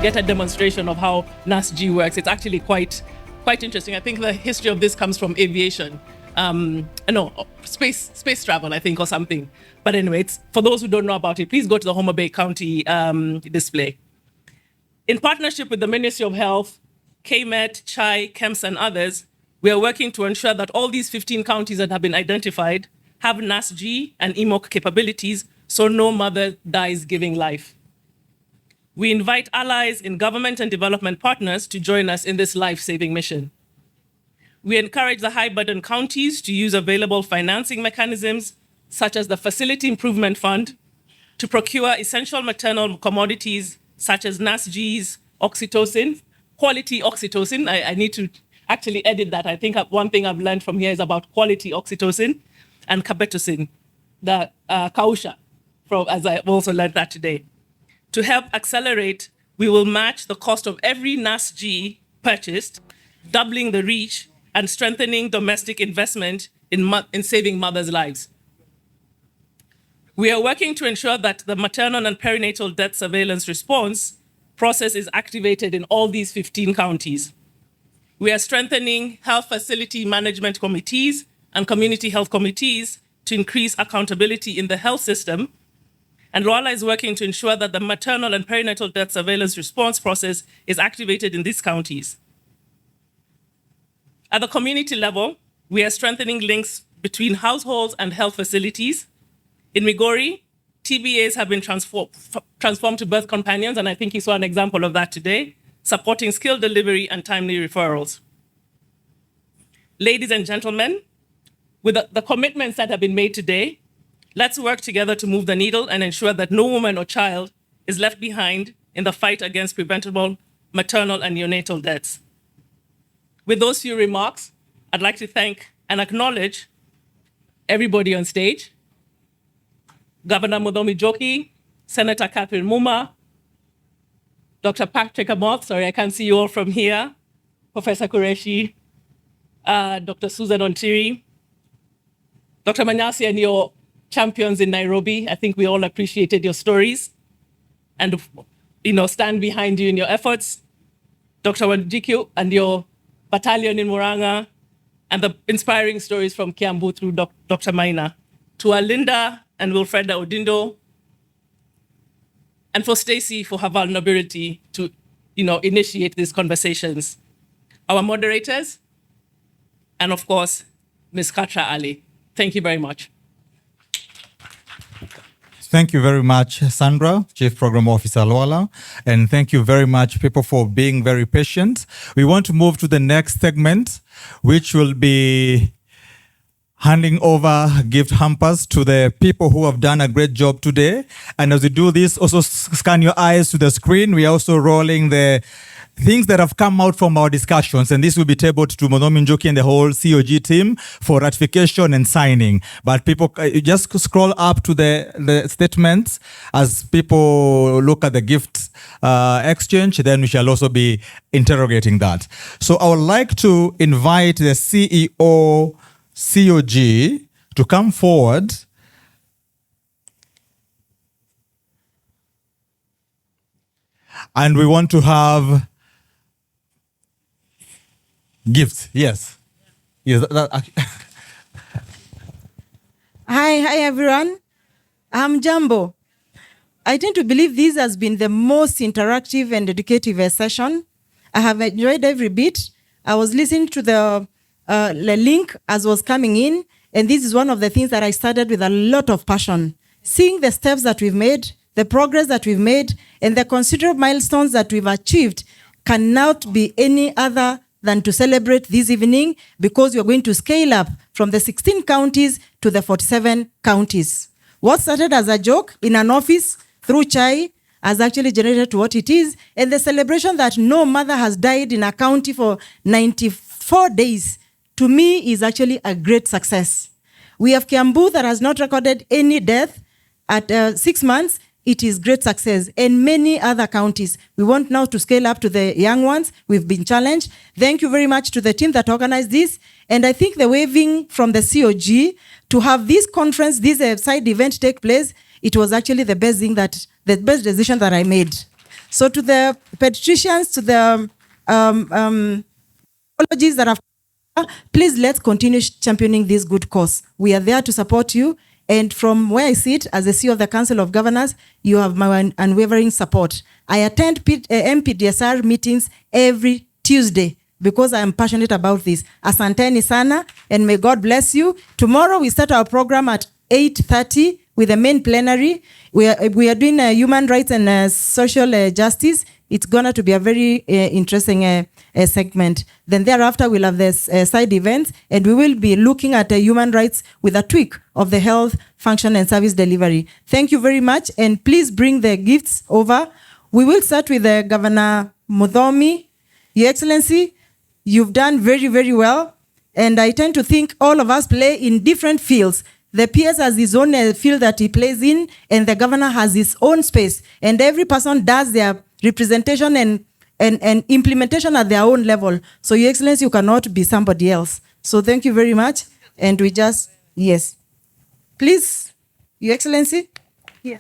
get a demonstration of how NASG works. It's actually quite interesting. I think the history of this comes from aviation. Space travel, I think, or something. But anyway, for those who don't know about it, please go to the Homer Bay County display. In partnership with the Ministry of Health, KMET, CHAI, KEMS, and others, we are working to ensure that all these 15 counties that have been identified have NASG and EMOC capabilities so no mother dies giving life. We invite allies in government and development partners to join us in this life-saving mission. We encourage the high-burden counties to use available financing mechanisms, such as the Facility Improvement Fund, to procure essential maternal commodities such as NASGs, oxytocin, quality oxytocin. I need to actually edit that. I think one thing I've learned from here is about quality oxytocin, and cabetocin, the kausha, as I've also learned that today. To help accelerate, we will match the cost of every NASG purchased, doubling the reach and strengthening domestic investment in saving mothers' lives. We are working to ensure that the maternal and perinatal death surveillance response process is activated in all these 15 counties. We are strengthening health facility management committees and community health committees to increase accountability in the health system. And Luala is working to ensure that the maternal and perinatal death surveillance response process is activated in these counties. At the community level, we are strengthening links between households and health facilities. In Migori, TBAs have been transformed to birth companions, and I think you saw an example of that today, supporting skill delivery and timely referrals. Ladies and gentlemen, with the commitments that have been made today, let's work together to move the needle and ensure that no woman or child is left behind in the fight against preventable maternal and neonatal deaths. With those few remarks, I'd like to thank and acknowledge everybody on stage, Governor Mudomi Joki, Senator Catherine Muma, Dr. Patrick Amoth, sorry, I can't see you all from here, Professor Qureshi, Dr. Susan Ontiri, Dr. Manyasi, and your champions in Nairobi. I think we all appreciated your stories and stand behind you in your efforts. Dr. Wanjiku and your battalion in Muranga, and the inspiring stories from Kiambu through Dr. Maina. To Alinda and Wilfreda Odindo, and for Stacy for her vulnerability to initiate these conversations. Our moderators, and of course, Ms. Katra Ali. Thank you very much. Thank you very much, Sandra, Chief Program Officer Luala, and thank you very much, people, for being very patient. We want to move to the next segment, which will be handing over gift hampers to the people who have done a great job today. And as we do this, also scan your eyes to the screen. We are also rolling the things that have come out from our discussions, and this will be tabled to Mudomi Njoki and the whole COG team for ratification and signing. But people, you just scroll up to the statements as people look at the gift exchange, then we shall also be interrogating that. So I would like to invite the CEO COG to come forward and we want to have gifts. Yes. Hi everyone. I'm Jambo. I tend to believe this has been the most interactive and educative session. I have enjoyed every bit. I was listening to the link as was coming in, and this is one of the things that I started with a lot of passion. Seeing the steps that we've made, the progress that we've made, and the considerable milestones that we've achieved cannot be any other than to celebrate this evening, because you're going to scale up from the 16 counties to the 47 counties. What started as a joke in an office through CHAI has actually generated to what it is, and the celebration that no mother has died in a county for 94 days, to me, is actually a great success. We have Kiambu that has not recorded any death at 6 months. It is great success. And many other counties. We want now to scale up to the young ones. We've been challenged. Thank you very much to the team that organized this. And I think the waving from the COG to have this conference, this side event take place, it was actually the best decision that I made. So to the pediatricians, to the apologies that have, please let's continue championing this good cause. We are there to support you. And from where I sit as the CEO of the Council of Governors, you have my unwavering support. I attend Mpdsr meetings every Tuesday because I am passionate about this. Asanteni sana, and may God bless you. Tomorrow we start our program at 8:30 with the main plenary. We are doing human rights and social justice. It's going to be a very interesting segment. Then thereafter, we'll have this side events, and we will be looking at human rights with a tweak of the health function and service delivery. Thank you very much, and please bring the gifts over. We will start with Governor Muthomi. Your Excellency, you've done very, very well, and I tend to think all of us play in different fields. The PS has his own field that he plays in, and the governor has his own space, and every person does their representation and implementation at their own level. So, Your Excellency, you cannot be somebody else. So thank you very much. And we just, yes. Please, Your Excellency. Here.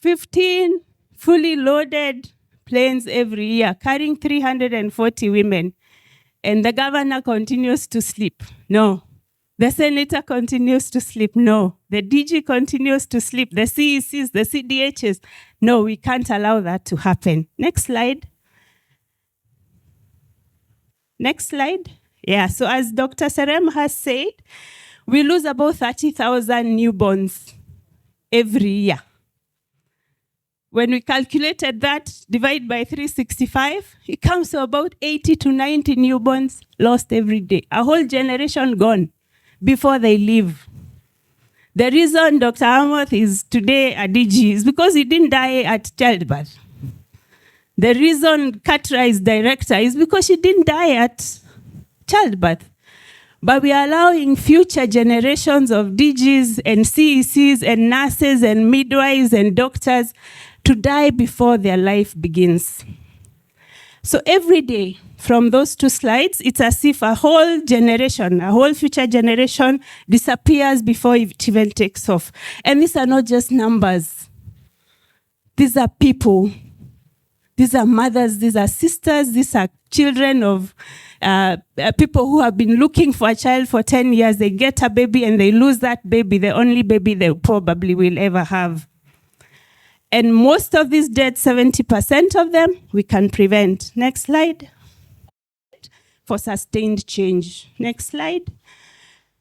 $15 fully loaded planes every year, carrying 340 women. And the governor continues to sleep. No. The senator continues to sleep. No. The DG continues to sleep. The CECs, the CDHs. No, we can't allow that to happen. Next slide. Next slide. Yeah, so as Dr. Serem has said, we lose about 30,000 newborns every year. When we calculated that, divide by 365, it comes to about 80 to 90 newborns lost every day. A whole generation gone before they leave. The reason Dr. Amoth is today a DG is because he didn't die at childbirth. The reason Katra is director is because she didn't die at childbirth. But we are allowing future generations of DGs and CECs and nurses and midwives and doctors to die before their life begins. So every day, from those two slides, it's as if a whole generation, a whole future generation disappears before it even takes off. And these are not just numbers. These are people. These are mothers, these are sisters, these are children of people who have been looking for a child for 10 years. They get a baby and they lose that baby, the only baby they probably will ever have. And most of these deaths, 70% of them, we can prevent. Next slide. For sustained change. Next slide.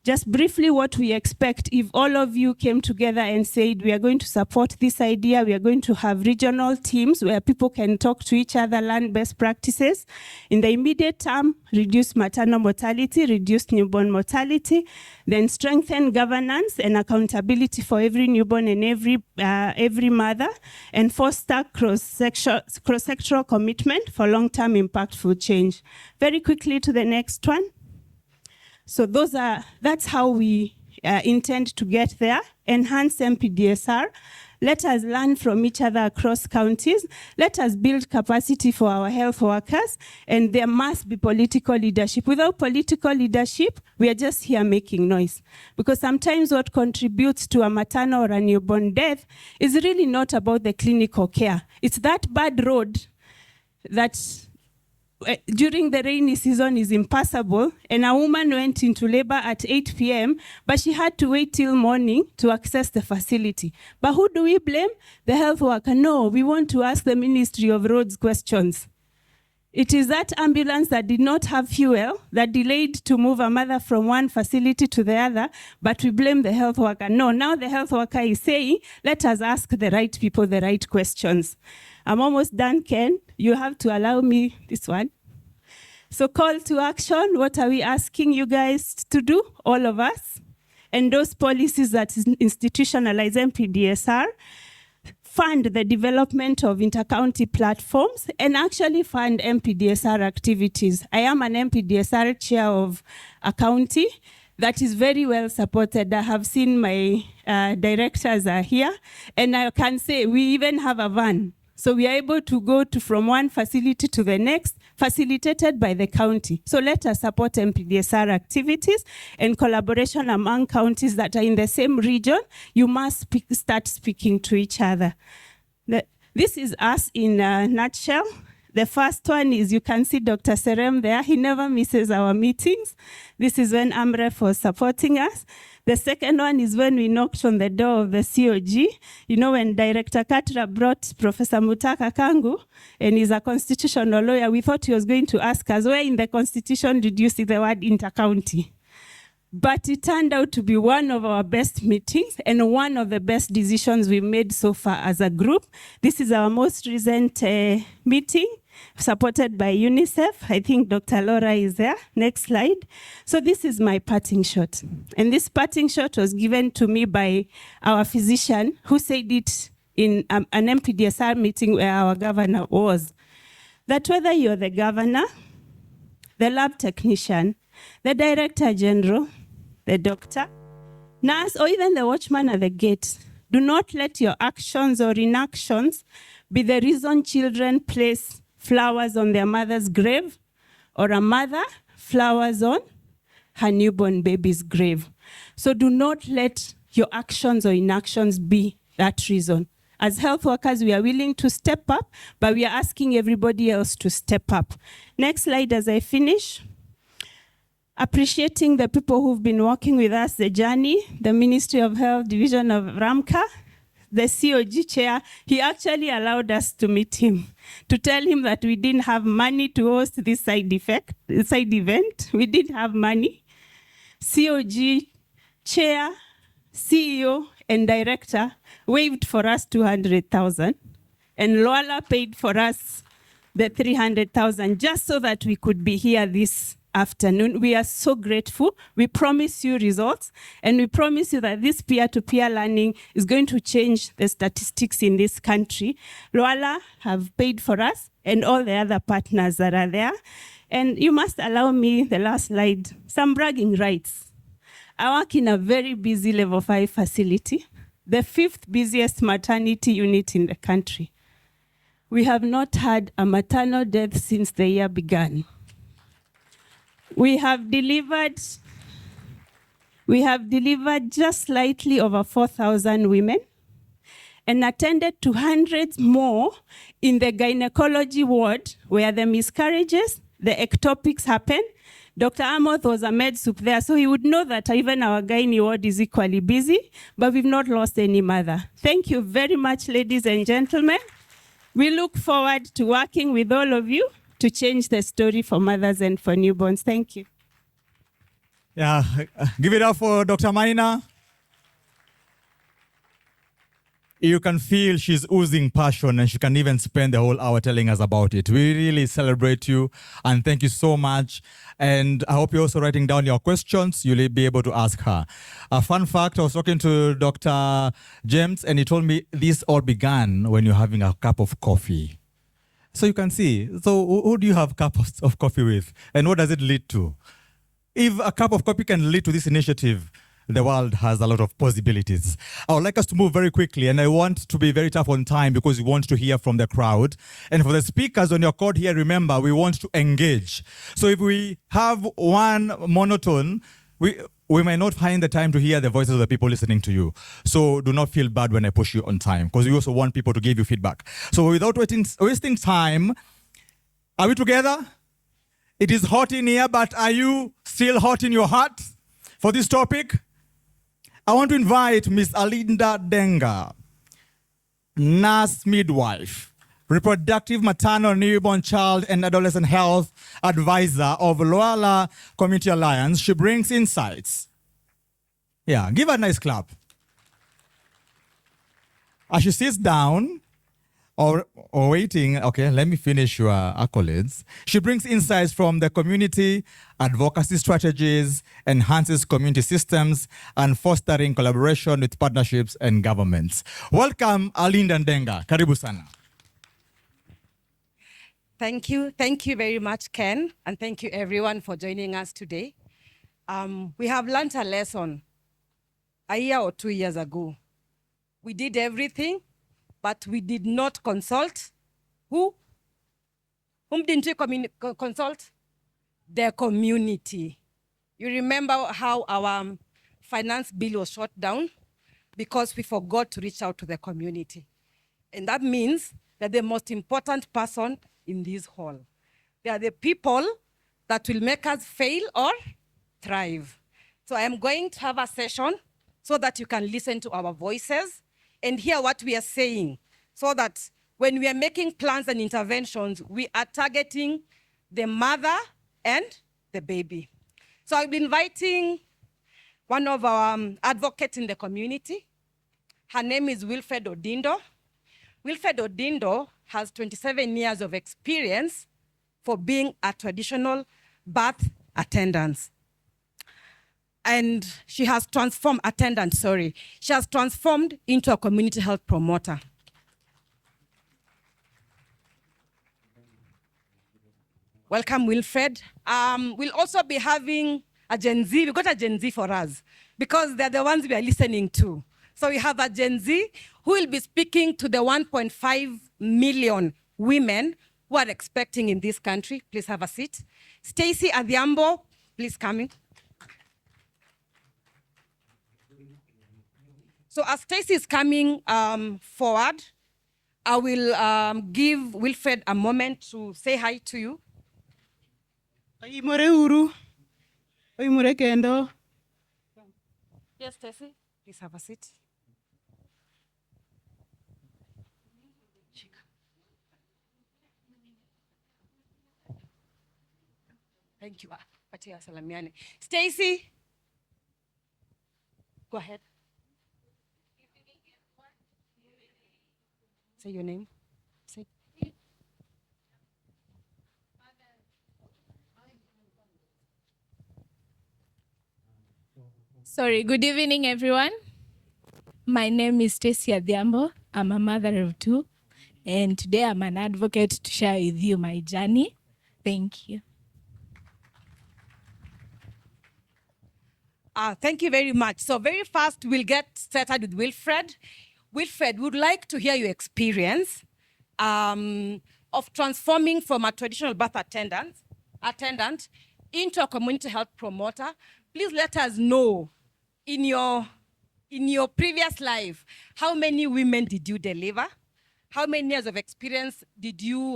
Just briefly what we expect if all of you came together and said, we are going to support this idea, we are going to have regional teams where people can talk to each other, learn best practices. In the immediate term, reduce maternal mortality, reduce newborn mortality, then strengthen governance and accountability for every newborn and every mother, and foster cross-sectoral commitment for long-term impactful change. Very quickly to the next one. So that's how we intend to get there. Enhance Mpdsr. Let us learn from each other across counties. Let us build capacity for our health workers. And there must be political leadership. Without political leadership, we are just here making noise. Because sometimes what contributes to a maternal or a newborn death is really not about the clinical care. It's that bad road that during the rainy season is impassable, and a woman went into labor at 8 p.m., but she had to wait till morning to access the facility. But who do we blame? The health worker. No, we want to ask the Ministry of Roads questions. It is that ambulance that did not have fuel that delayed to move a mother from one facility to the other, but we blame the health worker. No, now the health worker is saying, let us ask the right people the right questions. I'm almost done, Ken. You have to allow me this one. So call to action. What are we asking you guys to do, all of us? Endorse policies that institutionalize Mpdsr, fund the development of intercounty platforms, and actually fund Mpdsr activities. I am an Mpdsr chair of a county that is very well supported. I have seen my directors are here, and I can say we even have a van So we are able to go from one facility to the next, facilitated by the county. So let us support Mpdsr activities and collaboration among counties that are in the same region. You must start speaking to each other. This is us in a nutshell. The first one is, you can see Dr. Serem there. He never misses our meetings. This is when AMREF was supporting us. The second one is when we knocked on the door of the COG. You know, when Director Katra brought Professor Mutaka Kangu, and he's a constitutional lawyer, we thought he was going to ask us, where in the Constitution did you see the word intercounty? But it turned out to be one of our best meetings and one of the best decisions we made so far as a group. This is our most recent meeting, supported by UNICEF. I think Dr. Laura is there. Next slide. So this is my parting shot. And this parting shot was given to me by our physician, who said it in an Mpdsr meeting where our governor was. That whether you're the governor, the lab technician, the director general, the doctor, nurse, or even the watchman at the gate, do not let your actions or inactions be the reason children place flowers on their mother's grave, or a mother flowers on her newborn baby's grave. So do not let your actions or inactions be that reason. As health workers, we are willing to step up, but we are asking everybody else to step up. Next slide as I finish. Appreciating the people who've been working with us, the journey, the Ministry of Health Division of Ramka, the COG chair. He actually allowed us to meet him, to tell him that we didn't have money to host this side event. We didn't have money. COG chair, CEO, and director waived for us 200,000, and Loala paid for us the 300,000 just so that we could be here this afternoon. We are so grateful. We promise you results, and we promise you that this peer-to-peer learning is going to change the statistics in this country. Loala have paid for us and all the other partners that are there. And you must allow me, the last slide, some bragging rights. I work in a very busy level 5 facility, the 5th busiest maternity unit in the country. We have not had a maternal death since the year began. We have delivered just slightly over 4,000 women and attended to hundreds more in the gynecology ward where the miscarriages, the ectopics happen. Dr. Amoth was a med sup there, so he would know that even our gynae ward is equally busy, but we've not lost any mother. Thank you very much, ladies and gentlemen. We look forward to working with all of you to change the story for mothers and for newborns. Thank you. Yeah, give it up for Dr. Maina. You can feel she's oozing passion, and she can even spend the whole hour telling us about it. We really celebrate you and thank you so much. And I hope you're also writing down your questions. You'll be able to ask her. A fun fact, I was talking to Dr. James, and he told me this all began when you're having a cup of coffee. So you can see, so who do you have cups of coffee with? And what does it lead to? If a cup of coffee can lead to this initiative, the world has a lot of possibilities. I would like us to move very quickly, and I want to be very tough on time because we want to hear from the crowd. And for the speakers on your card here, remember, we want to engage. So if we have one monotone, we might not find the time to hear the voices of the people listening to you. So do not feel bad when I push you on time, because we also want people to give you feedback. So without wasting time, are we together? It is hot in here, but are you still hot in your heart for this topic? I want to invite Miss Alinda Denga, nurse midwife, reproductive, maternal, newborn, child, and adolescent health advisor of Loala Community Alliance. She brings insights. Yeah, give her a nice clap. As she sits down, or waiting, okay, let me finish your accolades. She brings insights from the community, advocacy strategies, enhances community systems, and fostering collaboration with partnerships and governments. Welcome, Alinda Ndenga. Karibu sana. Thank you. Thank you very much, Ken. And thank you everyone for joining us today. We have learned a lesson a year or 2 years ago. We did everything, but we did not consult who? Whom didn't we consult? The community. You remember how our finance bill was shut down? Because we forgot to reach out to the community. And that means that the most important person in this hall. They are the people that will make us fail or thrive. So I am going to have a session so that you can listen to our voices and hear what we are saying, so that when we are making plans and interventions, we are targeting the mother and the baby. So I'll be inviting one of our advocates in the community. Her name is Wilfred Odindo. Wilfred Odindo has 27 years of experience for being a traditional birth attendant. And she has transformed into a community health promoter. Welcome, Wilfred. We'll also be having a Gen Z. We got a Gen Z for us because they're the ones we are listening to. So we have a Gen Z who will be speaking to the 1.5 million women who are expecting in this country. Please have a seat. Stacy Adhiambo, please come in. So as Stacy is coming forward, I will give Wilfred a moment to say hi to you. Yes, Stacy, please have a seat. Thank you. Stacy, go ahead. Say your name. Say. Sorry, good evening, everyone. My name is Stacy Adhiambo. I'm a mother of two, and today I'm an advocate to share with you my journey. Thank you. Thank you very much. So very fast, we'll get started with Wilfred. Wilfred, would like to hear your experience of transforming from a traditional birth attendant into a community health promoter. Please let us know, in your previous life, how many women did you deliver? How many years of experience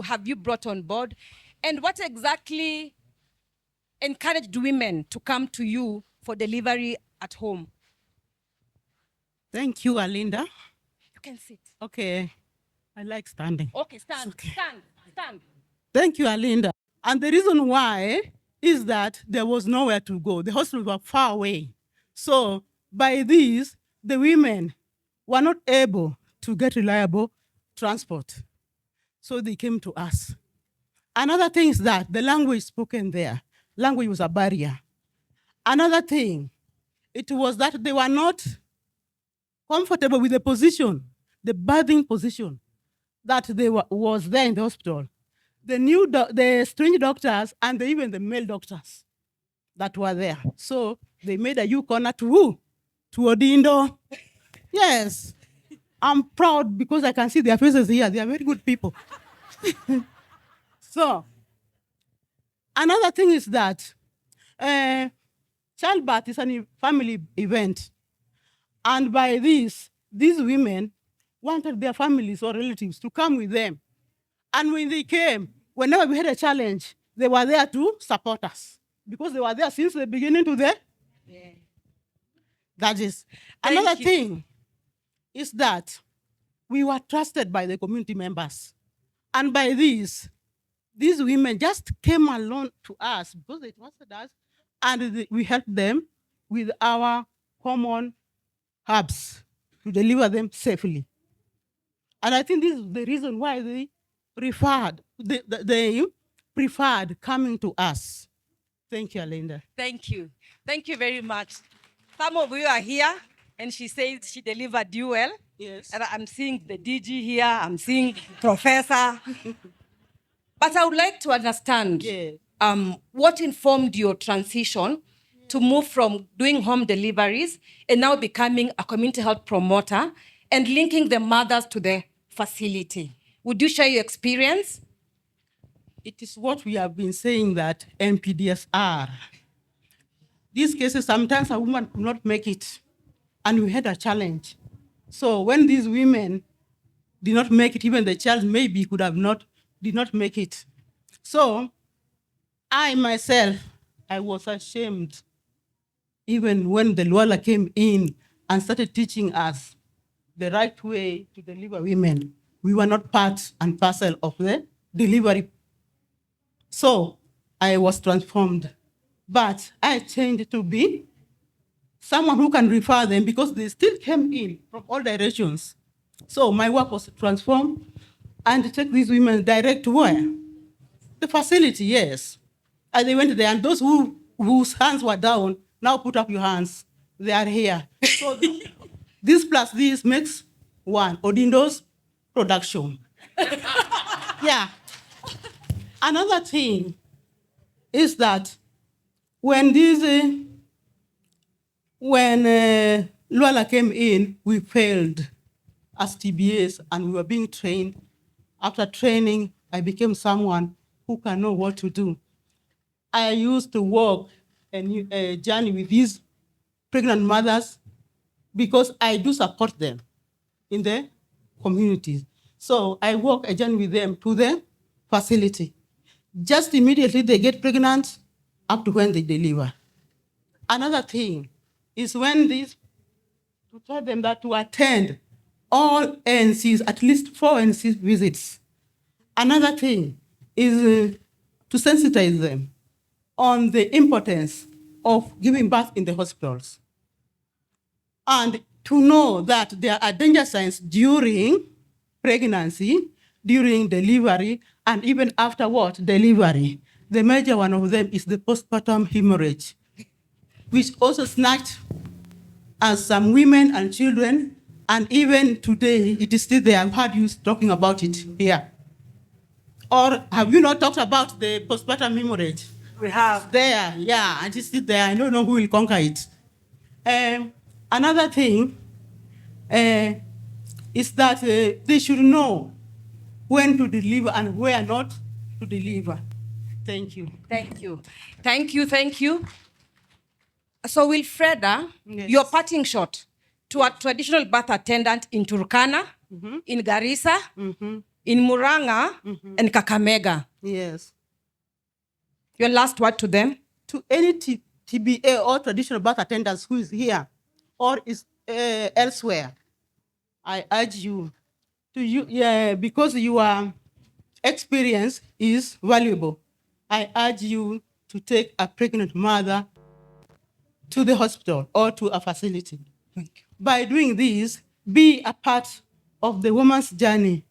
have you brought on board? And what exactly encouraged women to come to you for delivery at home? Thank you, Alinda. You can sit. Okay, I like standing. Okay, stand. Thank you, Alinda. And the reason why is that there was nowhere to go. The hospitals were far away. So by this, the women were not able to get reliable transport. So they came to us. Another thing is that the language spoken there, language was a barrier. Another thing, it was that they were not comfortable with the position, the birthing position that was there in the hospital. The strange doctors and even the male doctors that were there. So they made a U-corner to who? To Odindo. Yes. I'm proud because I can see their faces here. They are very good people. So, another thing is that childbirth is a family event. And by this, these women wanted their families or relatives to come with them. And when they came, whenever we had a challenge, they were there to support us because they were there since the beginning to the end. Yeah. That is. Another thing is that we were trusted by the community members. And by this, these women just came along to us because they trusted us, and we helped them with our common herbs to deliver them safely. And I think this is the reason why they preferred coming to us. Thank you, Alinda. Thank you. Thank you very much. Some of you are here, and she says she delivered you well. Yes. And I'm seeing the DG here, I'm seeing Professor. But I would like to understand what informed your transition to move from doing home deliveries and now becoming a community health promoter and linking the mothers to the facility. Would you share your experience? It is what we have been saying that Mpdsr. These cases, sometimes a woman could not make it, and we had a challenge. So when these women did not make it, even the child maybe did not make it. So I myself, I was ashamed, even when the Luala came in and started teaching us the right way to deliver women. We were not part and parcel of the delivery. So I was transformed, but I changed to be someone who can refer them because they still came in from all directions. So my work was to transform and to take these women direct to where? The facility, yes. And they went there, and those whose hands were down, now put up your hands. They are here. So this plus this makes one, Odindo's production. Yeah. Another thing is that when Luala came in, we failed as TBAs and we were being trained. After training, I became someone who can know what to do. I used to walk a journey with these pregnant mothers because I do support them in the communities. So I walk a journey with them to the facility. Just immediately they get pregnant up to when they deliver. Another thing is to tell them that to attend all NCs, at least 4 NC visits. Another thing is to sensitize them on the importance of giving birth in the hospitals. And to know that there are danger signs during pregnancy, during delivery, and even after delivery. The major one of them is the postpartum hemorrhage, which also snatched as some women and children, and even today it is still there. I've heard you talking about it here. Or have you not talked about the postpartum hemorrhage? We have. There, yeah, and it's still there. I don't know who will conquer it. Another thing is that they should know when to deliver and where not to deliver. Thank you. Thank you. Thank you, thank you. So Wilfreda, Yes. your parting shot to a traditional birth attendant in Turkana, in Garissa, in Muranga, and Kakamega. Yes. Your last word to them? To any TBA or traditional birth attendants who is here or is elsewhere, I urge you because your experience is valuable. I urge you to take a pregnant mother to the hospital or to a facility. Thank you. By doing this, be a part of the woman's journey.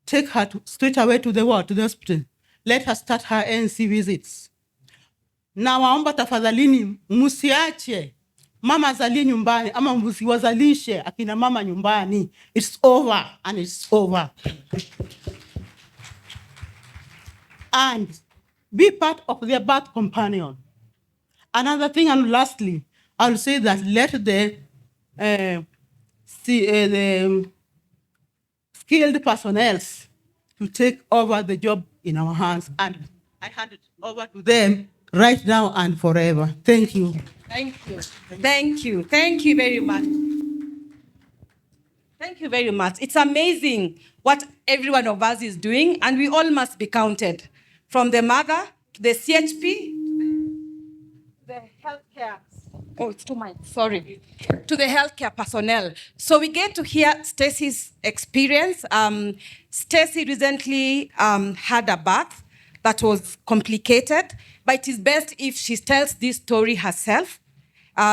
Take her straight away to the hospital. Let her start her ANC visits. Na waomba tafadhalini msiache mama zalie nyumbani ama msiwazalishe akina mama nyumbani. It's over and it's over. And be part of their birth companion. Another thing, and lastly, I'll say that let the skilled personnel to take over the job in our hands, and I hand it over to them right now and forever. Thank you. Thank you. Thank you. Thank you very much. Thank you very much. It's amazing what every one of us is doing, and we all must be counted. From the mother to the CHP, the healthcare. Oh, it's too much. Sorry. To the healthcare personnel. So we get to hear Stacey's experience. Stacey recently had a birth that was complicated, but it is best if she tells this story herself.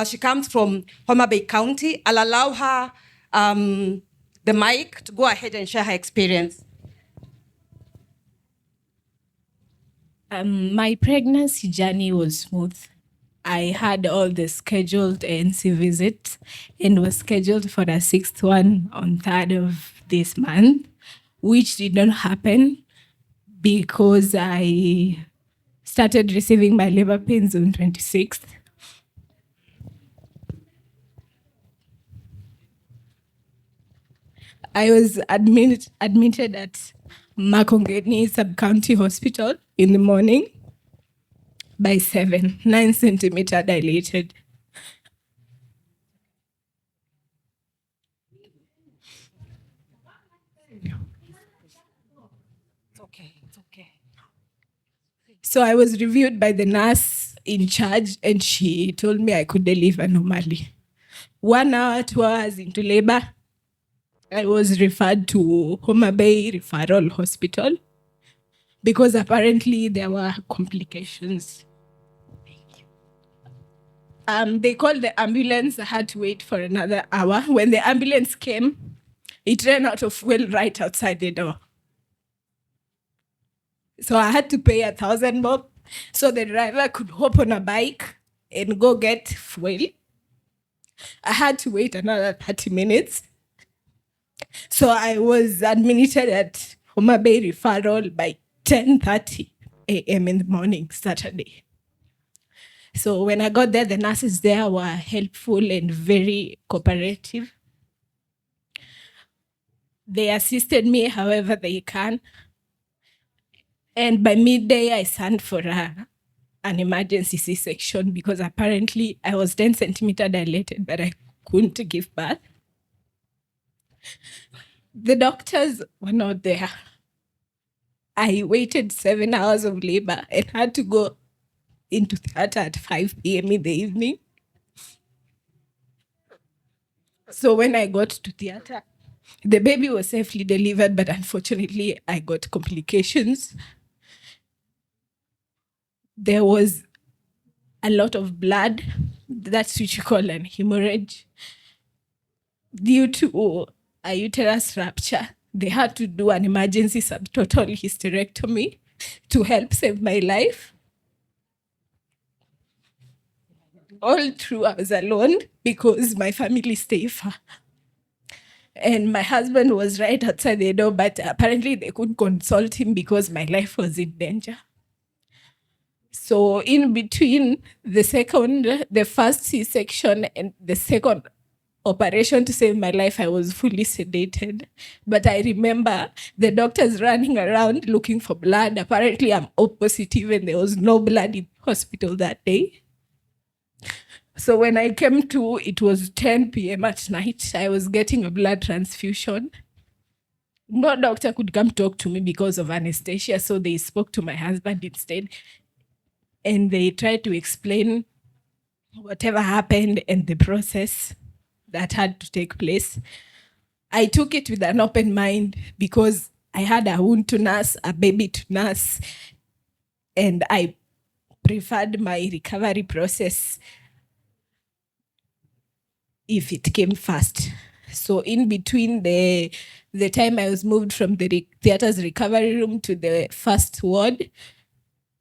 She comes from Homa Bay County. I'll allow her the mic to go ahead and share her experience. My pregnancy journey was smooth. I had all the scheduled ANC visits and was scheduled for the 6th one on 3rd of this month, which did not happen because I started receiving my labor pains on 26th. I was admitted at Makongeni Sub-County Hospital in the morning by 7, 9 centimeter dilated. It's okay. So I was reviewed by the nurse in charge, and she told me I could deliver normally. 1 hour, 2 hours into labor, I was referred to Homa Bay Referral Hospital because apparently there were complications. They called the ambulance. I had to wait for another hour. When the ambulance came, it ran out of fuel right outside the door. So I had to pay 1,000 bob so the driver could hop on a bike and go get fuel. I had to wait another 30 minutes. So I was admitted at Homa Bay Referral by 10:30 a.m. in the morning, Saturday. So when I got there, the nurses there were helpful and very cooperative. They assisted me however they can. And by midday, I signed for an emergency C-section because apparently I was 10 centimeter dilated, but I couldn't give birth. The doctors were not there. I waited 7 hours of labor and had to go into theater at 5 p.m. in the evening. So when I got to theater, the baby was safely delivered, but unfortunately, I got complications. There was a lot of blood. That's what you call an hemorrhage. Due to a uterus rupture, they had to do an emergency subtotal hysterectomy to help save my life. All through, I was alone because my family stayed far. And my husband was right outside the door, but apparently they couldn't consult him because my life was in danger. So in between the first C-section and the second operation to save my life, I was fully sedated. But I remember the doctors running around looking for blood. Apparently I'm O positive and there was no blood in hospital that day. So when I came to, it was 10 p.m. at night. I was getting a blood transfusion. No doctor could come talk to me because of anesthesia, so they spoke to my husband instead. And they tried to explain whatever happened and the process that had to take place. I took it with an open mind because I had a wound to nurse, a baby to nurse, and I preferred my recovery process if it came fast. So in between the time I was moved from the theater's recovery room to the first ward,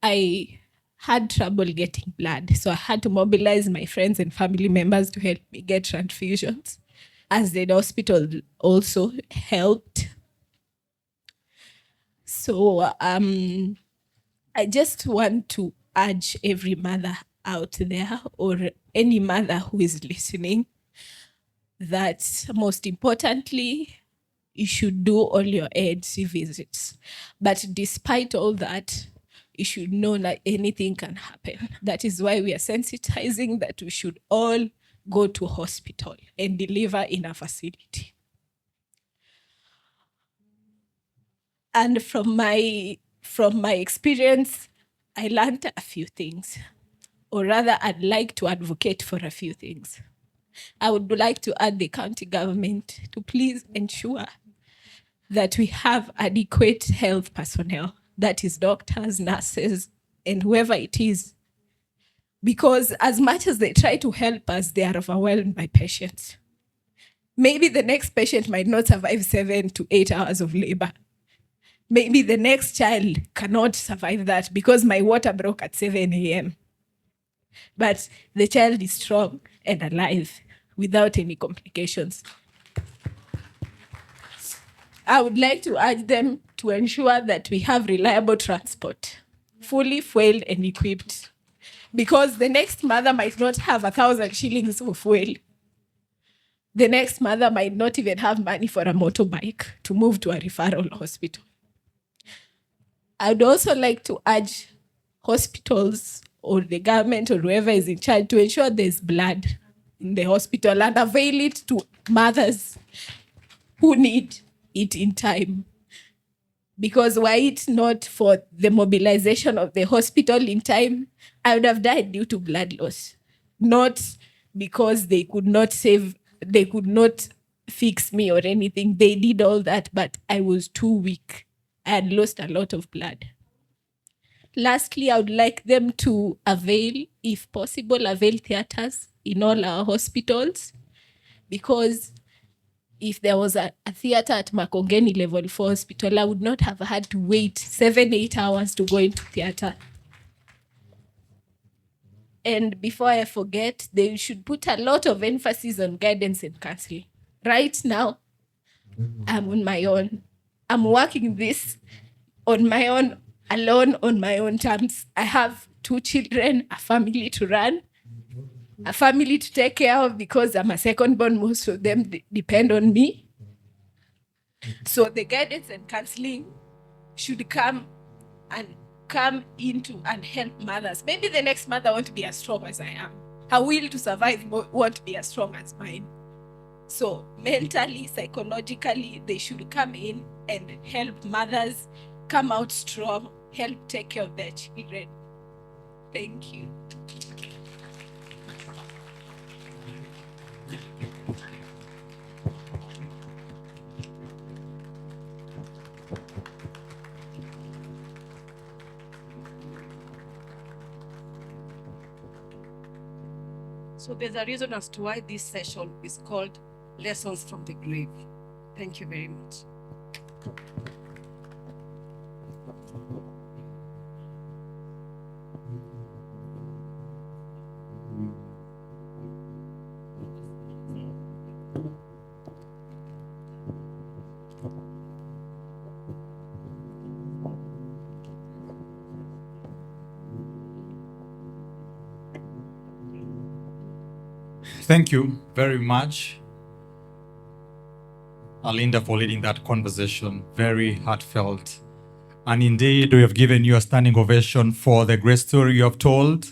I had trouble getting blood. So I had to mobilize my friends and family members to help me get transfusions, as the hospital also helped. So I just want to urge every mother out there, or any mother who is listening, that most importantly, you should do all your ANC visits. But despite all that, you should know that anything can happen. That is why we are sensitizing that we should all go to hospital and deliver in a facility. And from my experience, I learned a few things, or rather I'd like to advocate for a few things. I would like to urge the county government to please ensure that we have adequate health personnel, that is doctors, nurses, and whoever it is. Because as much as they try to help us, they are overwhelmed by patients. Maybe the next patient might not survive 7 to 8 hours of labor. Maybe the next child cannot survive that because my water broke at 7 a.m. But the child is strong and alive without any complications. I would like to urge them to ensure that we have reliable transport, fully fueled and equipped, because the next mother might not have 1,000 shillings of fuel. the next mother might not even have money for a motorbike to move to a referral hospital. I'd also like to urge hospitals or the government or whoever is in charge to ensure there's blood in the hospital and avail it to mothers who need it in time. Because were it not for the mobilization of the hospital in time, I would have died due to blood loss. Not because they could not fix me or anything. They did all that, but I was too weak. I had lost a lot of blood. Lastly, I would like them to avail, if possible, avail theaters in all our hospitals, because if there was a theater at Makongeni Level 4 Hospital, I would not have had to wait 7-8 hours to go into theater. And before I forget, they should put a lot of emphasis on guidance and counseling. Right now, I'm on my own. I'm working this on my own, alone, on my own terms. I have 2 children, a family to run, a family to take care of because I'm a second born. Most of them depend on me. So the guidance and counseling should come into and help mothers. Maybe the next mother won't be as strong as I am. Her will to survive won't be as strong as mine. So mentally, psychologically, they should come in and help mothers come out strong, help take care of their children. Thank you. So there's a reason as to why this session is called Lessons from the Grave. Thank you very much. Thank you very much, Alinda, for leading that conversation. Very heartfelt. And indeed, we have given you a standing ovation for the great story you have told.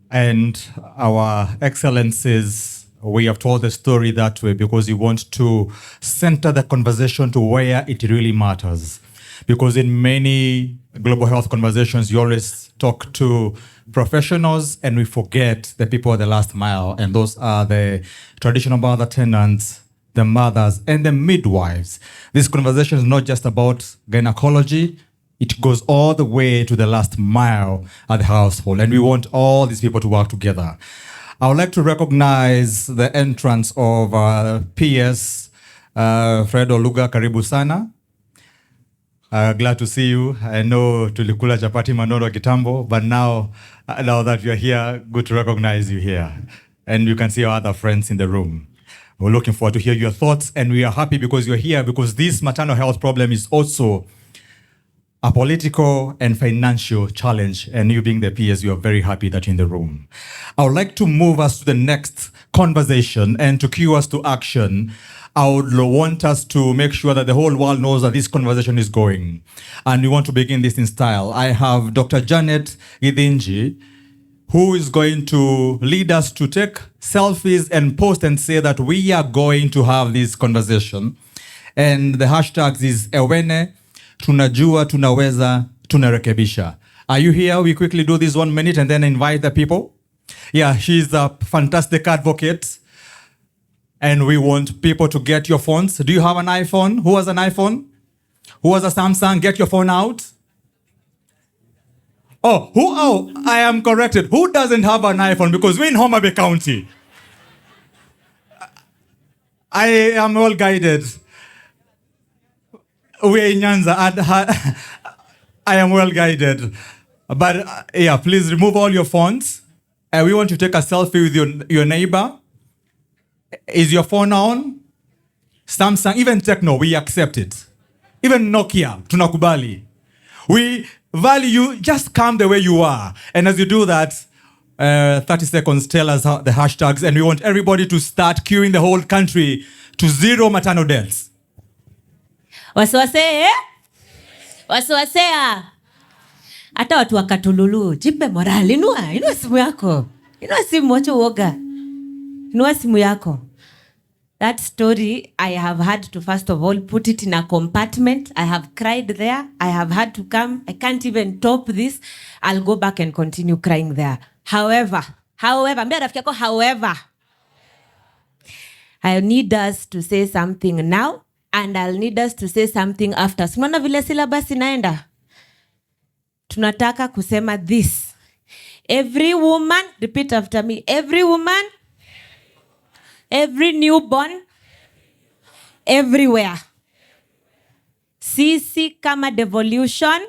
And our excellencies, we have told the story that way because we want to center the conversation to where it really matters. Because in many global health conversations, you always talk to professionals and we forget the people at the last mile. And those are the traditional mother tenants, the mothers, and the midwives. This conversation is not just about gynecology. It goes all the way to the last mile at the household. And we want all these people to work together. I would like to recognize the entrance of PS Fred Oluga. Karibu sana. Glad to see you. I know tulikula chapati manoro kitambo, but now that you're here, good to recognize you here. And you can see our other friends in the room. We're looking forward to hear your thoughts, and we are happy because you're here, because this maternal health problem is also a political and financial challenge. And you being the PS, you are very happy that you're in the room. I would like to move us to the next conversation, and to cue us to action, I would want us to make sure that the whole world knows that this conversation is going. And we want to begin this in style. I have Dr. Janet Githinji, who is going to lead us to take selfies and post and say that we are going to have this conversation. And the hashtags is Ewene, Tunajua, Tunaweza, Tunarekebisha. Are you here? We quickly do this 1 minute and then invite the people. Yeah, she's a fantastic advocate. And we want people to get your phones. Do you have an iPhone? Who has an iPhone? Who has a Samsung? Get your phone out. Oh, I am corrected. Who doesn't have an iPhone? Because we're in Homa Bay County. I am well guided. We're in Nyanza. I am well guided. But yeah, please remove all your phones. We want you to take a selfie with your neighbor. Is your phone on? Samsung, even Techno, we accept it. Even Nokia, tunakubali. We value you, just come the way you are. And as you do that, 30 seconds, tell us the hashtags, and we want everybody to start queuing the whole country to zero maternal deaths. Wasiwase, wasiwasea. Hata watu wakatululu, jipe morali, inua simu yako. Inua simu, wacha uoga. Inua simu yako. That story, I have had to first of all put it in a compartment. I have cried there. I have had to come. I can't even top this. I'll go back and continue crying there. However, mbia rafiki yako, however, I need us to say something now, and I'll need us to say something after. Simona vile syllabus inaenda. Tunataka kusema this. Every woman, repeat after me. Every woman, every newborn, everywhere. Sisi kama devolution,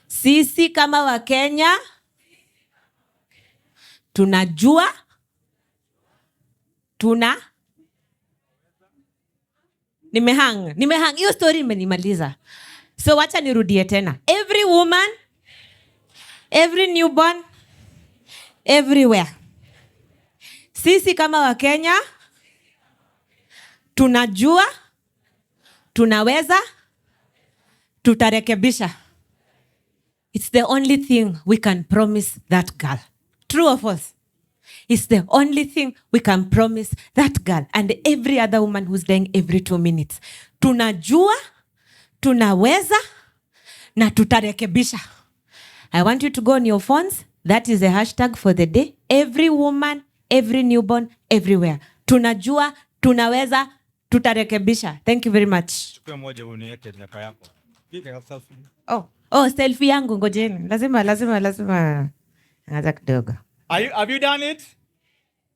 sisi kama Wakenya, tunajua, nimehang. Hiyo story imenimaliza. So wacha nirudie tena. Every woman, every newborn, everywhere. Sisi kama Wakenya, tunajua, tunaweza, tutarekebisha. It's the only thing we can promise that girl. True or false? It's the only thing we can promise that girl and every other woman who's dying every 2 minutes. Tunajua, tunaweza, na tutarekebisha. I want you to go on your phones. That is the hashtag for the day. Every woman, every newborn, everywhere. Tunajua, tunaweza, tutarekebisha. Thank you very much. Selfie yangu ngojeni. Lazima. Anza kidogo. Have you done it?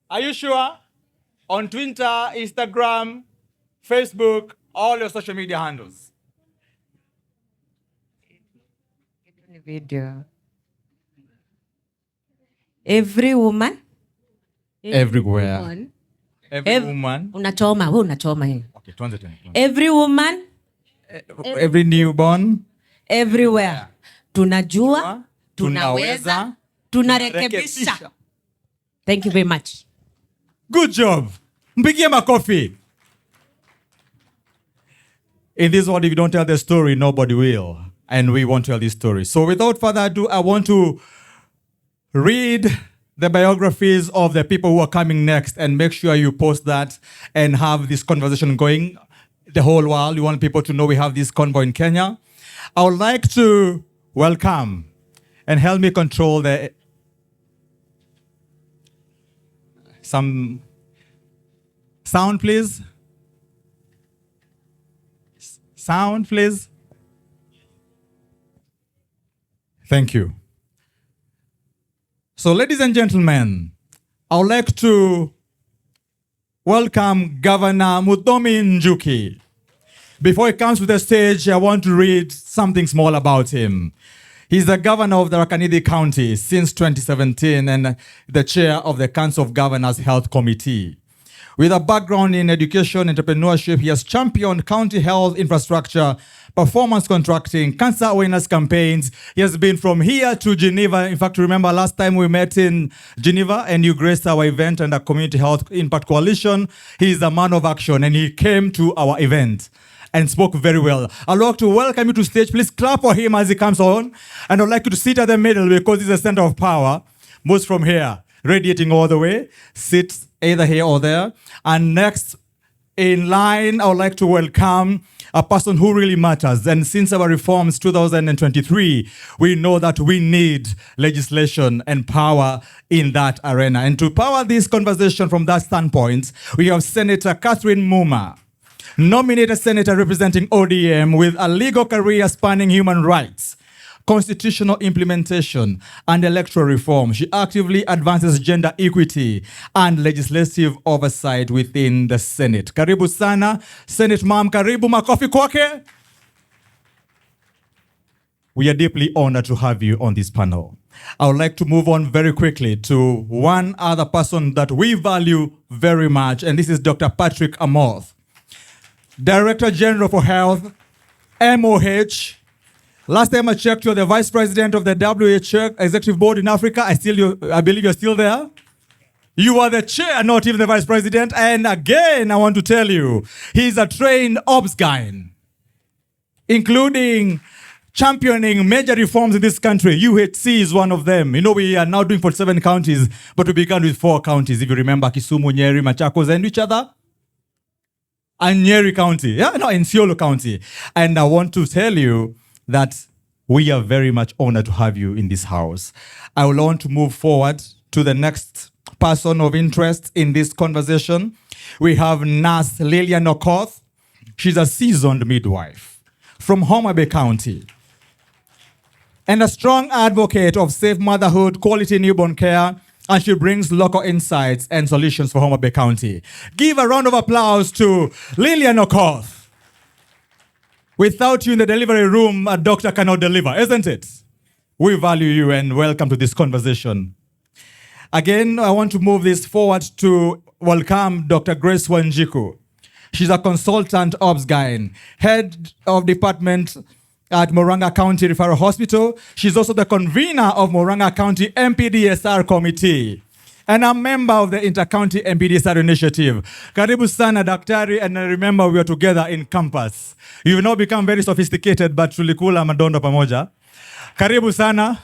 Are you sure? On Twitter, Instagram, Facebook, all your social media handles. Video. Every woman, everywhere. Every woman. Unachoma hii. Okay, tuanze tena. Every woman, every newborn, everywhere. Tunajua, tunaweza, tunarekebisha. Thank you very much. Good job. Mpigie makofi. In this world, if you don't tell the story, nobody will. And we won't tell this story. So without further ado, I want to read the biographies of the people who are coming next and make sure you post that and have this conversation going the whole world. You want people to know we have this convoy in Kenya. I would like to welcome and help me control some sound, please. Sound, please. Thank you. So, ladies and gentlemen, I would like to welcome Governor Muthomi Njuki. Before he comes to the stage, I want to read something small about him. He's the governor of the Rakanidi County since 2017 and the chair of the Council of Governors Health Committee. With a background in education, entrepreneurship, he has championed county health infrastructure, performance contracting, cancer awareness campaigns. He has been from here to Geneva. In fact, remember last time we met in Geneva and you graced our event under Community Health Impact Coalition. He is a man of action and he came to our event and spoke very well. I'd like to welcome you to stage. Please clap for him as he comes on. And I'd like you to sit at the middle because he's the center of power. Moves from here, radiating all the way. Sits either here or there. And next in line, I would like to welcome a person who really matters. And since our reforms 2023, we know that we need legislation and power in that arena. And to power this conversation from that standpoint, we have Senator Catherine Muma, nominated senator representing ODM with a legal career spanning human rights, constitutional implementation, and electoral reform. She actively advances gender equity and legislative oversight within the Senate. Karibu sana, Senate Ma'am, karibu, makofi kwake. We are deeply honored to have you on this panel. I would like to move on very quickly to one other person that we value very much, and this is Dr. Patrick Amoth, Director General for Health, MOH, Last time I checked, you're the vice president of the WHO Executive Board in Africa. I believe you're still there. You are the chair, not even the vice president. And again, I want to tell you, he's a trained Obscaling, including championing major reforms in this country. UHC is one of them. You know, we are now doing 47 counties, but we began with 4 counties. If you remember, Kisumu, Nyeri, Machakos, and each other. And Nyeri County, in Isiolo County. And I want to tell you that we are very much honored to have you in this house. I will want to move forward to the next person of interest in this conversation. We have Nurse Lillian Okoth. She's a seasoned midwife from Homa Bay County and a strong advocate of safe motherhood, quality newborn care, and she brings local insights and solutions for Homa Bay County. Give a round of applause to Lillian Okoth. Without you in the delivery room, a doctor cannot deliver, isn't it? We value you and welcome to this conversation. Again, I want to move this forward to welcome Dr. Grace Wanjiku. She's a consultant Obscaling, head of department at Moranga County Referral Hospital. She's also the convener of Moranga County Mpdsr Committee and a member of the Inter-County Mpdsr Initiative. Karibu sana daktari, and I remember we were together in campus. You've now become very sophisticated, but tulikula madondo pamoja. Karibu sana.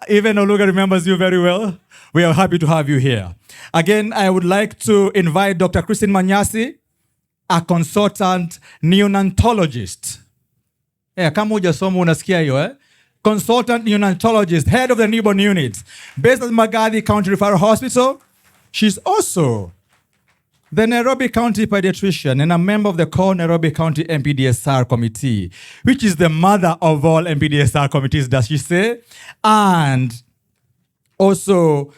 Even Oluga remembers you very well. We are happy to have you here. Again, I would like to invite Dr. Christine Manyasi, a consultant neonatologist. Kama hujasoma unasikia hiyo, Consultant neonatologist, head of the newborn unit, based at Magadi County Referral Hospital. She's also the Nairobi County pediatrician and a member of the core Nairobi County Mpdsr committee, which is the mother of all Mpdsr committees, does she say? And also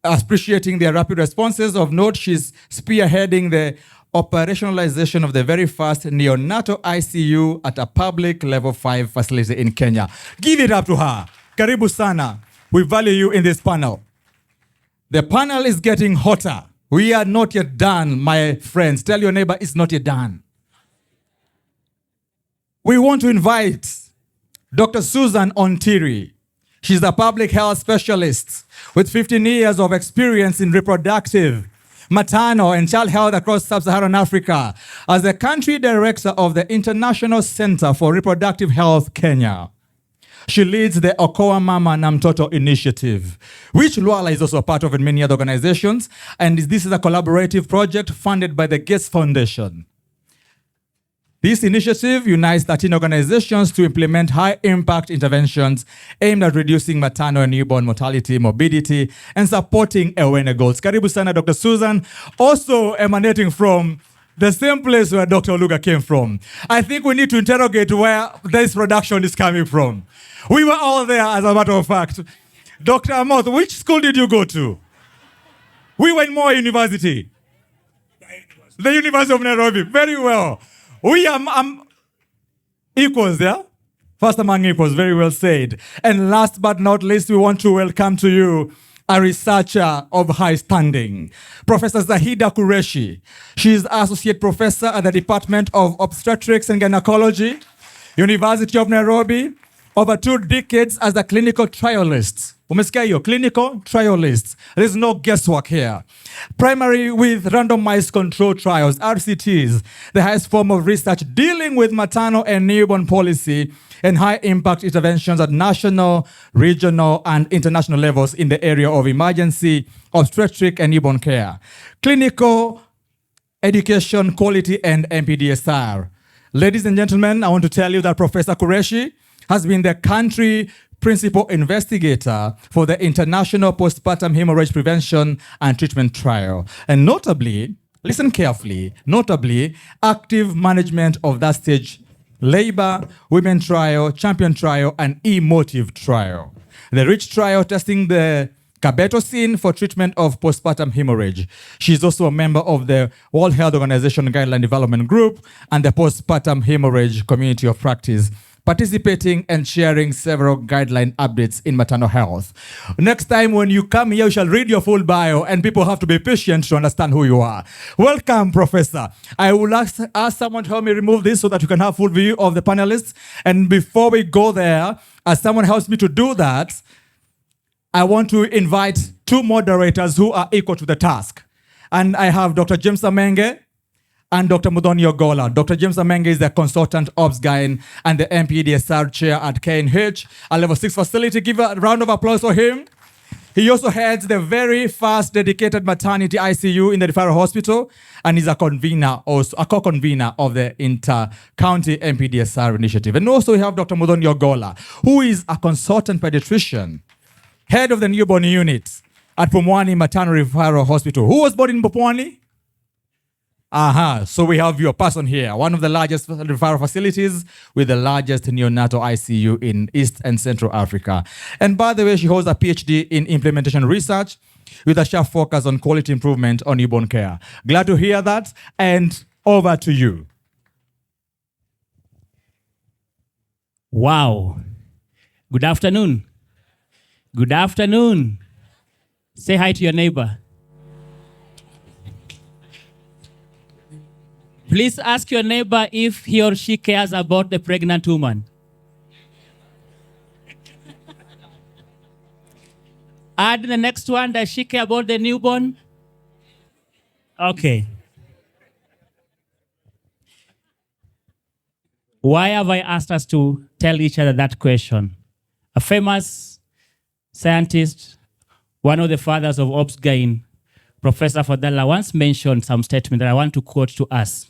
appreciating their rapid responses. Of note, she's spearheading the operationalization of the very first neonatal ICU at a public level 5 facility in Kenya. Give it up to her. Karibu sana. We value you in this panel. The panel is getting hotter. We are not yet done, my friends. Tell your neighbor it's not yet done. We want to invite Dr. Susan Ontiri. She's a public health specialist with 15 years of experience in reproductive, maternal, and child health across sub-Saharan Africa as the country director of the International Center for Reproductive Health, Kenya. She leads the Okoa Mama na Mtoto initiative, which Luala is also a part of in many other organizations. And this is a collaborative project funded by the Gates Foundation. This initiative unites 13 organizations to implement high-impact interventions aimed at reducing maternal and newborn mortality, morbidity, and supporting awareness goals. Karibu sana, Dr. Susan, also emanating from the same place where Dr. Oluga came from. I think we need to interrogate where this production is coming from. We were all there, as a matter of fact. Dr. Amoth, which school did you go to? We were in Moi University. The University of Nairobi. Very well. We are equals, yeah? First among equals, very well said. And last but not least, we want to welcome to you a researcher of high standing, Professor Zahida Qureshi. She is Associate Professor at the Department of Obstetrics and Gynecology, University of Nairobi, over 2 decades as a clinical trialist. Umesikia hiyo, clinical trialist. There is no guesswork here. Primary with randomized control trials, RCTs, the highest form of research dealing with maternal and newborn policy and high impact interventions at national, regional, and international levels in the area of emergency, obstetric, and newborn care. Clinical education, quality, and Mpdsr. Ladies and gentlemen, I want to tell you that Professor Qureshi has been the country principal investigator for the International Postpartum Hemorrhage Prevention and Treatment Trial. And notably, listen carefully, notably, active management of that stage labor, women trial, champion trial, and emotive trial. The REACH trial testing the carbetocin for treatment of postpartum hemorrhage. She's also a member of the World Health Organization Guideline Development Group and the Postpartum Hemorrhage Community of Practice participating and sharing several guideline updates in maternal health. Next time when you come here, you shall read your full bio and people have to be patient to understand who you are. Welcome, Professor. I will ask someone to help me remove this so that you can have full view of the panelists. And before we go there, as someone helps me to do that, I want to invite two moderators who are equal to the task. And I have Dr. James Amenge and Dr. Mudhoni Ogola. Dr. James Amenge is the consultant Obscaling and the Mpdsr chair at KNH, a level 6 facility. Give a round of applause for him. He also heads the very first dedicated maternity ICU in the referral hospital, and is a convener, also a co-convener of the inter-county Mpdsr initiative. And also we have Dr. Mudhoni Ogola, who is a consultant pediatrician, head of the newborn unit at Pumwani Maternal Referral Hospital. Who was born in Pumwani? So we have your person here, one of the largest referral facilities with the largest neonatal ICU in East and Central Africa. And by the way, she holds a PhD in implementation research with a sharp focus on quality improvement on newborn care. Glad to hear that, and over to you. Wow. Good afternoon. Good afternoon. Say hi to your neighbor. Please ask your neighbor if he or she cares about the pregnant woman. Add the next one, does she care about the newborn? Okay. Why have I asked us to tell each other that question? A famous scientist, one of the fathers of Upscaling, Professor Fadala, once mentioned some statement that I want to quote to us.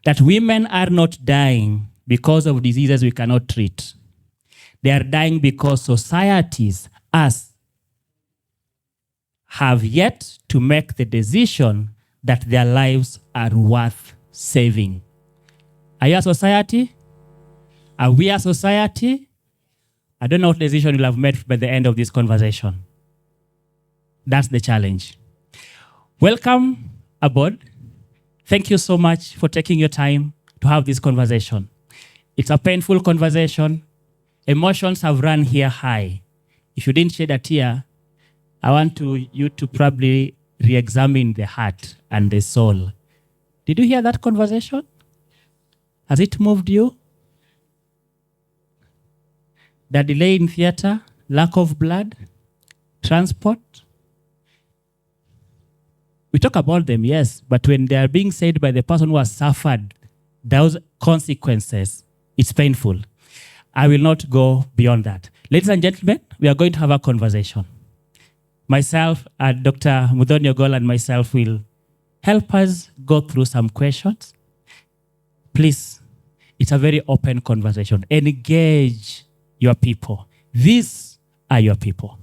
That women are not dying because of diseases we cannot treat. They are dying because societies, us, have yet to make the decision that their lives are worth saving. Are you a society? Are we a society? I don't know what decision you'll have made by the end of this conversation. That's the challenge. Welcome aboard. Thank you so much for taking your time to have this conversation. It's a painful conversation. Emotions have run here high. If you didn't shed a tear, I want you to probably re-examine the heart and the soul. Did you hear that conversation? Has it moved you? The delay in theater, lack of blood, transport. We talk about them, yes, but when they are being said by the person who has suffered those consequences, it's painful. I will not go beyond that. Ladies and gentlemen, we are going to have a conversation. Myself, Dr. Mudhoni Ogola and myself will help us go through some questions. Please, it's a very open conversation. Engage your people. These are your people.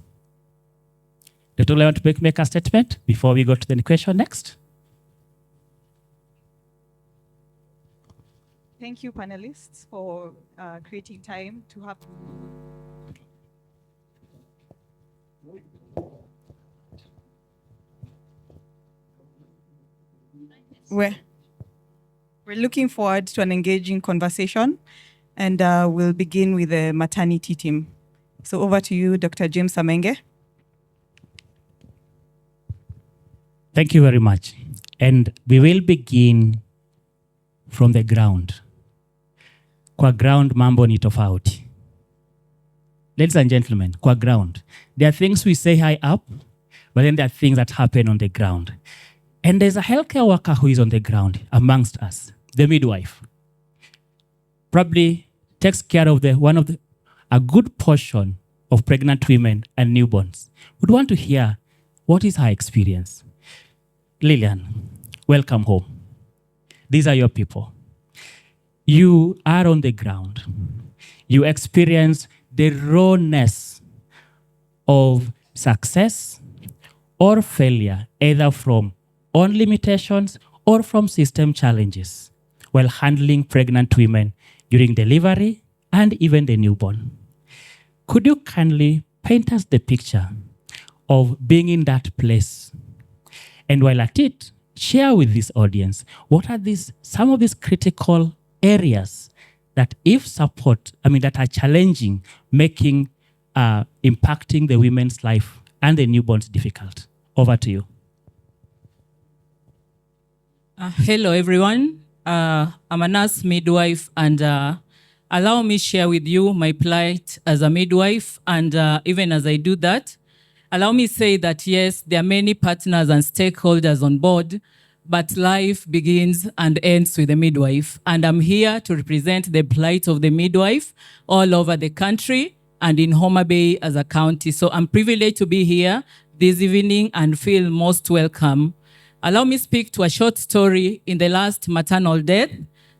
Dr. Ogola, want to make a statement before we go to the question next? Thank you, panelists, for creating time to have. We're looking forward to an engaging conversation, and we'll begin with the maternity team. So over to you, Dr. James Amenge. Thank you very much. And we will begin from the ground. Kwa ground mambo ni tofauti. Ladies and gentlemen, kwa ground. There are things we say high up, but then there are things that happen on the ground. And there's a healthcare worker who is on the ground amongst us, the midwife. Probably takes care of a good portion of pregnant women and newborns. Would want to hear what is her experience. Lillian, welcome home. These are your people. You are on the ground. You experience the rawness of success or failure, either from own limitations or from system challenges, while handling pregnant women during delivery and even the newborn. Could you kindly paint us the picture of being in that place? And while at it, share with this audience, what are some of these critical areas that if support, that are challenging, making, impacting the women's life and the newborns difficult? Over to you. Hello, everyone. I'm a nurse midwife, and allow me share with you my plight as a midwife. And even as I do that, allow me say that, yes, there are many partners and stakeholders on board, but life begins and ends with the midwife. And I'm here to represent the plight of the midwife all over the country and in Homa Bay as a county. So I'm privileged to be here this evening and feel most welcome. Allow me speak to a short story in the last maternal death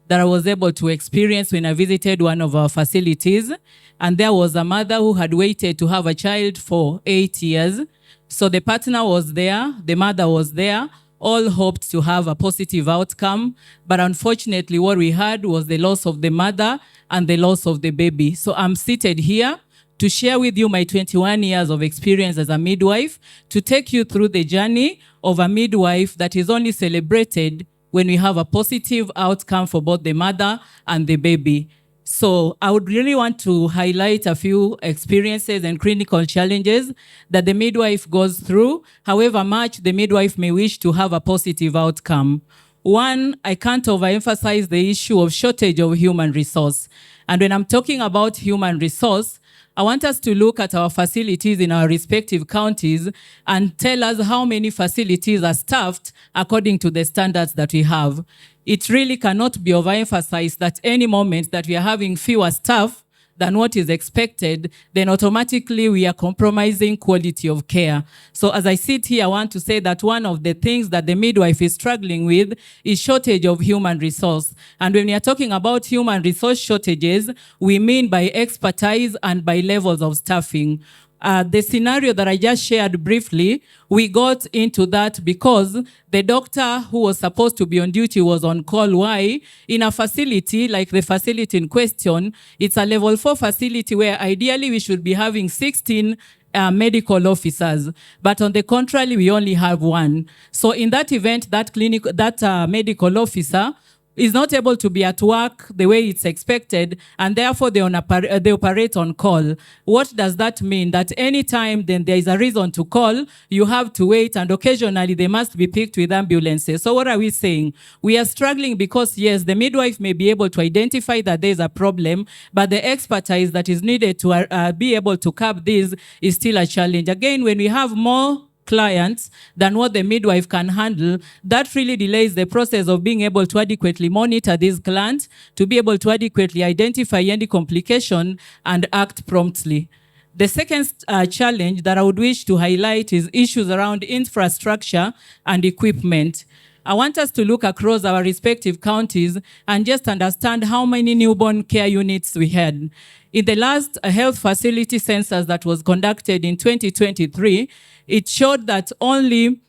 that I was able to experience when I visited one of our facilities. And there was a mother who had waited to have a child for 8 years. So the partner was there, the mother was there, all hoped to have a positive outcome. But unfortunately, what we had was the loss of the mother and the loss of the baby. So I'm seated here to share with you my 21 years of experience as a midwife, to take you through the journey of a midwife that is only celebrated when we have a positive outcome for both the mother and the baby. So I would really want to highlight a few experiences and clinical challenges that the midwife goes through, however much the midwife may wish to have a positive outcome. One, I can't overemphasize the issue of shortage of human resource. And when I'm talking about human resource, I want us to look at our facilities in our respective counties and tell us how many facilities are staffed according to the standards that we have. It really cannot be overemphasized that any moment that we are having fewer staff than what is expected, then automatically we are compromising quality of care. So as I sit here, I want to say that one of the things that the midwife is struggling with is shortage of human resource. And when we are talking about human resource shortages, we mean by expertise and by levels of staffing. The scenario that I just shared briefly, we got into that because the doctor who was supposed to be on duty was on call. Why? In a facility like the facility in question, it's a level 4 facility where ideally we should be having 16 medical officers, but on the contrary, we only have 1. So in that event, that medical officer is not able to be at work the way it's expected, and therefore they operate on call. What does that mean? That anytime then there is a reason to call, you have to wait, and occasionally they must be picked with ambulances. So what are we saying? We are struggling because, yes, the midwife may be able to identify that there's a problem, but the expertise that is needed to be able to curb this is still a challenge. Again, when we have more clients than what the midwife can handle, that really delays the process of being able to adequately monitor these clients, to be able to adequately identify any complication and act promptly. The second challenge that I would wish to highlight is issues around infrastructure and equipment. I want us to look across our respective counties and just understand how many newborn care units we had. In the last health facility census that was conducted in 2023, it showed that only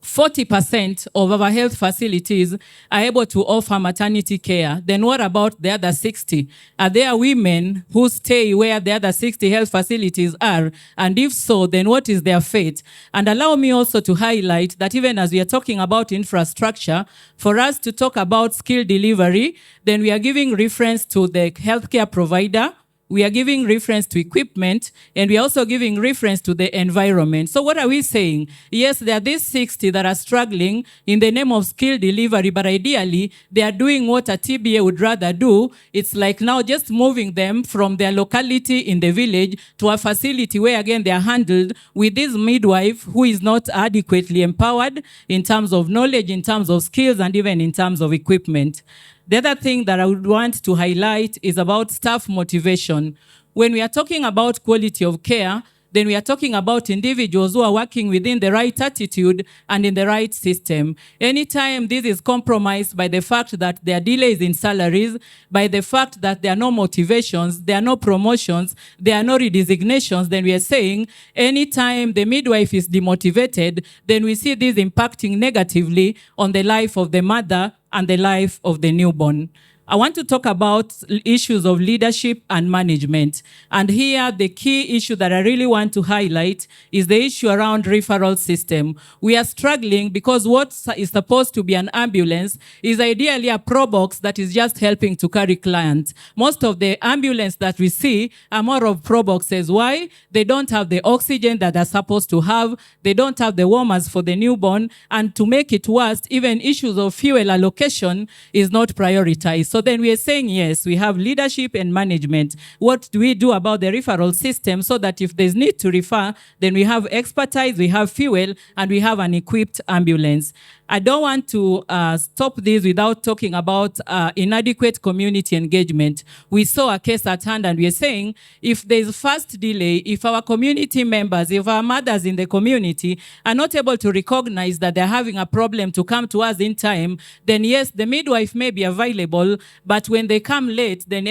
40% of our health facilities are able to offer maternity care. Then what about the other 60? Are there women who stay where the other 60 health facilities are? And if so, then what is their fate? And allow me also to highlight that even as we are talking about infrastructure, for us to talk about skill delivery, then we are giving reference to the healthcare provider, we are giving reference to equipment, and we are also giving reference to the environment. So what are we saying? Yes, there are these 60 that are struggling in the name of skill delivery, but ideally, they are doing what a TBA would rather do. It's like now just moving them from their locality in the village to a facility where, again, they are handled with this midwife who is not adequately empowered in terms of knowledge, in terms of skills, and even in terms of equipment. The other thing that I would want to highlight is about staff motivation. When we are talking about quality of care, then we are talking about individuals who are working within the right attitude and in the right system. Anytime this is compromised by the fact that there are delays in salaries, by the fact that there are no motivations, there are no promotions, there are no redesignations, then we are saying anytime the midwife is demotivated, then we see this impacting negatively on the life of the mother and the life of the newborn. I want to talk about issues of leadership and management. And here, the key issue that I really want to highlight is the issue around referral system. We are struggling because what is supposed to be an ambulance is ideally a pro box that is just helping to carry clients. Most of the ambulance that we see are more of pro boxes. Why? They don't have the oxygen that they're supposed to have. They don't have the warmers for the newborn. And to make it worse, even issues of fuel allocation is not prioritized. So then we are saying, yes, we have leadership and management. What do we do about the referral system so that if there's need to refer, then we have expertise, we have fuel, and we have an equipped ambulance? I don't want to stop this without talking about inadequate community engagement. We saw a case at hand and we are saying if there's fast delay, if our community members, if our mothers in the community are not able to recognize that they're having a problem to come to us in time, then yes, the midwife may be available, but when they come late, then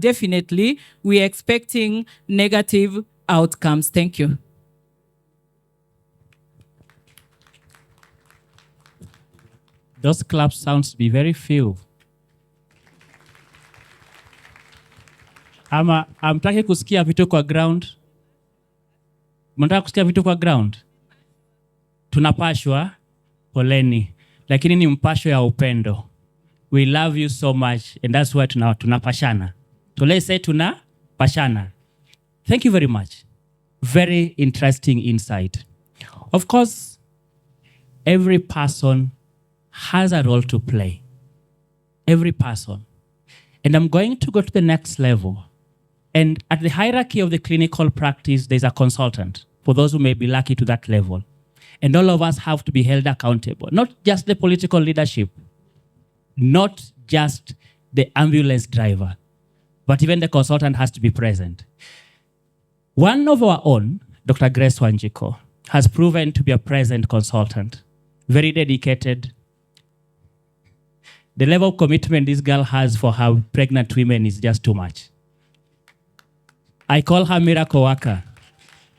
definitely we're expecting negative outcomes. Thank you. Those claps sounds to be very few. Ama amtaki kusikia vitu kwa ground? Mnataka kusikia vitu kwa ground? Tunapashwa, poleni. Lakini ni mpasho ya upendo. We love you so much and that's why tunapashana. So let's say tunapashana. Thank you very much. Very interesting insight. Of course, every person has a role to play. Every person. And I'm going to go to the next level. And at the hierarchy of the clinical practice, there's a consultant, for those who may be lucky to that level. And all of us have to be held accountable. Not just the political leadership, not just the ambulance driver, but even the consultant has to be present. One of our own, Dr. Grace Wanjiko, has proven to be a present consultant, very dedicated. The level of commitment this girl has for her pregnant women is just too much. I call her miracle worker.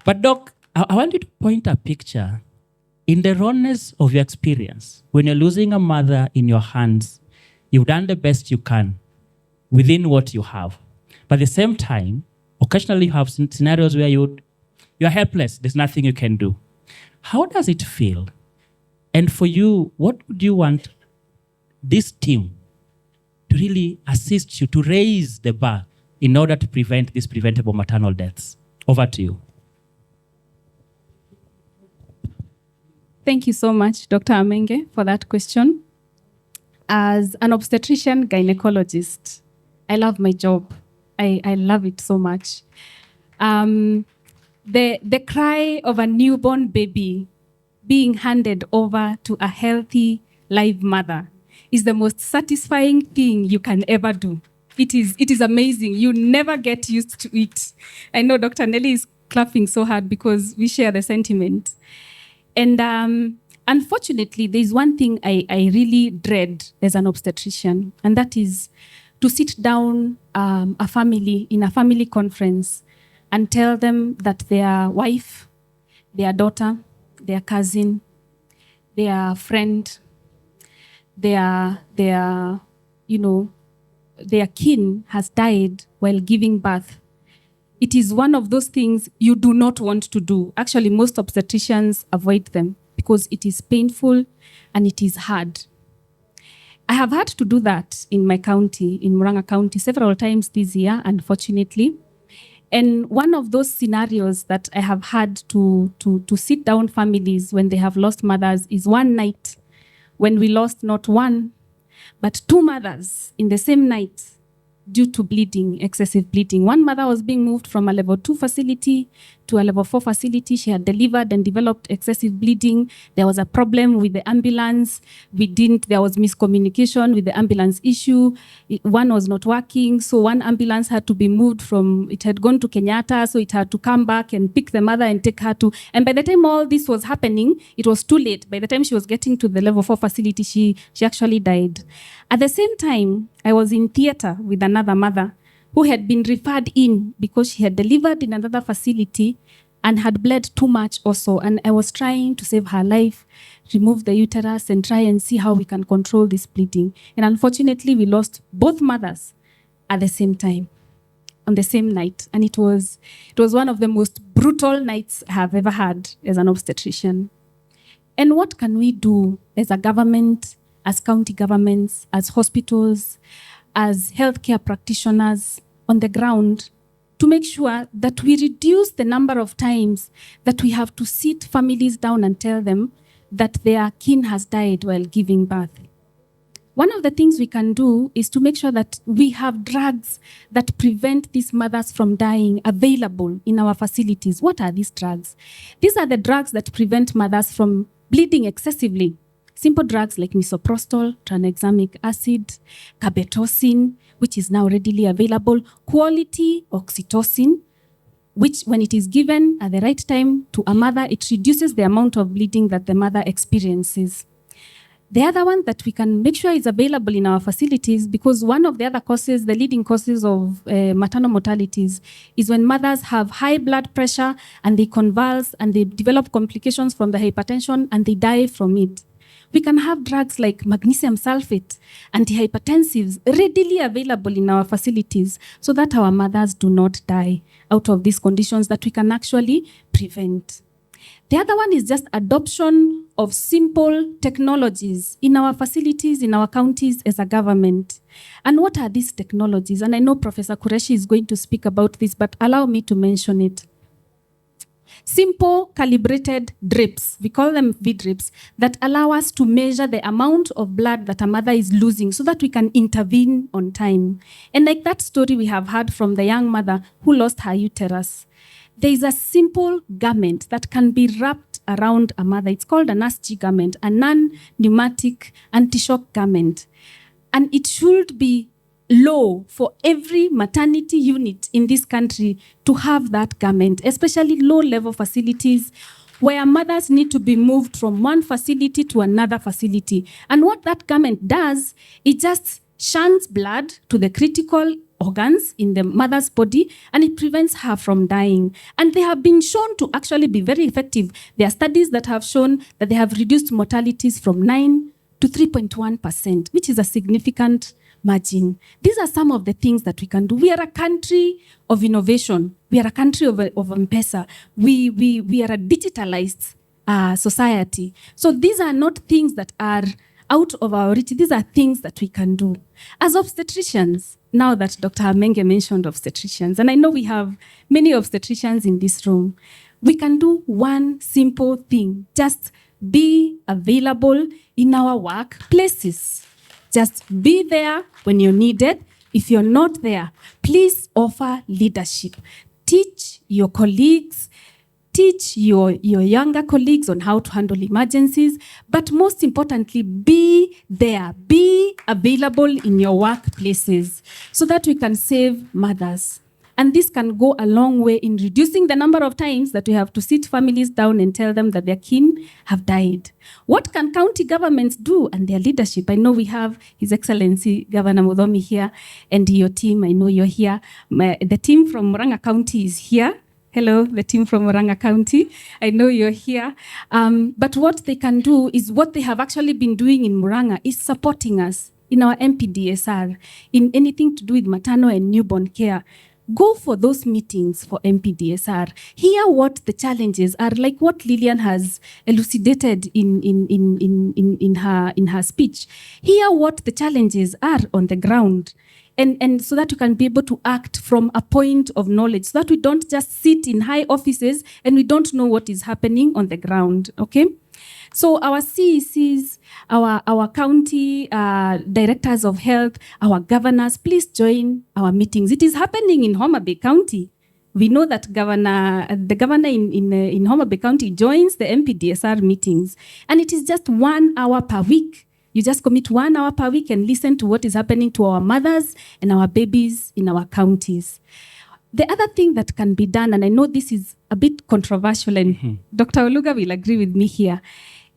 But Doc, I want you to point a picture. In the rawness of your experience, when you're losing a mother in your hands, you've done the best you can within what you have. But at the same time, occasionally you have scenarios where you're helpless. There's nothing you can do. How does it feel? And for you, what would you want this team to really assist you to raise the bar in order to prevent these preventable maternal deaths? Over to you. Thank you so much, Dr. Amenge, for that question. As an obstetrician gynecologist, I love my job. I love it so much. The cry of a newborn baby being handed over to a healthy live mother is the most satisfying thing you can ever do. It is amazing. You never get used to it. I know Dr. Nelly is clapping so hard because we share the sentiment. And unfortunately, there's one thing I really dread as an obstetrician, and that is to sit down a family in a family conference and tell them that their wife, their daughter, their cousin, their friend, their kin has died while giving birth. It is one of those things you do not want to do. Actually, most obstetricians avoid them because it is painful and it is hard. I have had to do that in my county, in Murang'a County, several times this year, unfortunately. And one of those scenarios that I have had to sit down families when they have lost mothers is one night when we lost not one, but two mothers in the same night due to bleeding, excessive bleeding. One mother was being moved from a level 2 facility to a level 4 facility. She had delivered and developed excessive bleeding. There was a problem with the ambulance. There was miscommunication with the ambulance issue. One was not working, so one ambulance had to be moved it had gone to Kenyatta, so it had to come back and pick the mother and take her to, and by the time all this was happening, it was too late. By the time she was getting to the level 4 facility, she actually died. At the same time, I was in theater with another mother who had been referred in because she had delivered in another facility and had bled too much also. And I was trying to save her life, remove the uterus, and try and see how we can control this bleeding. And unfortunately, we lost both mothers at the same time, on the same night. And it was one of the most brutal nights I have ever had as an obstetrician. And what can we do as a government, as county governments, as hospitals, as healthcare practitioners on the ground to make sure that we reduce the number of times that we have to sit families down and tell them that their kin has died while giving birth? One of the things we can do is to make sure that we have drugs that prevent these mothers from dying available in our facilities. What are these drugs? These are the drugs that prevent mothers from bleeding excessively. Simple drugs like misoprostol, tranexamic acid, carbetocin, which is now readily available, quality oxytocin, which when it is given at the right time to a mother, it reduces the amount of bleeding that the mother experiences. The other one that we can make sure is available in our facilities, because one of the other causes, the leading causes of maternal mortalities, is when mothers have high blood pressure and they convulse and they develop complications from the hypertension and they die from it. We can have drugs like magnesium sulfate, antihypertensives, readily available in our facilities so that our mothers do not die out of these conditions that we can actually prevent. The other one is just adoption of simple technologies in our facilities, in our counties as a government. And what are these technologies? And I know Professor Qureshi is going to speak about this, but allow me to mention it. Simple calibrated drips, we call them V-drips, that allow us to measure the amount of blood that a mother is losing so that we can intervene on time. And like that story we have heard from the young mother who lost her uterus, there is a simple garment that can be wrapped around a mother. It's called an ASG garment, a non-pneumatic anti-shock garment. And it should be law for every maternity unit in this country to have that garment, especially low-level facilities where mothers need to be moved from one facility to another facility. And what that garment does, it just shunts blood to the critical organs in the mother's body, and it prevents her from dying. And they have been shown to actually be very effective. There are studies that have shown that they have reduced mortalities from 9 to 3.1%, which is a significant margin. These are some of the things that we can do. We are a country of innovation. We are a country of Mpdsr. We are a digitalized society. So these are not things that are out of our reach. These are things that we can do. As obstetricians, now that Dr. Hamenge mentioned obstetricians, and I know we have many obstetricians in this room, we can do one simple thing. Just be available in our workplaces. Just be there when you're needed. If you're not there, please offer leadership. Teach your colleagues, teach your younger colleagues on how to handle emergencies, but most importantly, be there, be available in your workplaces so that we can save mothers. And this can go a long way in reducing the number of times that we have to sit families down and tell them that their kin have died. What can county governments do and their leadership? I know we have His Excellency Governor Muthomi here and your team. I know you're here. The team from Murang'a County is here. Hello, the team from Murang'a County. I know you're here. But what they can do is what they have actually been doing in Murang'a is supporting us in our Mpdsr, in anything to do with maternal and newborn care. Go for those meetings for Mpdsr. Hear what the challenges are, like what Lillian has elucidated in her speech. Hear what the challenges are on the ground. And so that you can be able to act from a point of knowledge, so that we don't just sit in high offices and we don't know what is happening on the ground, okay? So our CECs, our county directors of health, our governors, please join our meetings. It is happening in Homa Bay County. We know that the governor in Homa Bay County joins the Mpdsr meetings, and it is just 1 hour per week. You just commit 1 hour per week and listen to what is happening to our mothers and our babies in our counties. The other thing that can be done, and I know this is a bit controversial, and Dr. Oluga will agree with me here,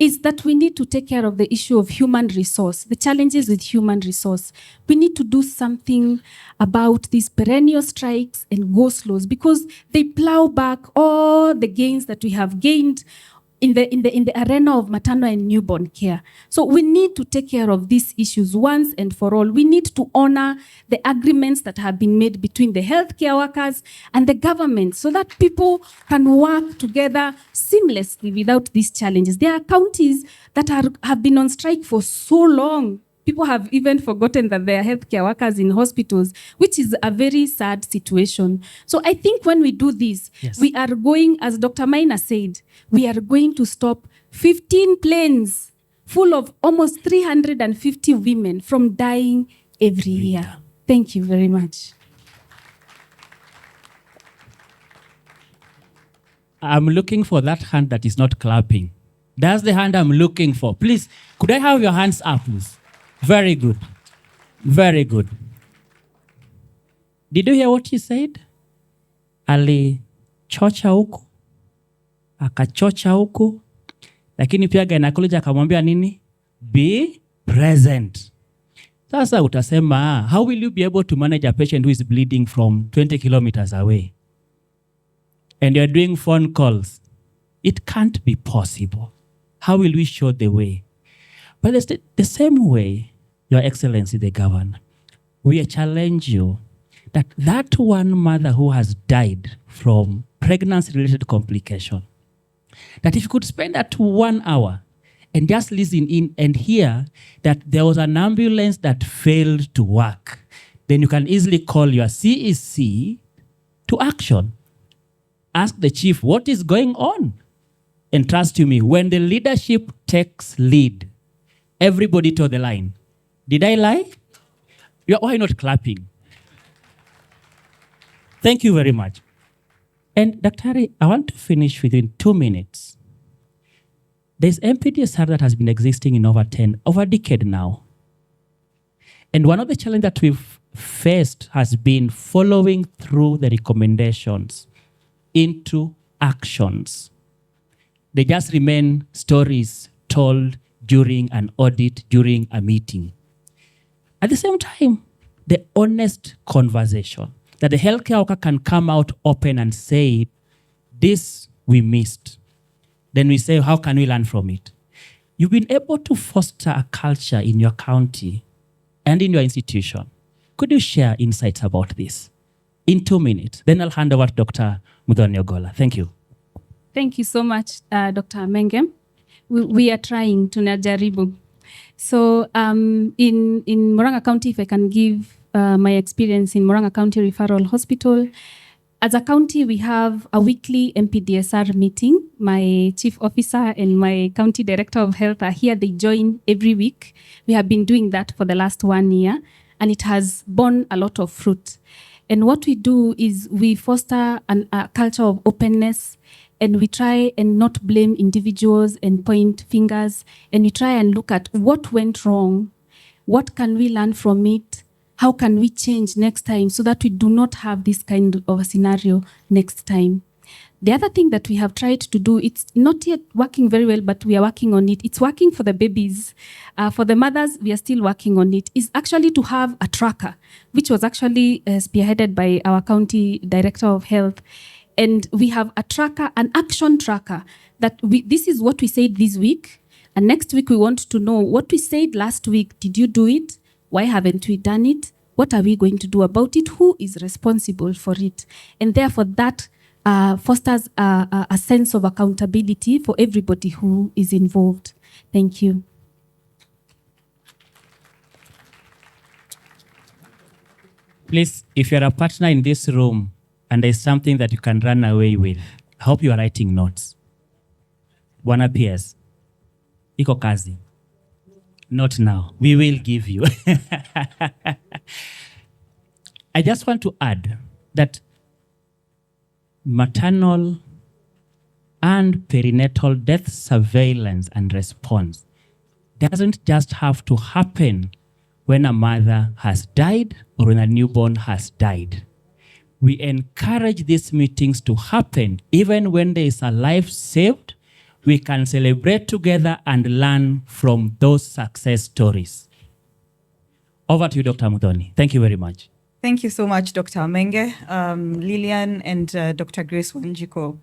is that we need to take care of the issue of human resource, the challenges with human resource. We need to do something about these perennial strikes and go-slows because they plow back all the gains that we have gained in the arena of maternal and newborn care. So we need to take care of these issues once and for all. We need to honor the agreements that have been made between the healthcare workers and the government so that people can work together seamlessly without these challenges. There are counties that have been on strike for so long. People have even forgotten that they are healthcare workers in hospitals, which is a very sad situation. So I think when we do this, Yes. we are going, as Dr. Maina said, we are going to stop 15 planes full of almost 350 women from dying every year. Thank you very much. I'm looking for that hand that is not clapping. That's the hand I'm looking for. Please, could I have your hands up, please? Very good. Very good. Did you hear what he said? Alichocha huku, akachocha huku, lakini pia gynecology akamwambia nini? Be present. Sasa utasema, how will you be able to manage a patient who is bleeding from 20 kilometers away? And you're doing phone calls. It can't be possible. How will we show the way? But the same way, Your Excellency the Governor, we challenge you that one mother who has died from pregnancy-related complication, that if you could spend that 1 hour and just listen in and hear that there was an ambulance that failed to work, then you can easily call your CEC to action. Ask the chief, what is going on? And trust you me, when the leadership takes lead, everybody to the line. Did I lie? Why not clapping? Thank you very much. And Dr. I want to finish within 2 minutes. There's Mpdsr that has been existing in over a decade now. And one of the challenges that we've faced has been following through the recommendations into actions. They just remain stories told during an audit, during a meeting. At the same time, the honest conversation that the healthcare worker can come out open and say, this we missed. Then we say, how can we learn from it? You've been able to foster a culture in your county and in your institution. Could you share insights about this in 2 minutes? Then I'll hand over to Dr. Mudhoniogola. Thank you. Thank you so much, Dr. Mengem. We are trying to najaribu. So in Murang'a County, if I can give my experience in Murang'a County Referral Hospital, as a county, we have a weekly Mpdsr meeting. My chief officer and my county director of health are here. They join every week. We have been doing that for the last 1 year, and it has borne a lot of fruit. And what we do is we foster a culture of openness, and we try and not blame individuals and point fingers, and we try and look at what went wrong, what can we learn from it, how can we change next time so that we do not have this kind of a scenario next time. The other thing that we have tried to do, it's not yet working very well, but we are working on it. It's working for the babies. For the mothers, we are still working on it, is actually to have a tracker, which was actually spearheaded by our county director of health. And we have a tracker, an action tracker, that this is what we said this week. And next week, we want to know what we said last week. Did you do it? Why haven't we done it? What are we going to do about it? Who is responsible for it? And therefore, that fosters a sense of accountability for everybody who is involved. Thank you. Please, if you're a partner in this room and there's something that you can run away with, I hope you are writing notes. Bwana PS, iko kazi. Not now. We will give you. I just want to add that maternal and perinatal death surveillance and response doesn't just have to happen when a mother has died or when a newborn has died. We encourage these meetings to happen even when there is a life saved, we can celebrate together and learn from those success stories. Over to you, Dr. Muthoni. Thank you very much. Thank you so much, Dr. Menge, Lillian, and Dr. Grace Wanjiko.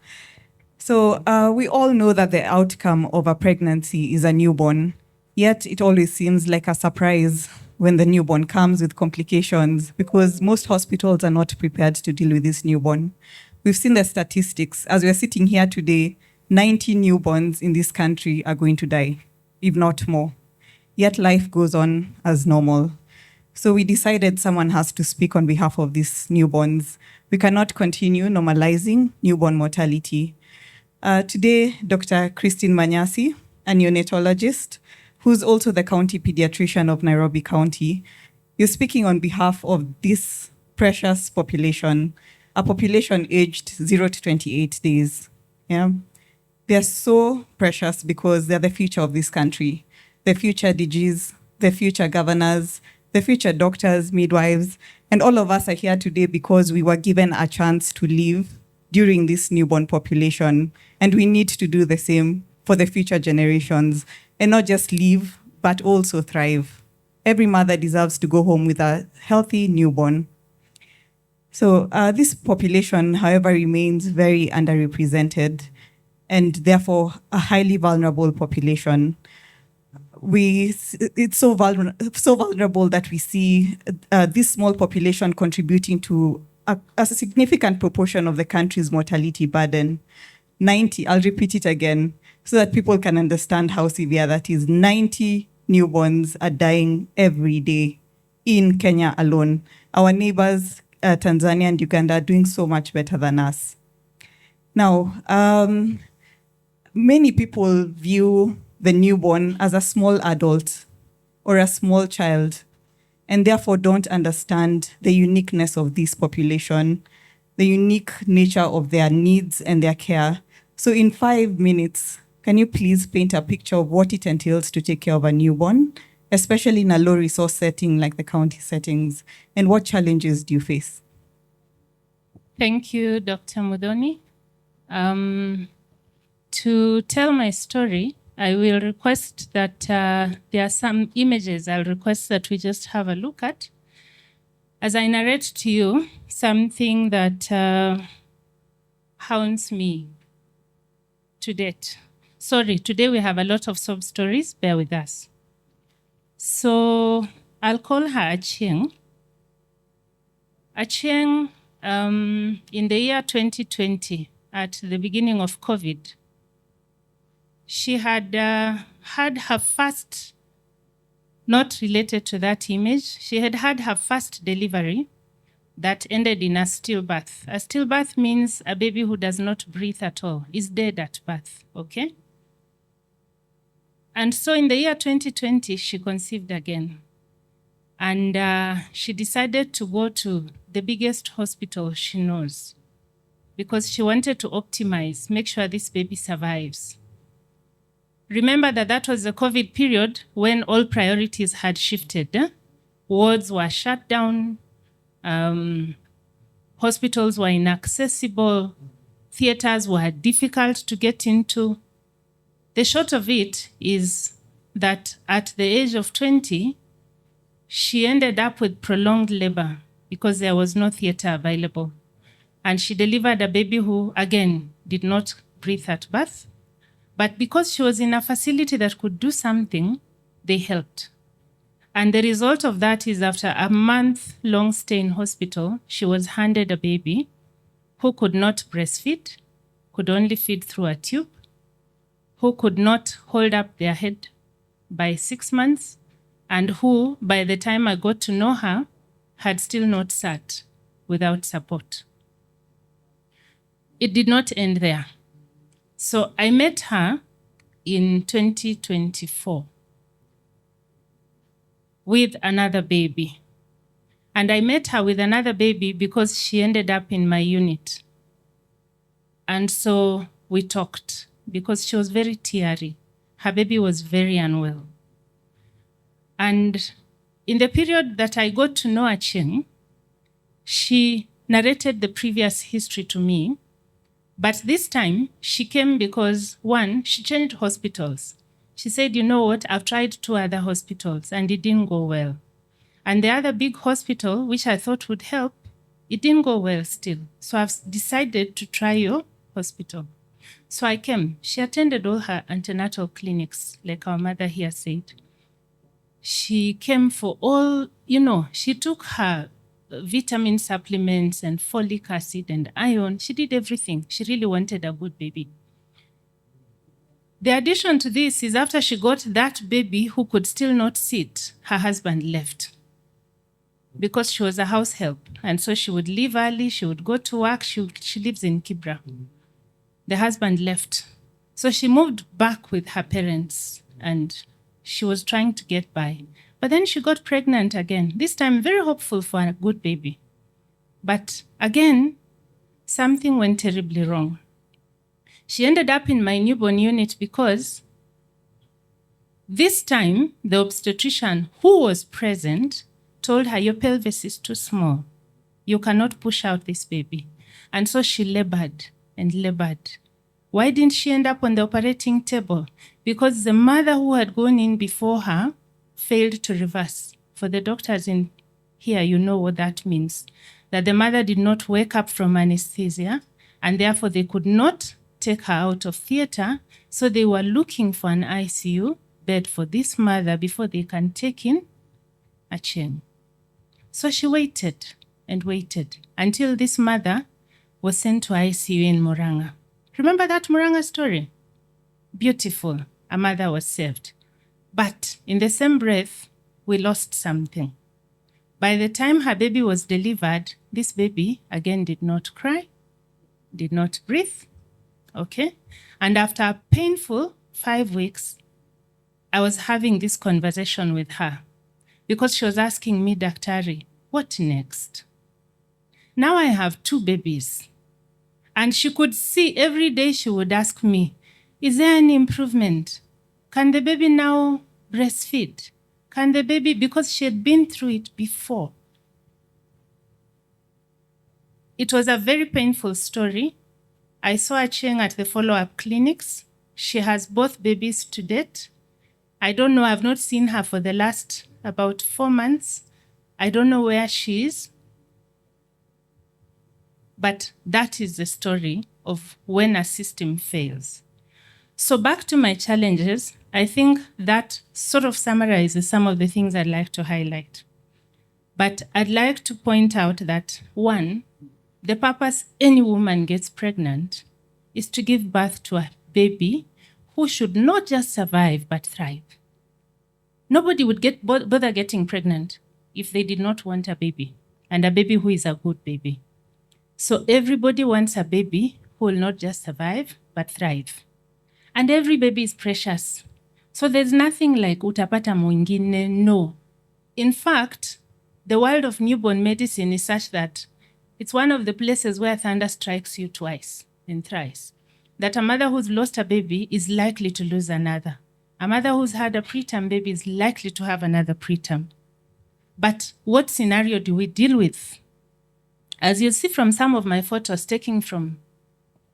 So we all know that the outcome of a pregnancy is a newborn, yet it always seems like a surprise when the newborn comes with complications because most hospitals are not prepared to deal with this newborn. We've seen the statistics. As we're sitting here today, 90 newborns in this country are going to die, if not more. Yet life goes on as normal. So we decided someone has to speak on behalf of these newborns. We cannot continue normalizing newborn mortality. Today, Dr. Christine Manyasi, a neonatologist, who's also the county pediatrician of Nairobi County, is speaking on behalf of this precious population, a population aged 0 to 28 days. Yeah? They're so precious because they're the future of this country, the future DGs, the future governors, the future doctors, midwives, and all of us are here today because we were given a chance to live during this newborn population, and we need to do the same for the future generations, and not just live, but also thrive. Every mother deserves to go home with a healthy newborn. So this population, however, remains very underrepresented and therefore a highly vulnerable population. It's so vulnerable that we see this small population contributing to a significant proportion of the country's mortality burden. 90, I'll repeat it again so that people can understand how severe that is. 90 newborns are dying every day in Kenya alone. Our neighbors, Tanzania and Uganda, are doing so much better than us. Now, many people view the newborn as a small adult or a small child, and therefore don't understand the uniqueness of this population, the unique nature of their needs and their care. So in 5 minutes, can you please paint a picture of what it entails to take care of a newborn, especially in a low resource setting like the county settings, and what challenges do you face? Thank you, Dr. Muthoni. To tell my story, I will request that there are some images I'll request that we just have a look at as I narrate to you something that haunts me to date. Sorry, today we have a lot of sob stories, bear with us. So I'll call her Achieng. Achieng, in the year 2020, at the beginning of COVID, she had had her first, not related to that image, she had had her first delivery that ended in a stillbirth. A stillbirth means a baby who does not breathe at all, is dead at birth, okay? And so in the year 2020, she conceived again. And she decided to go to the biggest hospital she knows because she wanted to optimize, make sure this baby survives. Remember that that was the COVID period when all priorities had shifted. Wards were shut down, hospitals were inaccessible, theaters were difficult to get into. The short of it is that at the age of 20, she ended up with prolonged labor because there was no theater available. And she delivered a baby who, again, did not breathe at birth. But because she was in a facility that could do something, they helped. And the result of that is after a month-long stay in hospital, she was handed a baby who could not breastfeed, could only feed through a tube, who could not hold up their head by 6 months, and who, by the time I got to know her, had still not sat without support. It did not end there. So I met her in 2024 with another baby. And I met her with another baby because she ended up in my unit. And so we talked because she was very teary. Her baby was very unwell. And in the period that I got to know Achieng, she narrated the previous history to me But this time, she came because, one, she changed hospitals. She said, you know what, I've tried 2 other hospitals and it didn't go well. And the other big hospital, which I thought would help, it didn't go well still. So I've decided to try your hospital. So I came. She attended all her antenatal clinics, like our mother here said. She came for all, she took her vitamin supplements and folic acid and iron. She did everything. She really wanted a good baby. The addition to this is after she got that baby who could still not sit, her husband left because she was a house help. And so she would leave early, she would go to work. She lives in Kibra. The husband left. So she moved back with her parents and she was trying to get by. But then she got pregnant again, this time very hopeful for a good baby. But again, something went terribly wrong. She ended up in my newborn unit because this time the obstetrician who was present told her, your pelvis is too small. You cannot push out this baby. And so she labored and labored. Why didn't she end up on the operating table? Because the mother who had gone in before her failed to reverse. For the doctors in here, you know what that means. That the mother did not wake up from anesthesia, and therefore they could not take her out of theater. So they were looking for an ICU bed for this mother before they can take in Acheng. So she waited and waited until this mother was sent to ICU in Murang'a. Remember that Murang'a story? Beautiful. A mother was saved. But in the same breath, we lost something. By the time her baby was delivered, this baby again did not cry, did not breathe. Okay? And after a painful 5 weeks, I was having this conversation with her because she was asking me, Daktari, what next? Now I have 2 babies. And she could see every day she would ask me, is there any improvement? Can the baby now breastfeed? Can the baby, because she had been through it before. It was a very painful story. I saw Acheng at the follow-up clinics. She has both babies to date. I don't know, I've not seen her for the last about 4 months. I don't know where she is. But that is the story of when a system fails. So back to my challenges, I think that sort of summarizes some of the things I'd like to highlight. But I'd like to point out that, one, the purpose any woman gets pregnant is to give birth to a baby who should not just survive but thrive. Nobody would bother getting pregnant if they did not want a baby, and a baby who is a good baby. So everybody wants a baby who will not just survive, but thrive. And every baby is precious. So there's nothing like utapata mwingine, no. In fact, the world of newborn medicine is such that it's one of the places where thunder strikes you twice and thrice. That a mother who's lost a baby is likely to lose another. A mother who's had a preterm baby is likely to have another preterm. But what scenario do we deal with? As you see from some of my photos taken from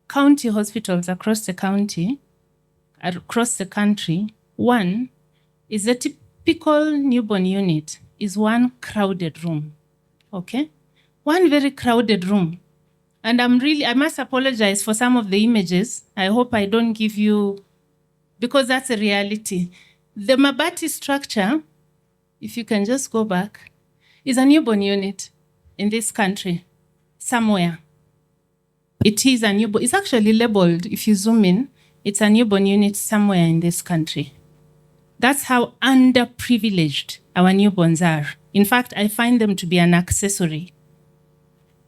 county hospitals across the country, one is a typical newborn unit is one crowded room, okay? One very crowded room. And I must apologize for some of the images. I hope I don't give you, because that's a reality. The Mabati structure, if you can just go back, is a newborn unit in this country. Somewhere. It is a newborn, it's actually labeled, if you zoom in, it's a newborn unit somewhere in this country. That's how underprivileged our newborns are. In fact, I find them to be an accessory.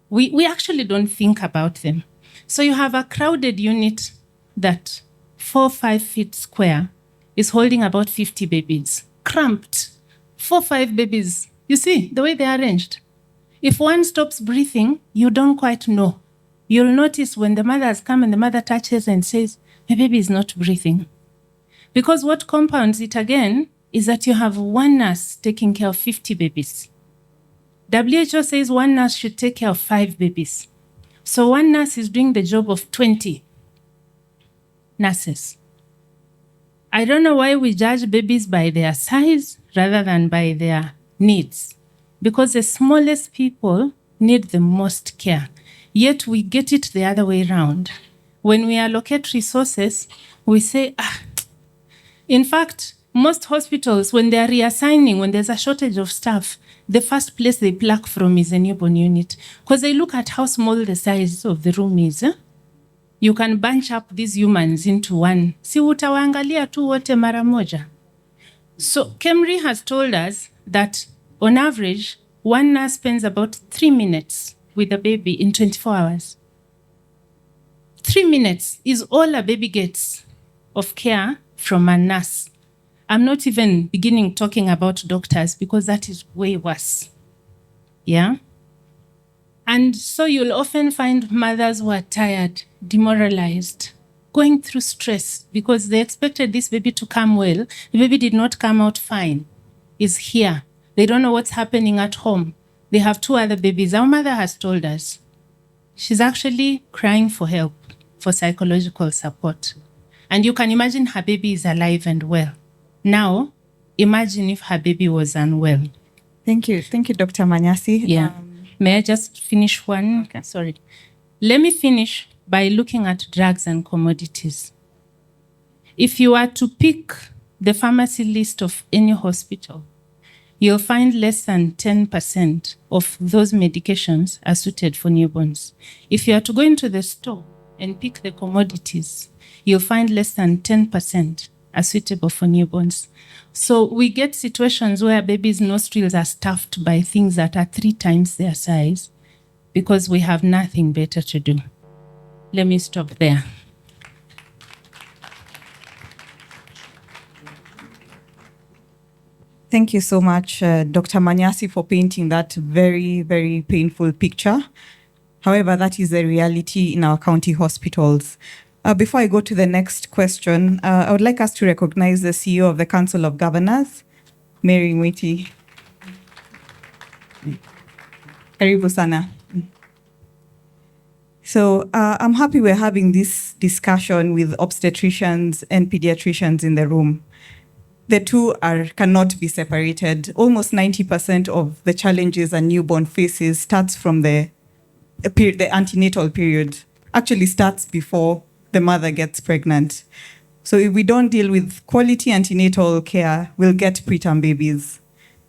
We actually don't think about them. So you have a crowded unit that 4 or 5 feet square is holding about 50 babies. Cramped. 4 or 5 babies. You see the way they are arranged. If one stops breathing, you don't quite know. You'll notice when the mother has come and the mother touches and says, my baby is not breathing. Because what compounds it again is that you have one nurse taking care of 50 babies. WHO says one nurse should take care of 5 babies. So one nurse is doing the job of 20 nurses. I don't know why we judge babies by their size rather than by their needs, because the smallest people need the most care. Yet we get it the other way around. When we allocate resources, we say, in fact, most hospitals, when they are reassigning, when there's a shortage of staff, the first place they pluck from is a newborn unit, because they look at how small the size of the room is. You can bunch up these humans into one. Si utawaangalia tu wote mara moja. So KEMRI has told us that on average, one nurse spends about 3 minutes with a baby in 24 hours. 3 minutes is all a baby gets of care from a nurse. I'm not even beginning talking about doctors because that is way worse. Yeah? And so you'll often find mothers who are tired, demoralized, going through stress because they expected this baby to come well. The baby did not come out fine. Is here. They don't know what's happening at home. They have 2 other babies. Our mother has told us she's actually crying for help, for psychological support. And you can imagine her baby is alive and well. Now, imagine if her baby was unwell. Thank you. Thank you, Dr. Manyasi. Yeah. May I just finish one? Okay. Sorry. Let me finish by looking at drugs and commodities. If you are to pick the pharmacy list of any hospital, you'll find less than 10% of those medications are suited for newborns. If you are to go into the store and pick the commodities, you'll find less than 10% are suitable for newborns. So we get situations where babies' nostrils are stuffed by things that are 3 times their size because we have nothing better to do. Let me stop there. Thank you so much, Dr. Manyasi, for painting that very, very painful picture. However, that is the reality in our county hospitals. Before I go to the next question, I would like us to recognize the CEO of the Council of Governors, Mary Mwiti. Karibu sana. So I'm happy we're having this discussion with obstetricians and pediatricians in the room. The two cannot be separated. Almost 90% of the challenges a newborn faces starts from the antenatal period. Actually starts before the mother gets pregnant. So if we don't deal with quality antenatal care, we'll get preterm babies.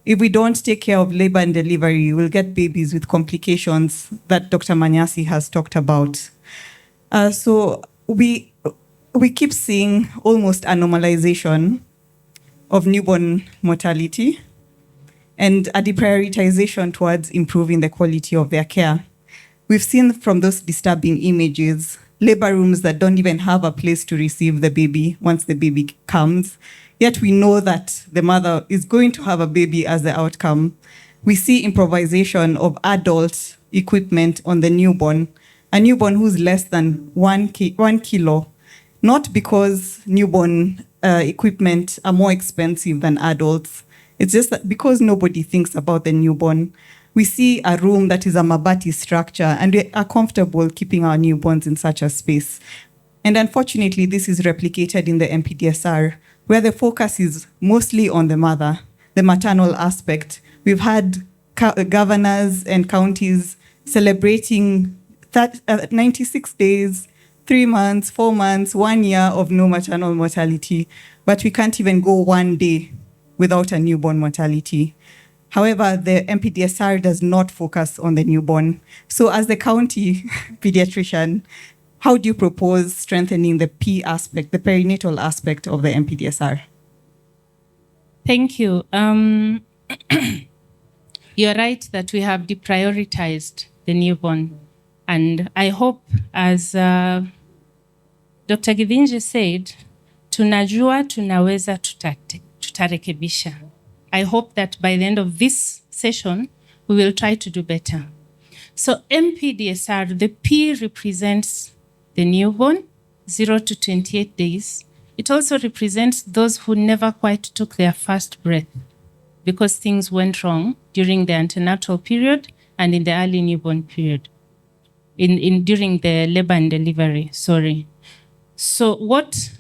If we don't take care of labor and delivery, we'll get babies with complications that Dr. Manyasi has talked about. So we keep seeing almost a normalization of newborn mortality and a deprioritization towards improving the quality of their care. We've seen from those disturbing images, labor rooms that don't even have a place to receive the baby once the baby comes. Yet we know that the mother is going to have a baby as the outcome. We see improvisation of adult equipment on the newborn, a newborn who's less than 1 kilo, not because newborn equipment are more expensive than adults. It's just that because nobody thinks about the newborn. We see a room that is a mabati structure, and we are comfortable keeping our newborns in such a space. And unfortunately, this is replicated in the Mpdsr, where the focus is mostly on the mother, the maternal aspect. We've had governors and counties celebrating 96 days, 3 months, 4 months, 1 year of no maternal mortality, but we can't even go 1 day without a newborn mortality. However, the Mpdsr does not focus on the newborn. So as the county pediatrician, how do you propose strengthening the P aspect, the perinatal aspect of the Mpdsr? Thank you. You're right that we have deprioritized the newborn. And I hope, as Dr. Githinji said, tunajua tunaweza tutarekebisha. I hope that by the end of this session, we will try to do better. So Mpdsr, the P represents the newborn, 0 to 28 days. It also represents those who never quite took their first breath because things went wrong during the antenatal period and in the early newborn period. during the labor and delivery. Sorry. So what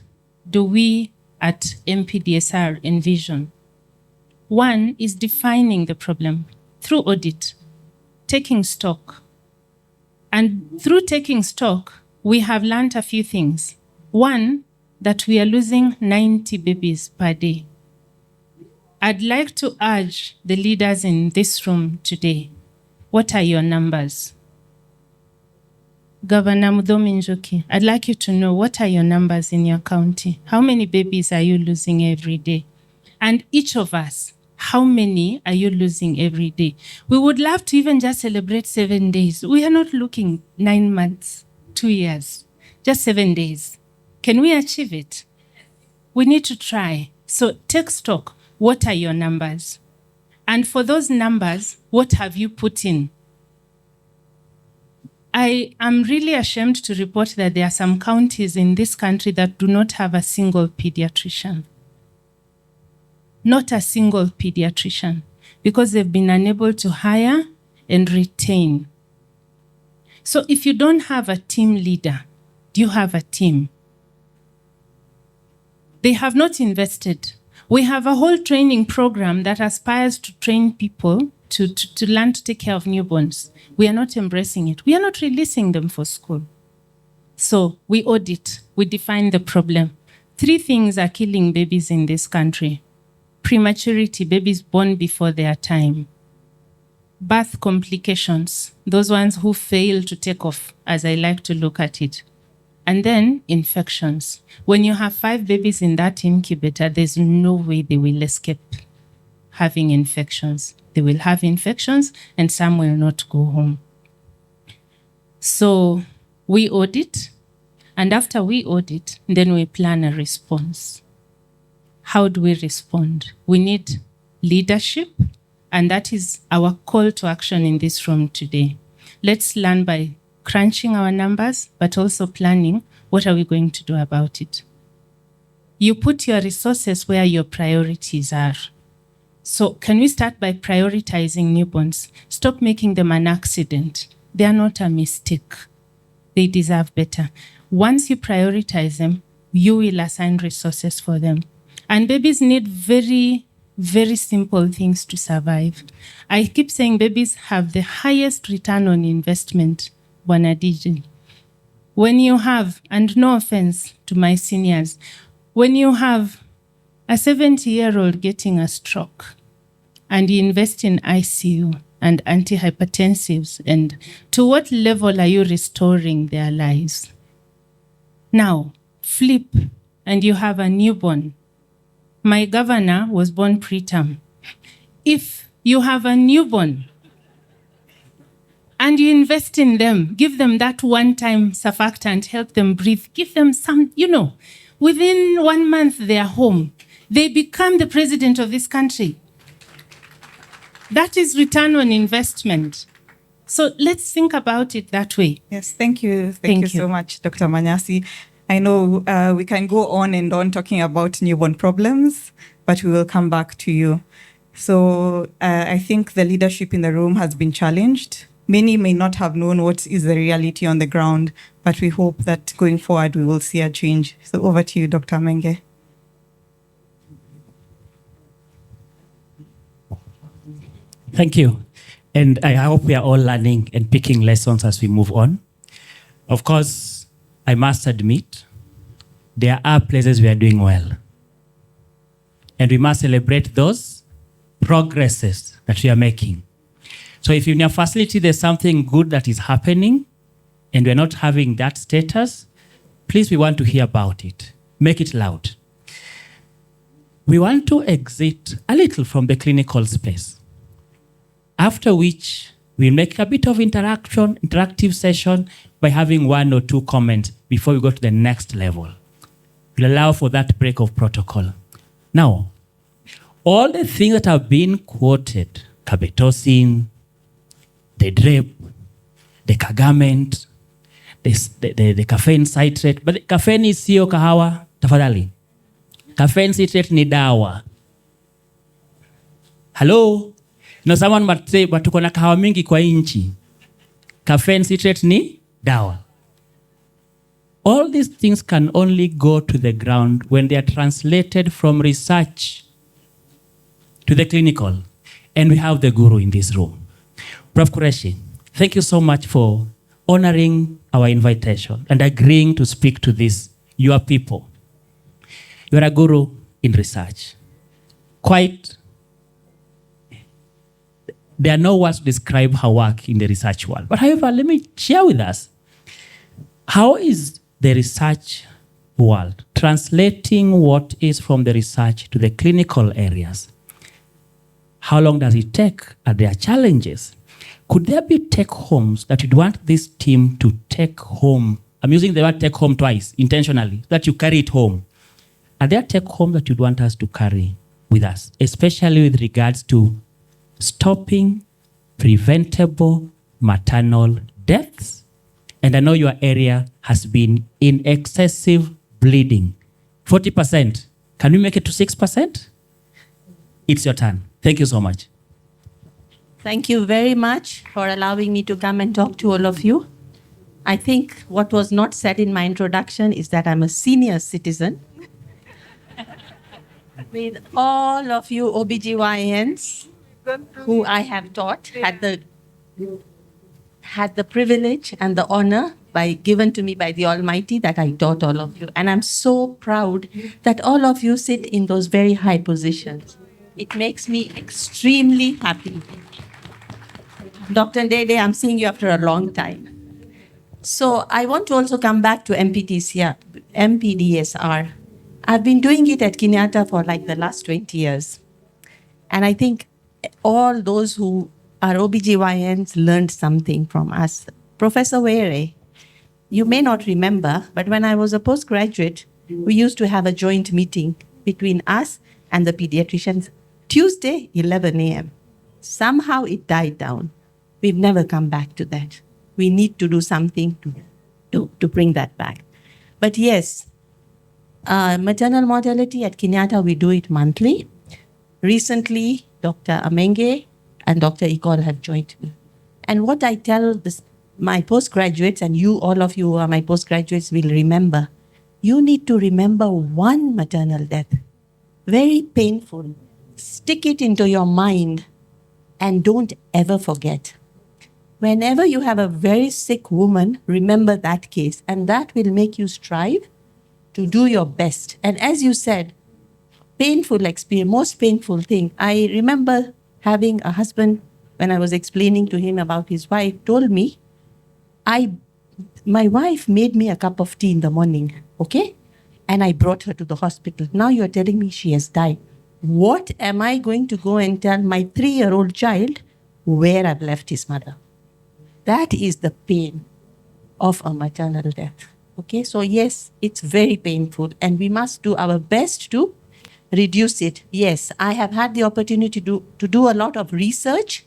do we at Mpdsr envision? One is defining the problem through audit, taking stock. And through taking stock, we have learned a few things. One, that we are losing 90 babies per day. I'd like to urge the leaders in this room today, what are your numbers? Governor Mudomi Njoki, I'd like you to know, what are your numbers in your county? How many babies are you losing every day? And each of us, how many are you losing every day? We would love to even just celebrate 7 days. We are not looking 9 months, 2 years, just 7 days. Can we achieve it? We need to try. So take stock. What are your numbers? And for those numbers, what have you put in? I am really ashamed to report that there are some counties in this country that do not have a single pediatrician. Not a single pediatrician, because they've been unable to hire and retain. So if you don't have a team leader, do you have a team? They have not invested. We have a whole training program that aspires to train people to learn to take care of newborns. We are not embracing it. We are not releasing them for school. So we audit, we define the problem. 3 things are killing babies in this country. Prematurity, babies born before their time. Birth complications, those ones who fail to take off, as I like to look at it. And then infections. When you have 5 babies in that incubator, there's no way they will escape having infections. They will have infections and some will not go home. So we audit, and after we audit, then we plan a response. How do we respond? We need leadership, and that is our call to action in this room today. Let's learn by crunching our numbers, but also planning what are we going to do about it. You put your resources where your priorities are. So can we start by prioritizing newborns? Stop making them an accident. They are not a mistake. They deserve better. Once you prioritize them, you will assign resources for them. And babies need very, very simple things to survive. I keep saying babies have the highest return on investment, Bwana DJ. When you have, and no offense to my seniors, when you have a 70-year-old getting a stroke and you invest in ICU and antihypertensives, and to what level are you restoring their lives? Now, flip, and you have a newborn. My governor was born preterm. If you have a newborn and you invest in them, give them that one-time surfactant, help them breathe, give them some, within 1 month they are home. They become the president of this country. That is return on investment. So let's think about it that way. Yes, thank you. Thank you so much, Dr. Manyasi. I know we can go on and on talking about newborn problems, but we will come back to you. So I think the leadership in the room has been challenged. Many may not have known what is the reality on the ground, but we hope that going forward we will see a change. So over to you, Dr. Menge. Thank you. And I hope we are all learning and picking lessons as we move on. Of course, I must admit, there are places we are doing well. And we must celebrate those progresses that we are making. So if in your facility there's something good that is happening and we're not having that status, please, we want to hear about it. Make it loud. We want to exit a little from the clinical space, after which we'll make a bit of interactive session by having 1 or 2 comments before we go to the next level. We'll allow for that break of protocol. Now, all the things that have been quoted, carbetocin, the drip, the Kagament, the caffeine citrate, but caffeine is sio kahawa, tafadhali. Caffeine citrate ni dawa. Hello? Someone might say, but tuko na kahawa mingi kwa inchi. Caffeine citrate ni dawa. All these things can only go to the ground when they are translated from research to the clinical. And we have the guru in this room. Prof. Qureshi, thank you so much for honoring our invitation and agreeing to speak to this, your people. You are a guru in research. There are no words to describe her work in the research world. But however, let me share with us, how is the research world translating what is from the research to the clinical areas? How long does it take? Are there challenges? Could there be take-homes that you'd want this team to take home? I'm using the word take home twice, intentionally, that you carry it home. Are there take-homes that you'd want us to carry with us, especially with regards to stopping preventable maternal deaths? And I know your area has been in excessive bleeding. 40%. Can we make it to 6%? It's your turn. Thank you so much. Thank you very much for allowing me to come and talk to all of you. I think what was not said in my introduction is that I'm a senior citizen. With all of you OBGYNs who I have taught, had the privilege and the honor given to me by the Almighty that I taught all of you. And I'm so proud that all of you sit in those very high positions. It makes me extremely happy. Dr. Dede, I'm seeing you after a long time. So I want to also come back to Mpdsr. I've been doing it at Kenyatta for like the last 20 years. And I think all those who are OBGYNs learned something from us. Professor Were, you may not remember, but when I was a postgraduate, we used to have a joint meeting between us and the pediatricians, Tuesday, 11 a.m. Somehow it died down. We've never come back to that. We need to do something to bring that back. But yes, maternal mortality at Kenyatta, we do it monthly. Recently, Dr. Amenge and Dr. Ikol have joined me. And what I tell my postgraduates, and you, all of you who are my postgraduates, will remember, you need to remember one maternal death. Very painful. Stick it into your mind and don't ever forget. Whenever you have a very sick woman, remember that case, and that will make you strive to do your best. And as you said, painful experience, most painful thing. I remember having a husband, when I was explaining to him about his wife, told me, my wife made me a cup of tea in the morning, okay? And I brought her to the hospital. Now you're telling me she has died. What am I going to go and tell my 3-year-old child where I've left his mother? That is the pain of a maternal death. Okay, so yes, it's very painful and we must do our best to reduce it. Yes, I have had the opportunity to do a lot of research,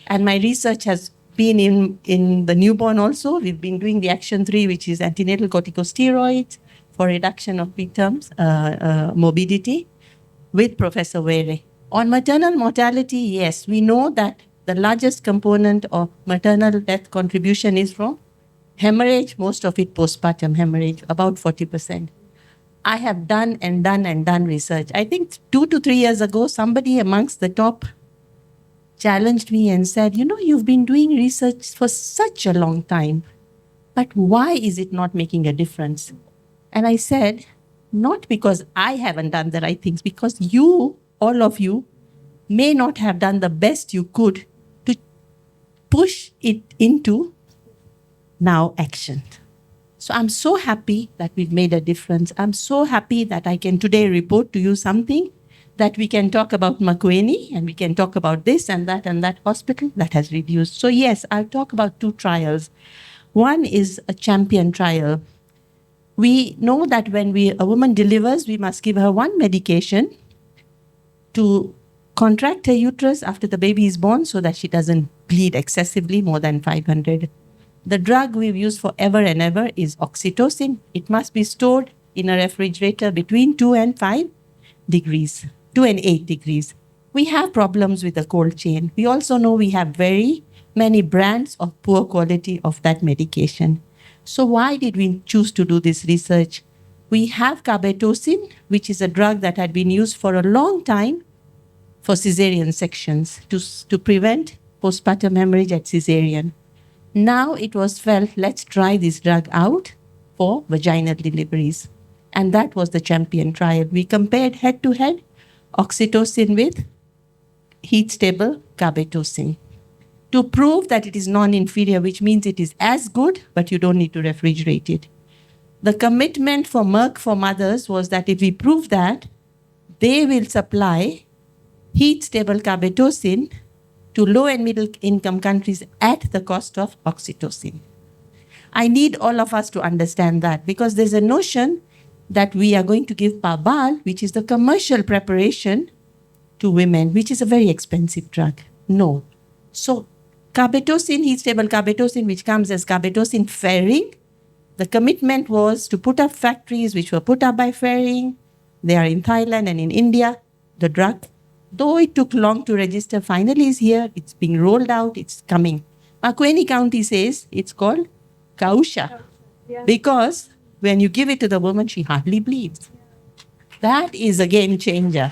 and my research has been in the newborn also. We've been doing the Action 3, which is antenatal corticosteroids for reduction of preterm morbidity with Professor Were. On maternal mortality, yes, we know that the largest component of maternal death contribution is from hemorrhage, most of it postpartum hemorrhage, about 40%. I have done research. I think 2 to 3 years ago, somebody amongst the top challenged me and said, you've been doing research for such a long time, but why is it not making a difference? And I said, not because I haven't done the right things, because you, all of you, may not have done the best you could to push it into now action. So I'm so happy that we've made a difference. I'm so happy that I can today report to you something that we can talk about Makueni, and we can talk about this and that hospital that has reduced. So yes, I'll talk about 2 trials. One is a champion trial. We know that when a woman delivers, we must give her one medication to contract her uterus after the baby is born so that she doesn't bleed excessively, more than 500. The drug we've used forever and ever is oxytocin. It must be stored in a refrigerator between 2 and 5 degrees, 2 and 8 degrees. We have problems with the cold chain. We also know we have very many brands of poor quality of that medication. So why did we choose to do this research? We have carbetocin, which is a drug that had been used for a long time for cesarean sections to prevent postpartum hemorrhage at cesarean. Now it was felt, let's try this drug out for vaginal deliveries. And that was the champion trial. We compared head to head oxytocin with heat stable carbetocin to prove that it is non-inferior, which means it is as good, but you don't need to refrigerate it. The commitment for Merck for mothers was that if we prove that, they will supply heat stable carbetocin to low and middle income countries at the cost of oxytocin. I need all of us to understand that, because there's a notion that we are going to give Parbal, which is the commercial preparation, to women, which is a very expensive drug. No. So carbetocin, heat stable carbetocin, which comes as carbetocin Ferring, the commitment was to put up factories which were put up by Ferring. They are in Thailand and in India. The drug, though it took long to register, finally is here. It's being rolled out. It's coming. Makueni County says it's called Kausha, because when you give it to the woman, she hardly bleeds. That is a game changer.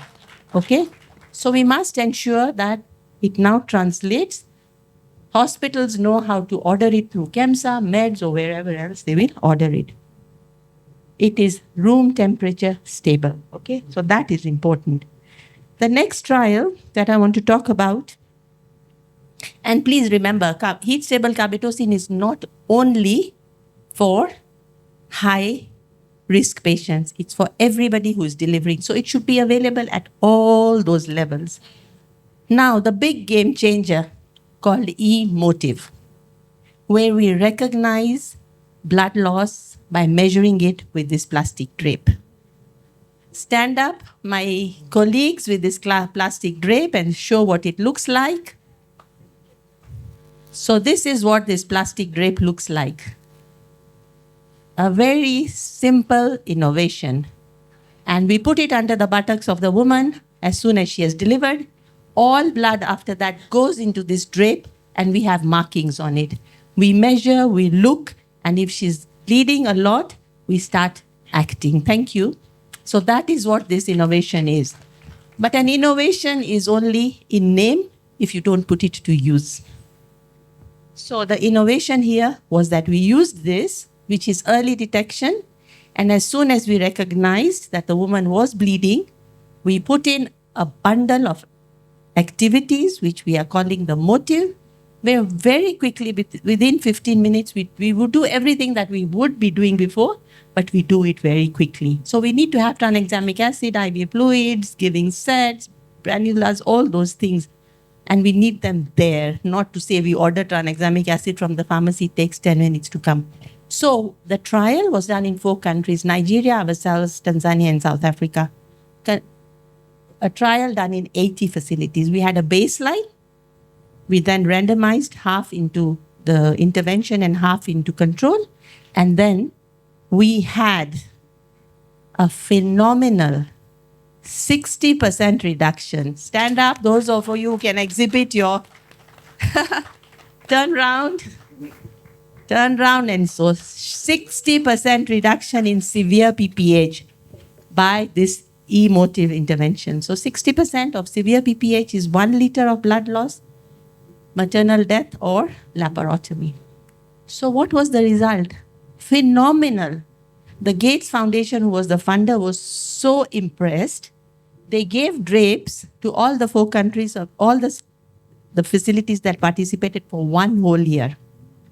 Okay? So we must ensure that it now translates. Hospitals know how to order it through KEMSA, Meds, or wherever else they will order it. It is room temperature stable. Okay? So that is important. The next trial that I want to talk about, and please remember, heat stable carbetocin is not only for high risk patients, it's for everybody who is delivering. So it should be available at all those levels. Now, the big game changer called E-motive, where we recognize blood loss by measuring it with this plastic drape. Stand up, my colleagues, with this plastic drape and show what it looks like. So this is what this plastic drape looks like. A very simple innovation. And we put it under the buttocks of the woman as soon as she has delivered. All blood after that goes into this drape and we have markings on it. We measure, we look, and if she's bleeding a lot, we start acting. Thank you. So that is what this innovation is. But an innovation is only in name if you don't put it to use. So the innovation here was that we used this, which is early detection, and as soon as we recognized that the woman was bleeding, we put in a bundle of activities, which we are calling the motive, where very quickly, within 15 minutes, we would do everything that we would be doing before, but we do it very quickly. So we need to have tranexamic acid, IV fluids, giving sets, granulas, all those things. And we need them there, not to say we order tranexamic acid from the pharmacy, it takes 10 minutes to come. So the trial was done in 4 countries, Nigeria, ourselves, Tanzania, and South Africa. A trial done in 80 facilities. We had a baseline. We then randomized half into the intervention and half into control. And then we had a phenomenal 60% reduction. Stand up, those of you who can exhibit your turn round, and so 60% reduction in severe PPH by this E-motive intervention. So 60% of severe PPH is 1 liter of blood loss, maternal death, or laparotomy. So what was the result? Phenomenal. The Gates Foundation, who was the funder, was so impressed. They gave drapes to all the 4 countries of all the facilities that participated for 1 whole year.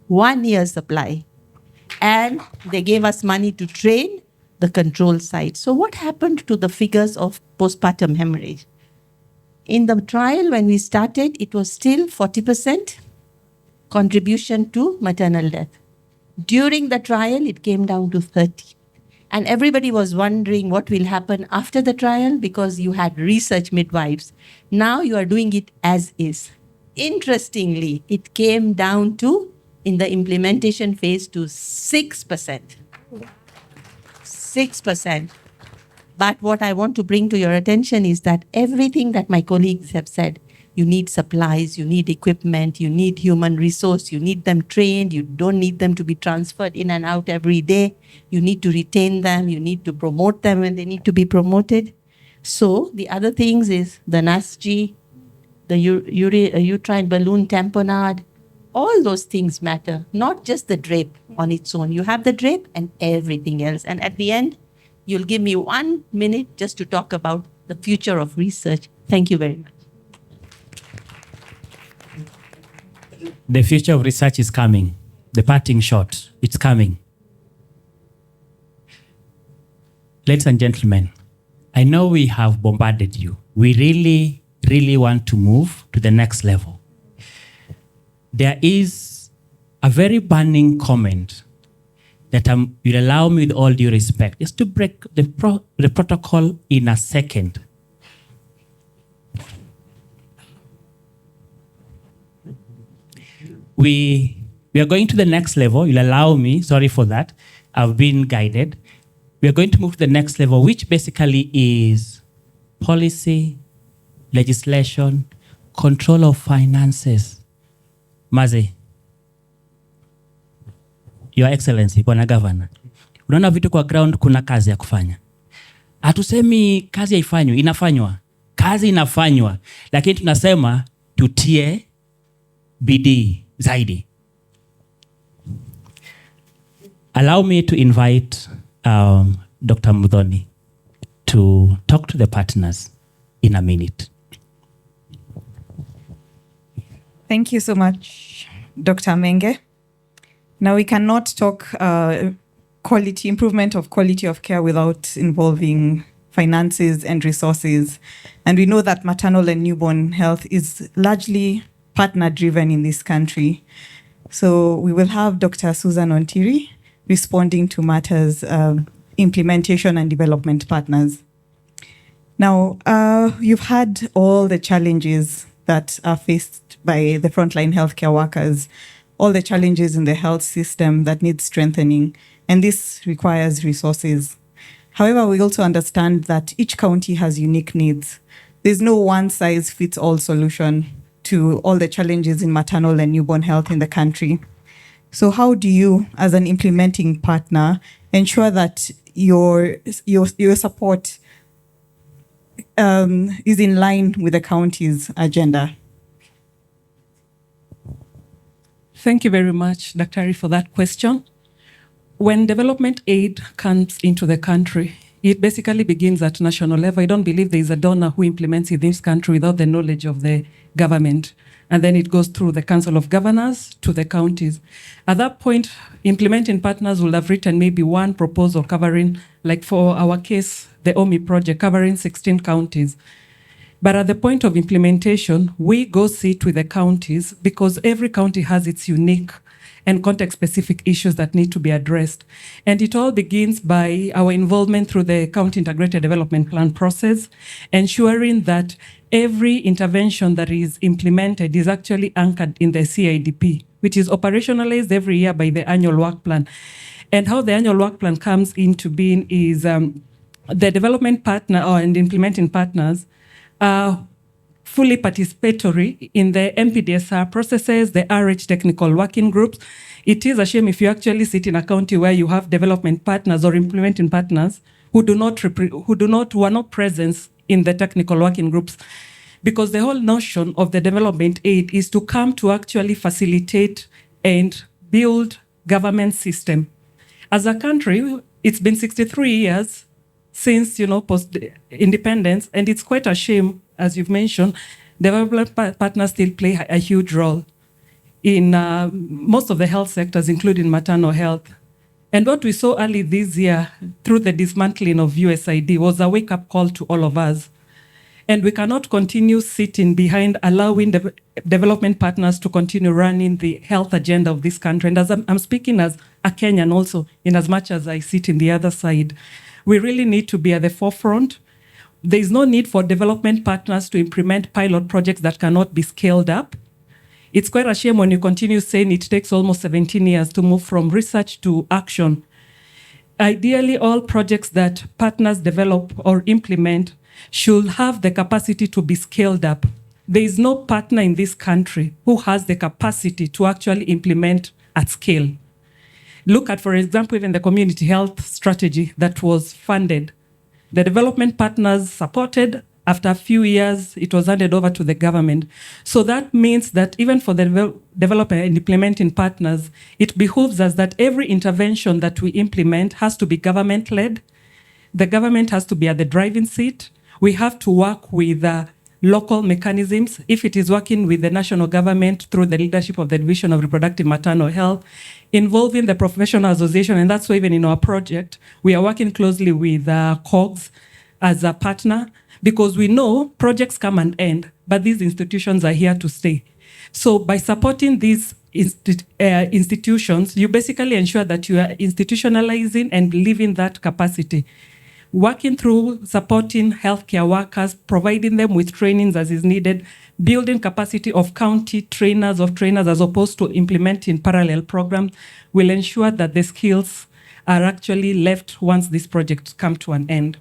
1 year supply. And they gave us money to train the control site. So what happened to the figures of postpartum hemorrhage? In the trial, when we started, it was still 40% contribution to maternal death. During the trial, it came down to 30. And everybody was wondering what will happen after the trial because you had research midwives. Now you are doing it as is. Interestingly, it came down to, in the implementation phase, to 6%. 6%. But what I want to bring to your attention is that everything that my colleagues have said, You need supplies, you need equipment, you need human resource, you need them trained, you don't need them to be transferred in and out every day. You need to retain them, you need to promote them when they need to be promoted. So the other things is the NASG, the uterine balloon tamponade, all those things matter, not just the drape on its own. You have the drape and everything else. And at the end, you'll give me 1 minute just to talk about the future of research. Thank you very much. The future of research is coming. The parting shot, it's coming. Ladies and gentlemen, I know we have bombarded you. We really, really want to move to the next level. There is a very burning comment that you'll allow me, with all due respect, just to break the protocol in a second. We are going to the next level. You'll allow me, sorry for that. I've been guided. We are going to move to the next level, which basically is policy, legislation, control of finances. Maze, Your Excellency, Bwana Governor, unaona vitu kwa ground, kuna kazi ya kufanya. Hatusemi kazi haifanywi, inafanywa. Kazi inafanywa, lakini tunasema tutie bidii zaidi. Allow me to invite Dr. Mudhoni to talk to the partners in a minute. Thank you so much, Dr. Menge. Now, we cannot talk improvement of quality of care without involving finances and resources. And we know that maternal and newborn health is largely partner-driven in this country. So we will have Dr. Susan Ontiri responding to matters implementation and development partners. Now, you've had all the challenges that are faced by the frontline healthcare workers, all the challenges in the health system that need strengthening, and this requires resources. However, we also understand that each county has unique needs. There's no one-size-fits-all solution to all the challenges in maternal and newborn health in the country. So how do you, as an implementing partner, ensure that your support is in line with the county's agenda? Thank you very much, Dr. Ari, for that question. When development aid comes into the country, it basically begins at national level. I don't believe there is a donor who implements in this country without the knowledge of the government. And then it goes through the Council of Governors to the counties. At that point, implementing partners will have written maybe one proposal covering, like for our case, the OMI project, covering 16 counties. But at the point of implementation, we go sit with the counties because every county has its unique and context-specific issues that need to be addressed. And it all begins by our involvement through the County Integrated Development Plan process, ensuring that every intervention that is implemented is actually anchored in the CIDP, which is operationalized every year by the annual work plan. And how the annual work plan comes into being is the development partner and implementing partners are fully participatory in the Mpdsr processes, the RH technical working groups. It is a shame if you actually sit in a county where you have development partners or implementing partners who were not present in the technical working groups, because the whole notion of the development aid is to come to actually facilitate and build government system. As a country, it's been 63 years since, post-independence, and it's quite a shame, as you've mentioned, development partners still play a huge role in most of the health sectors, including maternal health. And what we saw early this year through the dismantling of USAID was a wake-up call to all of us. And we cannot continue sitting behind allowing the development partners to continue running the health agenda of this country. And as I'm speaking as a Kenyan also, in as much as I sit in the other side, we really need to be at the forefront. There is no need for development partners to implement pilot projects that cannot be scaled up. It's quite a shame when you continue saying it takes almost 17 years to move from research to action. Ideally, all projects that partners develop or implement should have the capacity to be scaled up. there is no partner in this country who has the capacity to actually implement at scale. Look at, for example, even the community health strategy that was funded. The development partners supported. After a few years, it was handed over to the government. So that means that even for the development and implementing partners, it behooves us that every intervention that we implement has to be government-led. The government has to be at the driving seat. We have to work with local mechanisms. If it is working with the national government through the leadership of the Division of Reproductive Maternal Health, involving the professional association, and that's why even in our project, we are working closely with COGS as a partner, because we know projects come and end, but these institutions are here to stay. So by supporting these institutions, you basically ensure that you are institutionalizing and living that capacity. Working through supporting healthcare workers, providing them with trainings as is needed, building capacity of county trainers as opposed to implementing parallel programs will ensure that the skills are actually left once these projects come to an end.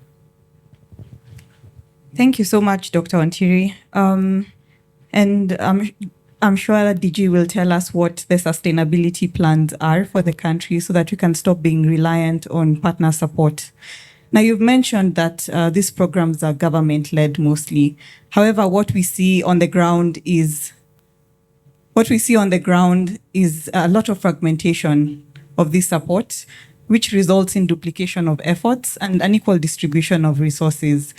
Thank you so much, Dr. Wantiri. And I'm sure that DG will tell us what the sustainability plans are for the country so that we can stop being reliant on partner support. Now, you've mentioned that these programs are government-led mostly. However, what we see on the ground is a lot of fragmentation of this support, which results in duplication of efforts and unequal distribution of resources.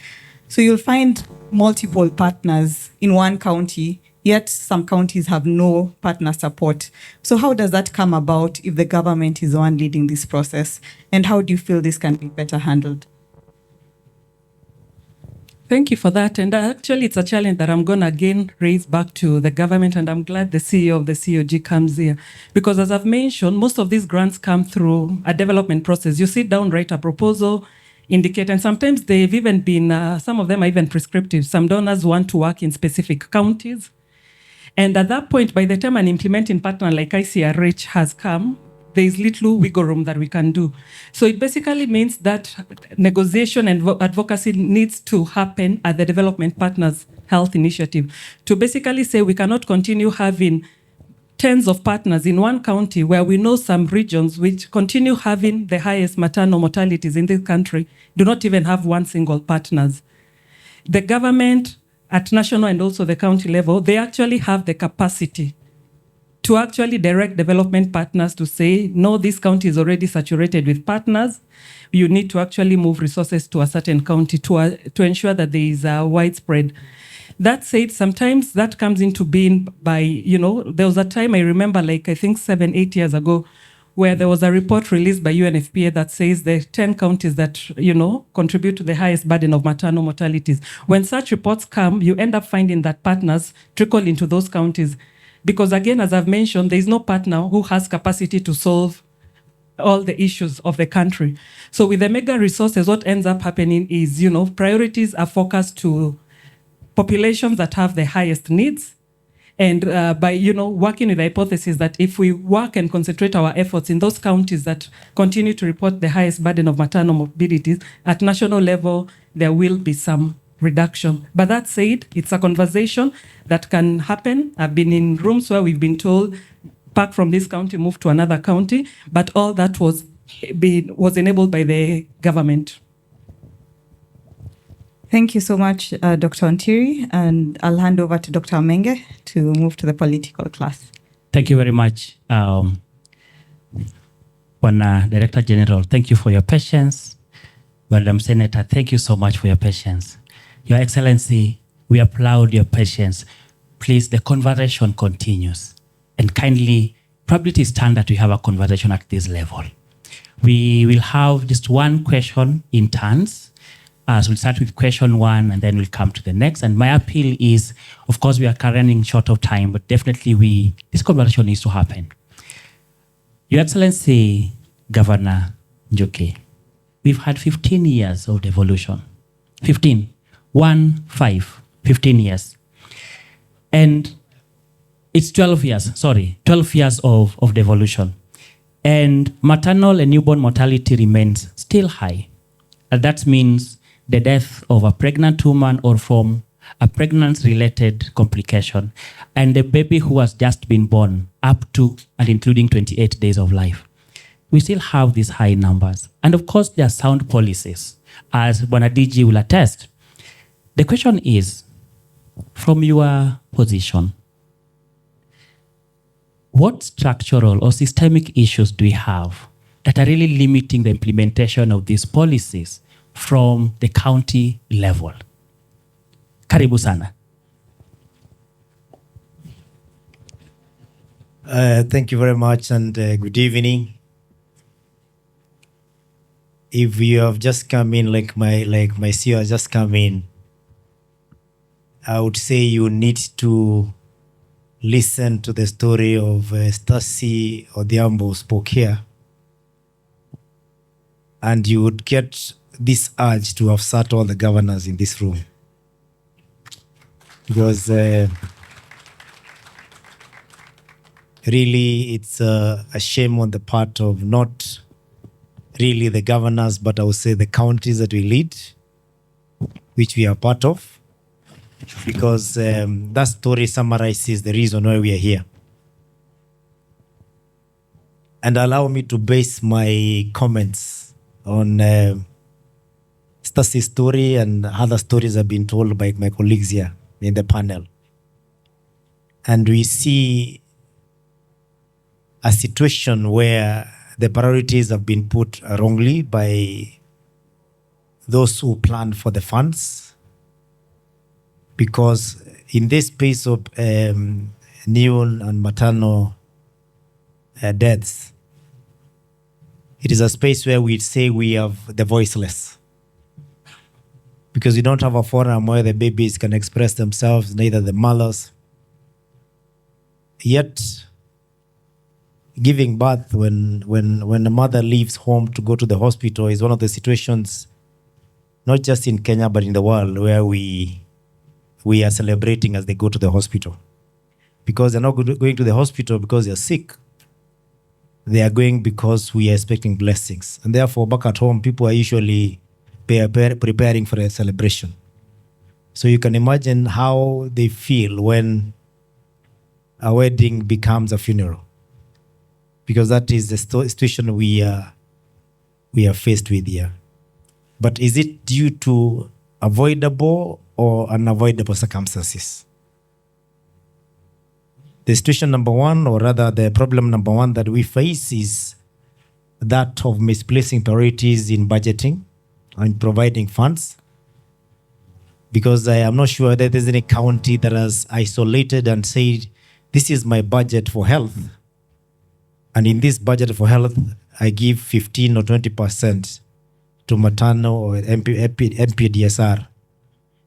So you'll find multiple partners in one county, yet some counties have no partner support. So how does that come about if the government is the one leading this process? And how do you feel this can be better handled? Thank you for that. And actually, it's a challenge that I'm going to again raise back to the government. And I'm glad the CEO of the COG comes here. Because as I've mentioned, most of these grants come through a development process. You sit down, write a proposal, indicate, and sometimes they've even been, some of them are even prescriptive. Some donors want to work in specific counties. And at that point, by the time an implementing partner like ICRH has come, there is little wiggle room that we can do. So it basically means that negotiation and advocacy needs to happen at the development partners' health initiative to basically say we cannot continue having tens of partners in one county where we know some regions which continue having the highest maternal mortalities in this country do not even have one single partners. The government at national and also the county level, they actually have the capacity to actually direct development partners to say, no, this county is already saturated with partners. You need to actually move resources to a certain county to ensure that there is a widespread. That said, sometimes that comes into being by, there was a time I remember, like I think 7-8 years ago, where there was a report released by UNFPA that says the 10 counties that, contribute to the highest burden of maternal mortalities. When such reports come, you end up finding that partners trickle into those counties. Because again, as I've mentioned, there is no partner who has capacity to solve all the issues of the country. So with the mega resources, what ends up happening is, priorities are focused to populations that have the highest needs. And by, working with the hypothesis that if we work and concentrate our efforts in those counties that continue to report the highest burden of maternal morbidities, at national level, there will be some reduction. But that said, it's a conversation that can happen. I've been in rooms where we've been told, pack from this county, move to another county, but all that was enabled by the government. Thank you so much, Dr. Wantiri, and I'll hand over to Dr. Menge to move to the political class. Thank you very much, Director General. Thank you for your patience. Madam Senator, thank you so much for your patience. Your Excellency, we applaud your patience. Please, the conversation continues. And kindly, probably it's time that we have a conversation at this level. We will have just one question in turns. So we'll start with question one and then we'll come to the next. And my appeal is, of course, we are running short of time, but definitely this conversation needs to happen. Your Excellency, Governor Njoki, we've had 15 years of devolution. 15 years. And it's 12 years of devolution. And maternal and newborn mortality remains still high. And that means the death of a pregnant woman or from a pregnancy-related complication, and the baby who has just been born up to and including 28 days of life, we still have these high numbers. And of course, there are sound policies, as Bwana DG will attest. The question is, from your position, what structural or systemic issues do we have that are really limiting the implementation of these policies from the county level? Karibu sana. Thank you very much, and good evening. If you have just come in like my CEO has just come in, I would say you need to listen to the story of Stacy Odhiambo spoke here, and you would get this urge to have sat all the governors in this room, because really it's a shame on the part of not really the governors, but I would say the counties that we lead, which we are part of, because that story summarizes the reason why we are here. And allow me to base my comments on Stacy's story and other stories have been told by my colleagues here in the panel. And we see a situation where the priorities have been put wrongly by those who plan for the funds, because in this space of new and maternal deaths, it is a space where we say we have the voiceless, because we don't have a forum where the babies can express themselves, neither the mothers. Yet, giving birth when a mother leaves home to go to the hospital is one of the situations, not just in Kenya, but in the world, where we are celebrating as they go to the hospital. Because they're not going to the hospital because they're sick. They are going because we are expecting blessings. And therefore, back at home, people are usually preparing for a celebration. So you can imagine how they feel when a wedding becomes a funeral, because that is the situation we are faced with here. But is it due to avoidable or unavoidable circumstances? The situation number one, or rather the problem number one that we face, is that of misplacing priorities in budgeting and providing funds. Because I am not sure that there's any county that has isolated and said, this is my budget for health. And in this budget for health, I give 15 or 20% to Maternal or Mpdsr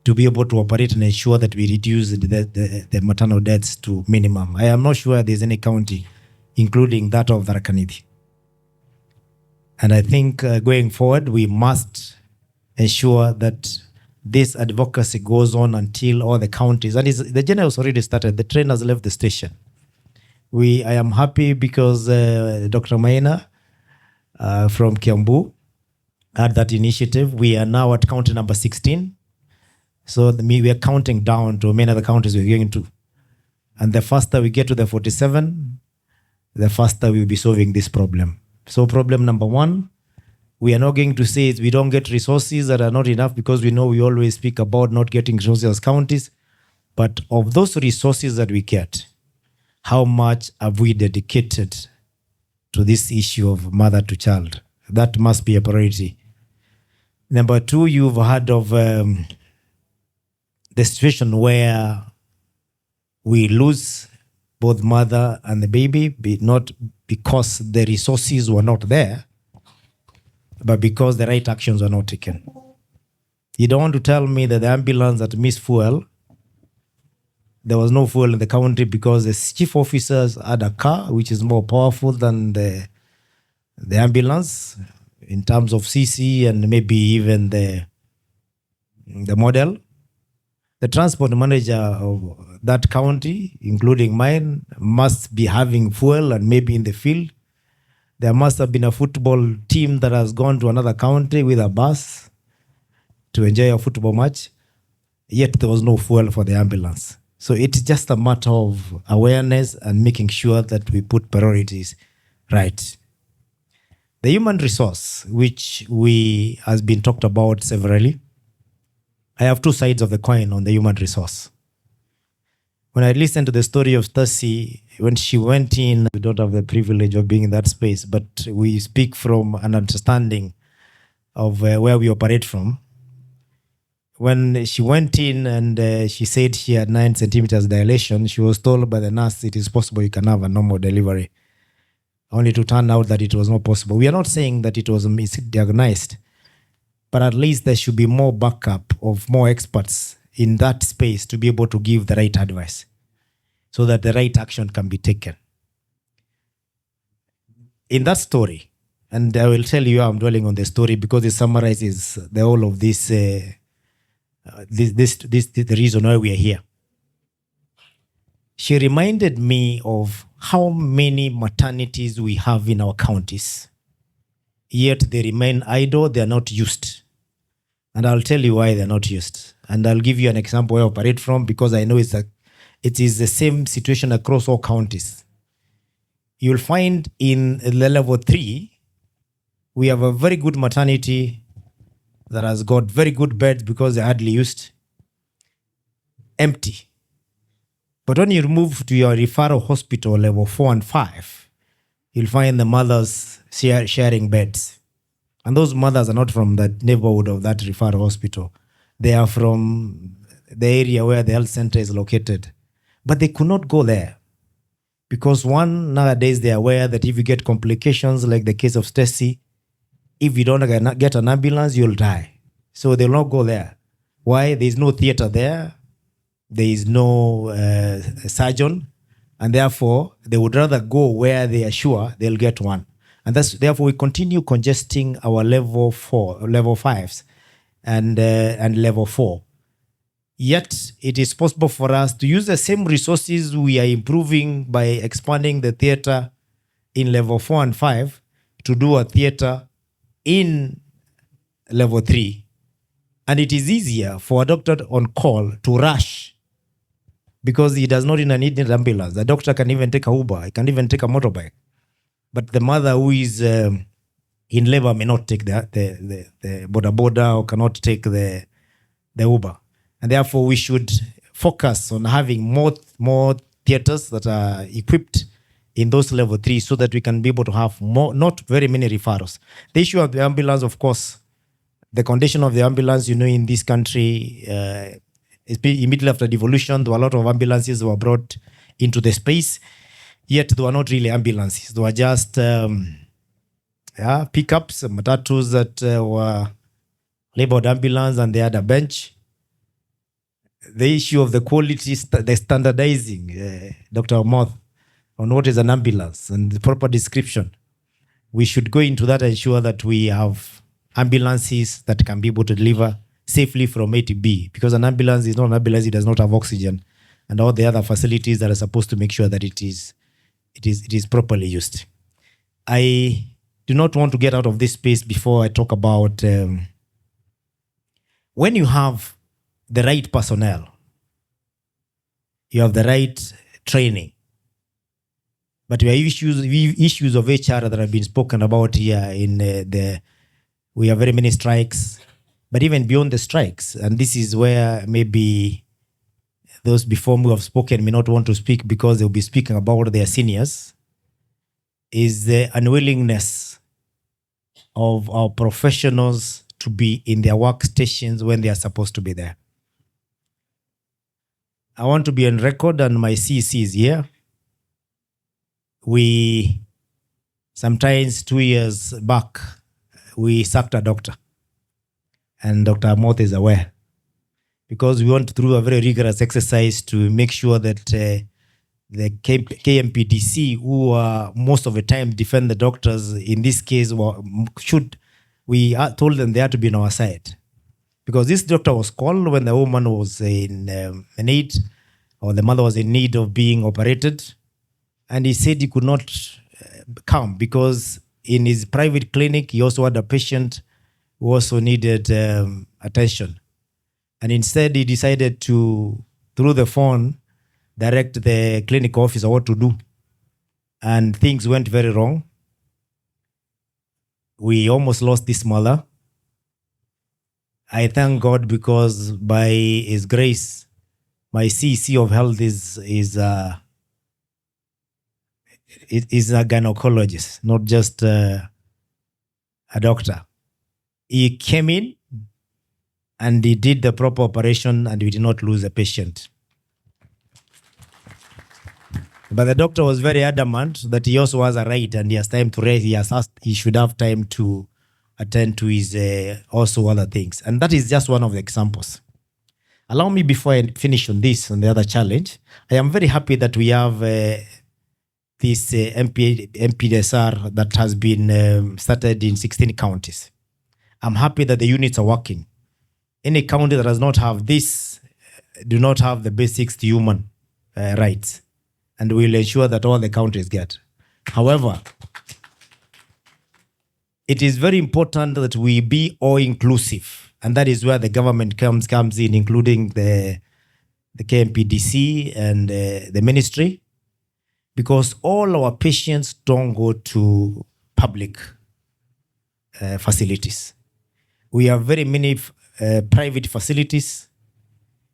to be able to operate and ensure that we reduce the maternal deaths to minimum. I am not sure there's any county, including that of Tharaka Nithi. And I think going forward, we must ensure that this advocacy goes on until all the counties, and the journey has already started, the train has left the station. I am happy because Dr. Maina from Kiambu had that initiative. We are now at county number 16. So we are counting down to many other counties we're going to. And the faster we get to the 47, the faster we'll be solving this problem. So problem number one, we are not going to say we don't get resources that are not enough, because we know we always speak about not getting resources as counties. But of those resources that we get, how much have we dedicated to this issue of mother to child? That must be a priority. Number two, you've heard of the situation where we lose both mother and the baby, not because the resources were not there, but because the right actions were not taken. You don't want to tell me that the ambulance that missed fuel, there was no fuel in the country because the chief officers had a car which is more powerful than the ambulance in terms of CC and maybe even the model. The transport manager of that county, including mine, must be having fuel and maybe in the field. There must have been a football team that has gone to another country with a bus to enjoy a football match. yet there was no fuel for the ambulance. So it's just a matter of awareness and making sure that we put priorities right. The human resource, which has been talked about severally, I have two sides of the coin on the human resource. When I listened to the story of Stacy, when she went in, we don't have the privilege of being in that space, but we speak from an understanding of where we operate from. When she went in and she said she had 9 centimeters dilation, she was told by the nurse it is possible you can have a normal delivery, only to turn out that it was not possible. We are not saying that it was misdiagnosed, but at least there should be more backup of more experts in that space to be able to give the right advice so that the right action can be taken. In that story, and I will tell you I'm dwelling on the story because it summarizes the whole of this, the reason why we are here. She reminded me of how many maternities we have in our counties, yet they remain idle, they are not used. And I'll tell you why they're not used. And I'll give you an example where I operate from because I know it is the same situation across all counties. You'll find in the level 3, we have a very good maternity that has got very good beds because they're hardly used, empty. But when you move to your referral hospital, level 4 and 5, you'll find the mothers sharing beds. And those mothers are not from the neighborhood of that referral hospital. They are from the area where the health center is located. But they could not go there. Because one, nowadays they are aware that if you get complications like the case of Stacy, if you don't get an ambulance, you'll die. So they'll not go there. Why? There is no theater there. There is no surgeon. And therefore, they would rather go where they are sure they'll get one. And that's therefore we continue congesting our level 5s and level 4. Yet it is possible for us to use the same resources we are improving by expanding the theater in level 4 and 5 to do a theater in level 3. And it is easier for a doctor on call to rush because he does not even need an ambulance. The doctor can even take a Uber. He can even take a motorbike. But the mother who is in labor may not take the boda or cannot take the Uber. And therefore, we should focus on having more theaters that are equipped in those level 3 so that we can be able to have not very many referrals. The issue of the ambulance, of course, the condition of the ambulance, in this country, immediately after devolution, there were a lot of ambulances that were brought into the space. Yet they were not really ambulances. They were just pickups, matatus that were labeled ambulance and they had a bench. The issue of the quality, the standardizing, Dr. Moth, on what is an ambulance and the proper description. We should go into that and ensure that we have ambulances that can be able to deliver safely from A to B. Because an ambulance is not an ambulance, it does not have oxygen and all the other facilities that are supposed to make sure that it is properly used. I do not want to get out of this space before I talk about when you have the right personnel, you have the right training, but we have issues of HR that have been spoken about here. We have very many strikes, but even beyond the strikes, and this is where maybe those before me have spoken may not want to speak because they'll be speaking about their seniors, is the unwillingness of our professionals to be in their workstations when they are supposed to be there. I want to be on record, and my CC is here. We, sometimes 2 years back, we sacked a doctor, and Dr. Moth is aware, because we went through a very rigorous exercise to make sure that the KMPDC, who most of the time defend the doctors, in this case, we told them they had to be on our side. Because this doctor was called when the woman was in need, or the mother was in need of being operated. And he said he could not come because in his private clinic, he also had a patient who also needed attention. And instead, he decided to, through the phone, direct the clinic officer what to do. And things went very wrong. We almost lost this mother. I thank God because by His grace, my CC of health is a gynecologist, not just a doctor. He came in and he did the proper operation and we did not lose a patient. But the doctor was very adamant that he also has a right and he has time to rest. He has asked, he should have time to attend to his also other things. And that is just one of the examples. Allow me, before I finish on this, on the other challenge, I am very happy that we have this Mpdsr that has been started in 16 counties. I'm happy that the units are working. Any county that does not have this do not have the basics to human rights. And we'll ensure that all the counties get. However, it is very important that we be all inclusive. And that is where the government comes in, including the KMPDC and the ministry, because all our patients don't go to public facilities. We have very many private facilities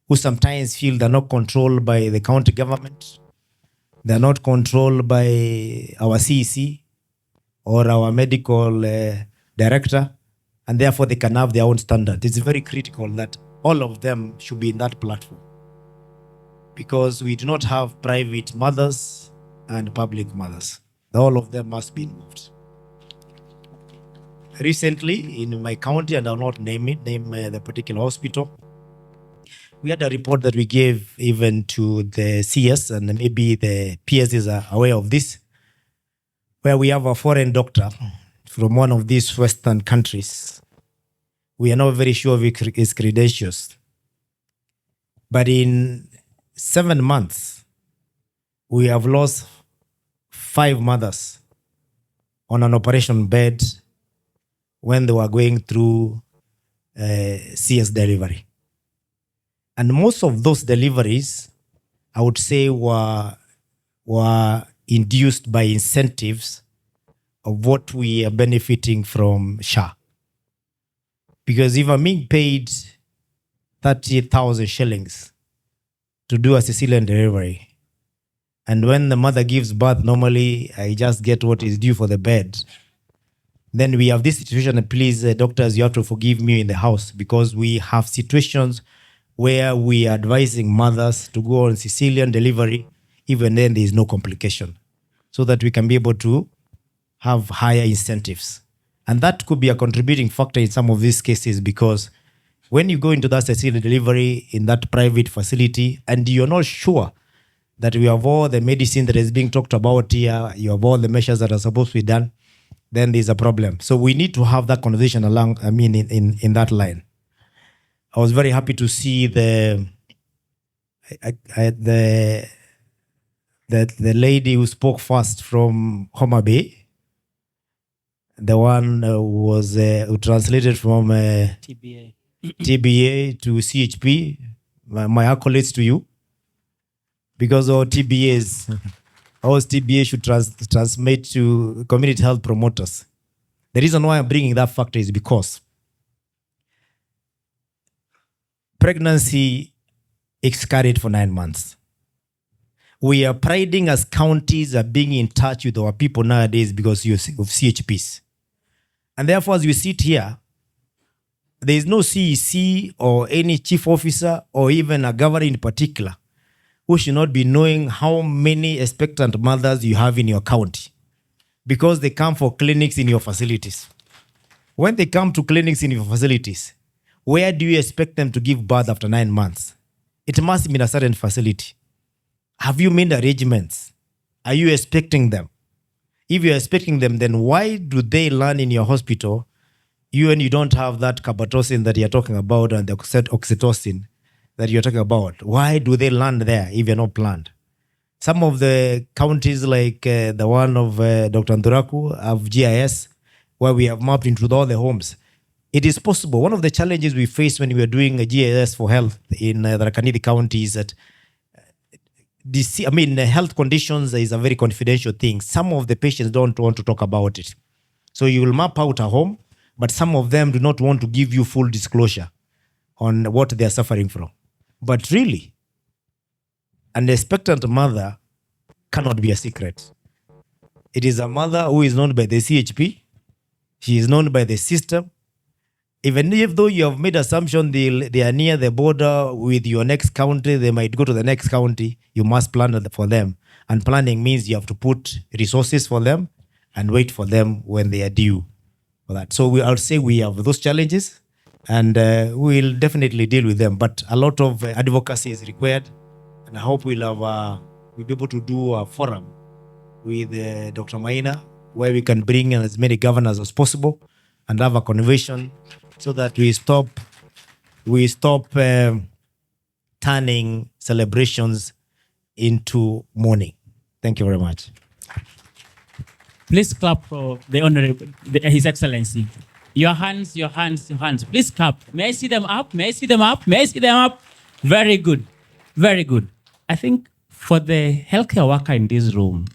who sometimes feel they're not controlled by the county government. They're not controlled by our CEC or our medical director, and therefore they can have their own standard. It's very critical that all of them should be in that platform, because we do not have private mothers and public mothers. All of them must be involved. Recently, in my county, and I'll not name the particular hospital, we had a report that we gave even to the CS, and maybe the PSs are aware of this, where we have a foreign doctor from one of these Western countries. We are not very sure of his credentials. But in 7 months, we have lost 5 mothers on an operation bed when they were going through CS delivery. And most of those deliveries, I would say, were induced by incentives of what we are benefiting from SHA. Because if I'm being paid 30,000 shillings to do a cesarean delivery, and when the mother gives birth, normally I just get what is due for the bed, then we have this situation, and please, doctors, you have to forgive me in the house, because we have situations where we are advising mothers to go on cesarean delivery, even then there is no complication, so that we can be able to have higher incentives. And that could be a contributing factor in some of these cases, because when you go into that cesarean delivery in that private facility and you're not sure that we have all the medicine that is being talked about here, you have all the measures that are supposed to be done, then there's a problem. So we need to have that conversation along, in that line. I was very happy to see the lady who spoke first from Homa Bay, the one who translated from TBA to CHP. My accolades to you, because all TBA should transmit to community health promoters. The reason why I'm bringing that factor is because pregnancy is carried for 9 months. We are priding as counties are being in touch with our people nowadays because of CHPs. And therefore, as we sit here, there is no CEC or any chief officer or even a governor in particular who should not be knowing how many expectant mothers you have in your county, because they come for clinics in your facilities. When they come to clinics in your facilities, where do you expect them to give birth after 9 months? It must be in a certain facility. Have you made arrangements? Are you expecting them? If you're expecting them, then why do they land in your hospital when you don't have that carbetocin that you're talking about and the oxytocin that you're talking about? Why do they land there if you're not planned? Some of the counties, like the one of Dr. Nduraku, have GIS, where we have mapped into all the homes. It is possible. One of the challenges we faced when we were doing a GIS for health in the Rakanidi County is that health conditions is a very confidential thing. Some of the patients don't want to talk about it. So you will map out a home, but some of them do not want to give you full disclosure on what they are suffering from. But really, an expectant mother cannot be a secret. It is a mother who is known by the CHP. She is known by the system. Even if though you have made assumption they are near the border with your next county, they might go to the next county, you must plan for them. And planning means you have to put resources for them and wait for them when they are due for that. So I'll say we have those challenges and we'll definitely deal with them. But a lot of advocacy is required. And I hope we'll be able to do a forum with Dr. Maina where we can bring in as many governors as possible and have a convention so that we stop turning celebrations into mourning. Thank you very much. Please clap for the Honorable, His Excellency. Your hands, your hands, your hands. Please clap. May I see them up? May I see them up? May I see them up? Very good. Very good. I think for the healthcare worker in this room,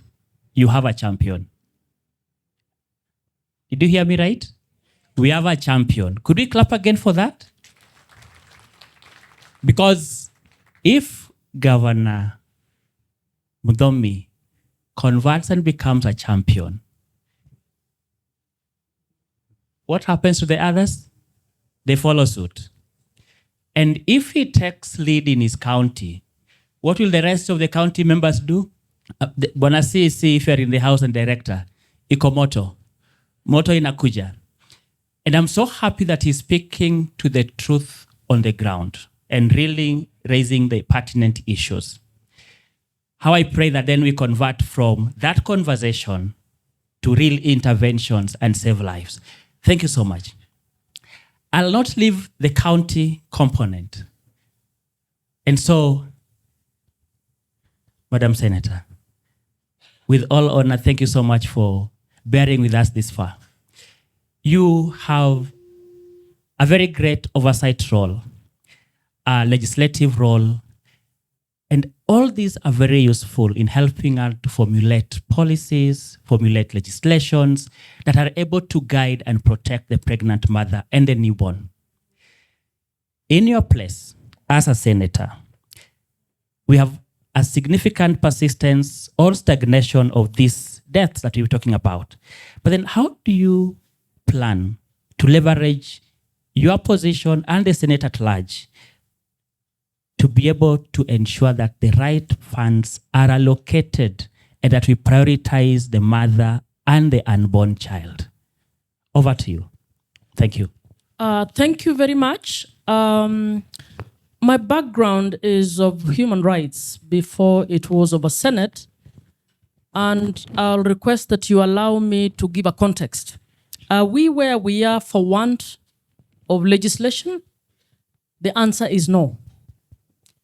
you have a champion. Did you hear me right? We have a champion. Could we clap again for that? Because if Governor Mudomi converts and becomes a champion, what happens to the others? They follow suit. And if he takes lead in his county, what will the rest of the county members do? Bwana CC, if you're in the house and director, iko moto inakuja. And I'm so happy that he's speaking to the truth on the ground and really raising the pertinent issues. How I pray that then we convert from that conversation to real interventions and save lives. Thank you so much. I'll not leave the county component. And so, Madam Senator, with all honor, thank you so much for bearing with us this far. You have a very great oversight role, a legislative role, and all these are very useful in helping us to formulate policies, formulate legislations that are able to guide and protect the pregnant mother and the newborn. In your place, as a senator, we have a significant persistence or stagnation of these deaths that we were talking about. But then how do you plan to leverage your position and the Senate at large to be able to ensure that the right funds are allocated and that we prioritize the mother and the unborn child? Over to you. Thank you. Thank you very much. My background is of human rights before it was of a Senate, and I'll request that you allow me to give a context. Are we where we are for want of legislation? The answer is no.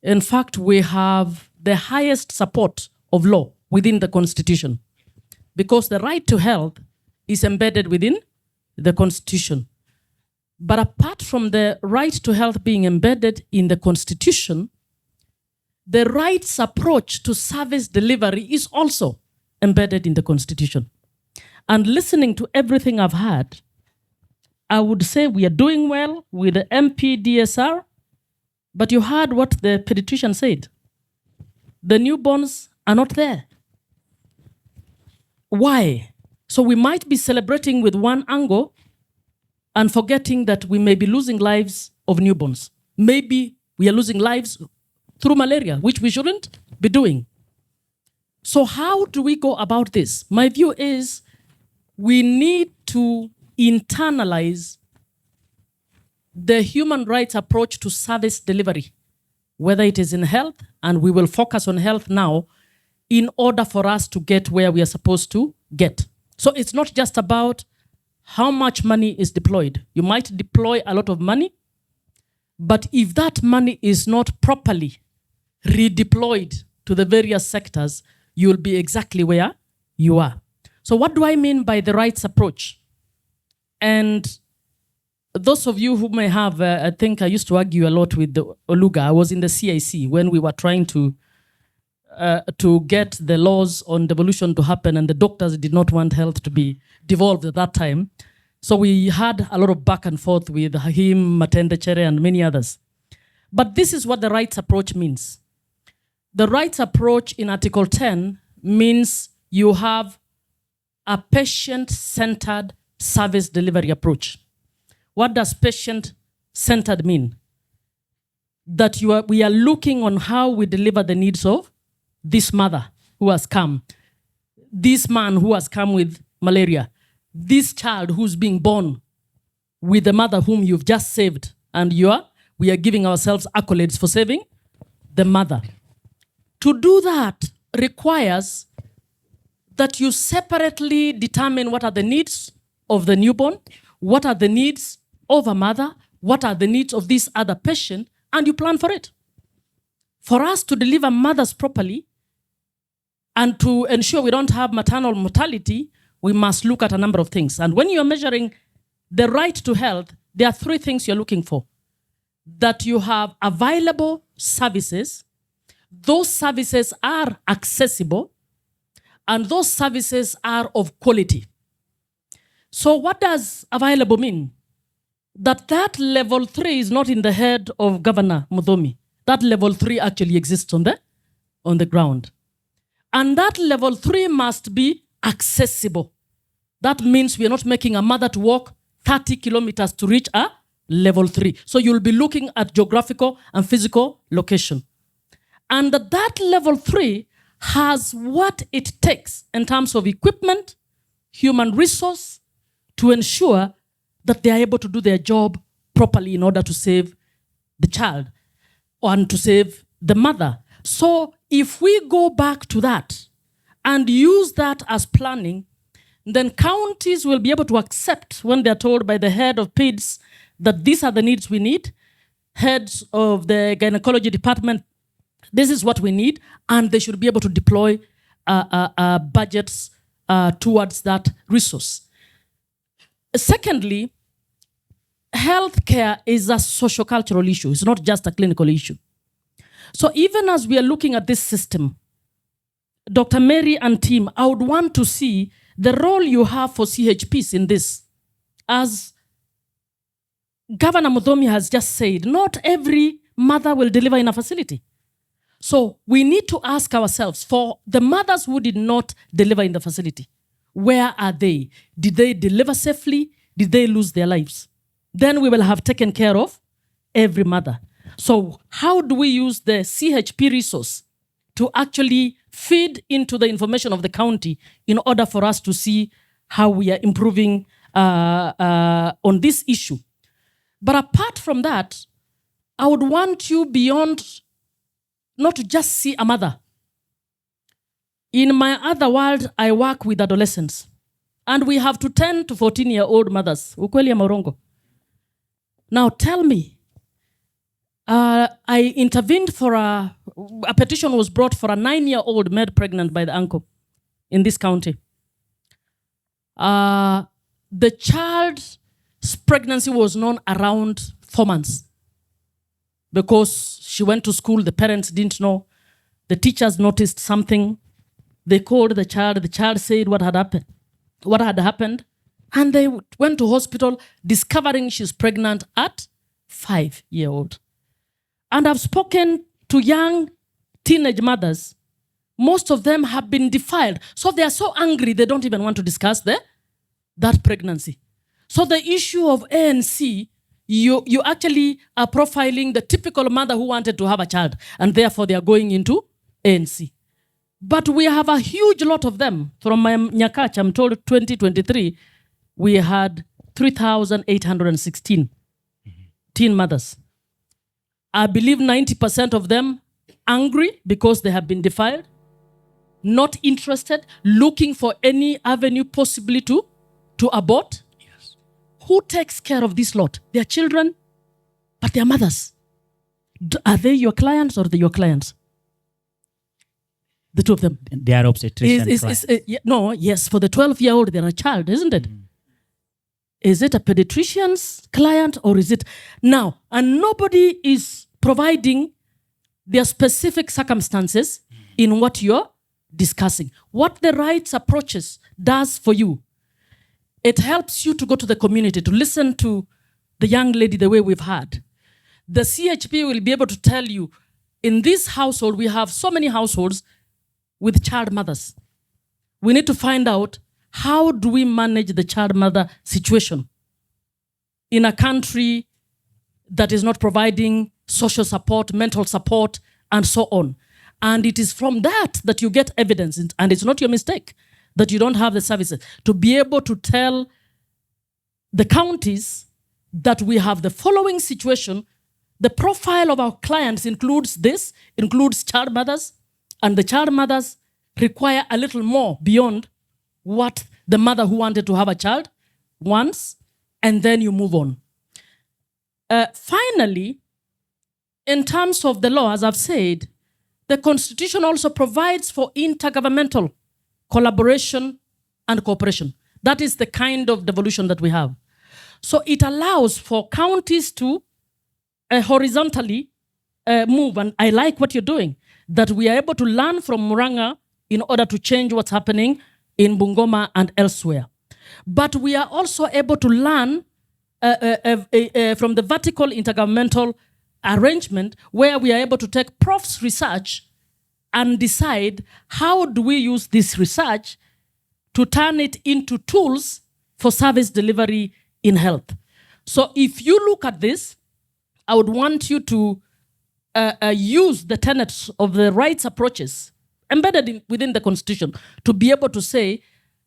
In fact, we have the highest support of law within the Constitution because the right to health is embedded within the Constitution. But apart from the right to health being embedded in the Constitution, the rights approach to service delivery is also embedded in the Constitution. And listening to everything I've heard, I would say we are doing well with the Mpdsr, but you heard what the pediatrician said. The newborns are not there. Why? So we might be celebrating with one angle and forgetting that we may be losing lives of newborns. Maybe we are losing lives through malaria, which we shouldn't be doing. So how do we go about this? My view is we need to internalize the human rights approach to service delivery, whether it is in health, and we will focus on health now, in order for us to get where we are supposed to get. So it's not just about how much money is deployed. You might deploy a lot of money, but if that money is not properly redeployed to the various sectors, you will be exactly where you are. So what do I mean by the rights approach? And those of you who may have, I think I used to argue a lot with the Oluga. I was in the CIC when we were trying to get the laws on devolution to happen, and the doctors did not want health to be devolved at that time. So we had a lot of back and forth with him, Mpdsr, and many others. But this is what the rights approach means. The rights approach in Article 10 means you have a patient-centered service delivery approach. What does patient-centered mean? That we are looking on how we deliver the needs of this mother who has come, this man who has come with malaria, this child who's being born with the mother whom you've just saved, and we are giving ourselves accolades for saving the mother. To do that requires that you separately determine what are the needs of the newborn, what are the needs of a mother, what are the needs of this other patient, and you plan for it. For us to deliver mothers properly and to ensure we don't have maternal mortality, we must look at a number of things. And when you're measuring the right to health, there are three things you're looking for. That you have available services, those services are accessible, and those services are of quality. So what does available mean? That level 3 is not in the head of Governor Mudomi. That level 3 actually exists on the ground. And that level 3 must be accessible. That means we are not making a mother to walk 30 kilometers to reach a level 3. So you'll be looking at geographical and physical location. And that level 3 has what it takes in terms of equipment, human resource, to ensure that they are able to do their job properly in order to save the child and to save the mother. So if we go back to that and use that as planning, then counties will be able to accept when they're told by the head of PIDS that these are the needs we need, heads of the gynecology department, this is what we need, and they should be able to deploy budgets towards that resource. Secondly, healthcare is a sociocultural issue. It's not just a clinical issue. So even as we are looking at this system, Dr. Mary and team, I would want to see the role you have for CHPs in this. As Governor Mudomi has just said, not every mother will deliver in a facility. So we need to ask ourselves, for the mothers who did not deliver in the facility, where are they? Did they deliver safely? Did they lose their lives? Then we will have taken care of every mother. So how do we use the CHP resource to actually feed into the information of the county in order for us to see how we are improving on this issue? But apart from that, I would want you beyond not to just see a mother. In my other world, I work with adolescents. And we have to 10 to 14-year-old mothers. Ukweli ama urongo? Now tell me, I intervened for a petition was brought for a 9-year-old made pregnant by the uncle in this county. The child's pregnancy was known around 4 months because she went to school, the parents didn't know, the teachers noticed something, they called the child said what had happened, and they went to hospital discovering she's pregnant at 5-year-old. And I've spoken to young teenage mothers. Most of them have been defiled. So they are so angry, they don't even want to discuss that pregnancy. So the issue of ANC, you actually are profiling the typical mother who wanted to have a child, and therefore they are going into ANC. But we have a huge lot of them. From my Nyakach, I'm told 2023, we had 3,816 teen mothers. I believe 90% of them angry because they have been defiled, not interested, looking for any avenue possibly to abort. Yes. Who takes care of this lot? Their children, but their mothers. Are they your clients or are they your clients? The two of them. They are obstetricians. No, yes, for the 12-year-old, they're a child, isn't it? Is it a pediatrician's client or is it now? And nobody is providing their specific circumstances in what you're discussing. What the rights approaches does for you, it helps you to go to the community, to listen to the young lady the way we've had. The CHP will be able to tell you, in this household, we have so many households with child mothers. We need to find out, how do we manage the child mother situation in a country that is not providing social support, mental support, and so on. And it is from that that you get evidence, and it's not your mistake that you don't have the services, to be able to tell the counties that we have the following situation. The profile of our clients includes this, includes child mothers, and the child mothers require a little more beyond what the mother who wanted to have a child wants, and then you move on. Finally, in terms of the law, as I've said, the Constitution also provides for intergovernmental collaboration and cooperation. That is the kind of devolution that we have. So it allows for counties to horizontally move, and I like what you're doing, that we are able to learn from Muranga in order to change what's happening in Bungoma and elsewhere. But we are also able to learn from the vertical intergovernmental arrangement, where we are able to take Prof's research and decide, how do we use this research to turn it into tools for service delivery in health. So if you look at this, I would want you to use the tenets of the rights approaches embedded within the Constitution to be able to say,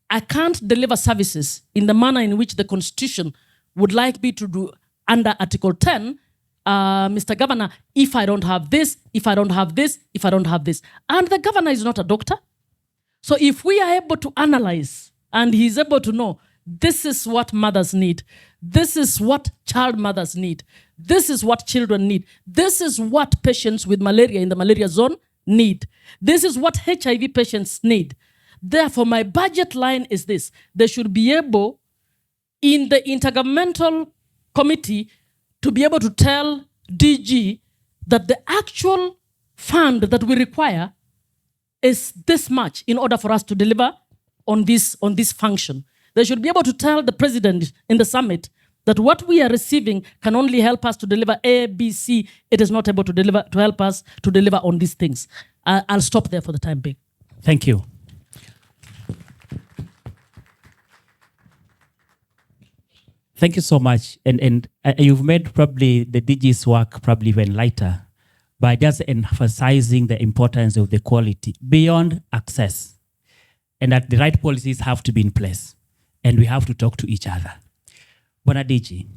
I can't deliver services in the manner in which the Constitution would like me to do under Article 10, Mr. Governor, if I don't have this, if I don't have this, if I don't have this. And the governor is not a doctor. So if we are able to analyze, and he's able to know, this is what mothers need, this is what child mothers need, this is what children need, this is what patients with malaria in the malaria zone need, this is what HIV patients need. Therefore, my budget line is this. They should be able, in the intergovernmental committee, to be able to tell DG that the actual fund that we require is this much in order for us to deliver on this function. They should be able to tell the president in the summit that what we are receiving can only help us to deliver A, B, C. It is not able to help us to deliver on these things. I'll stop there for the time being. Thank you. Thank you so much. And you've made probably the DG's work probably even lighter by just emphasizing the importance of the quality beyond access, and that the right policies have to be in place, and we have to talk to each other. Bona DG,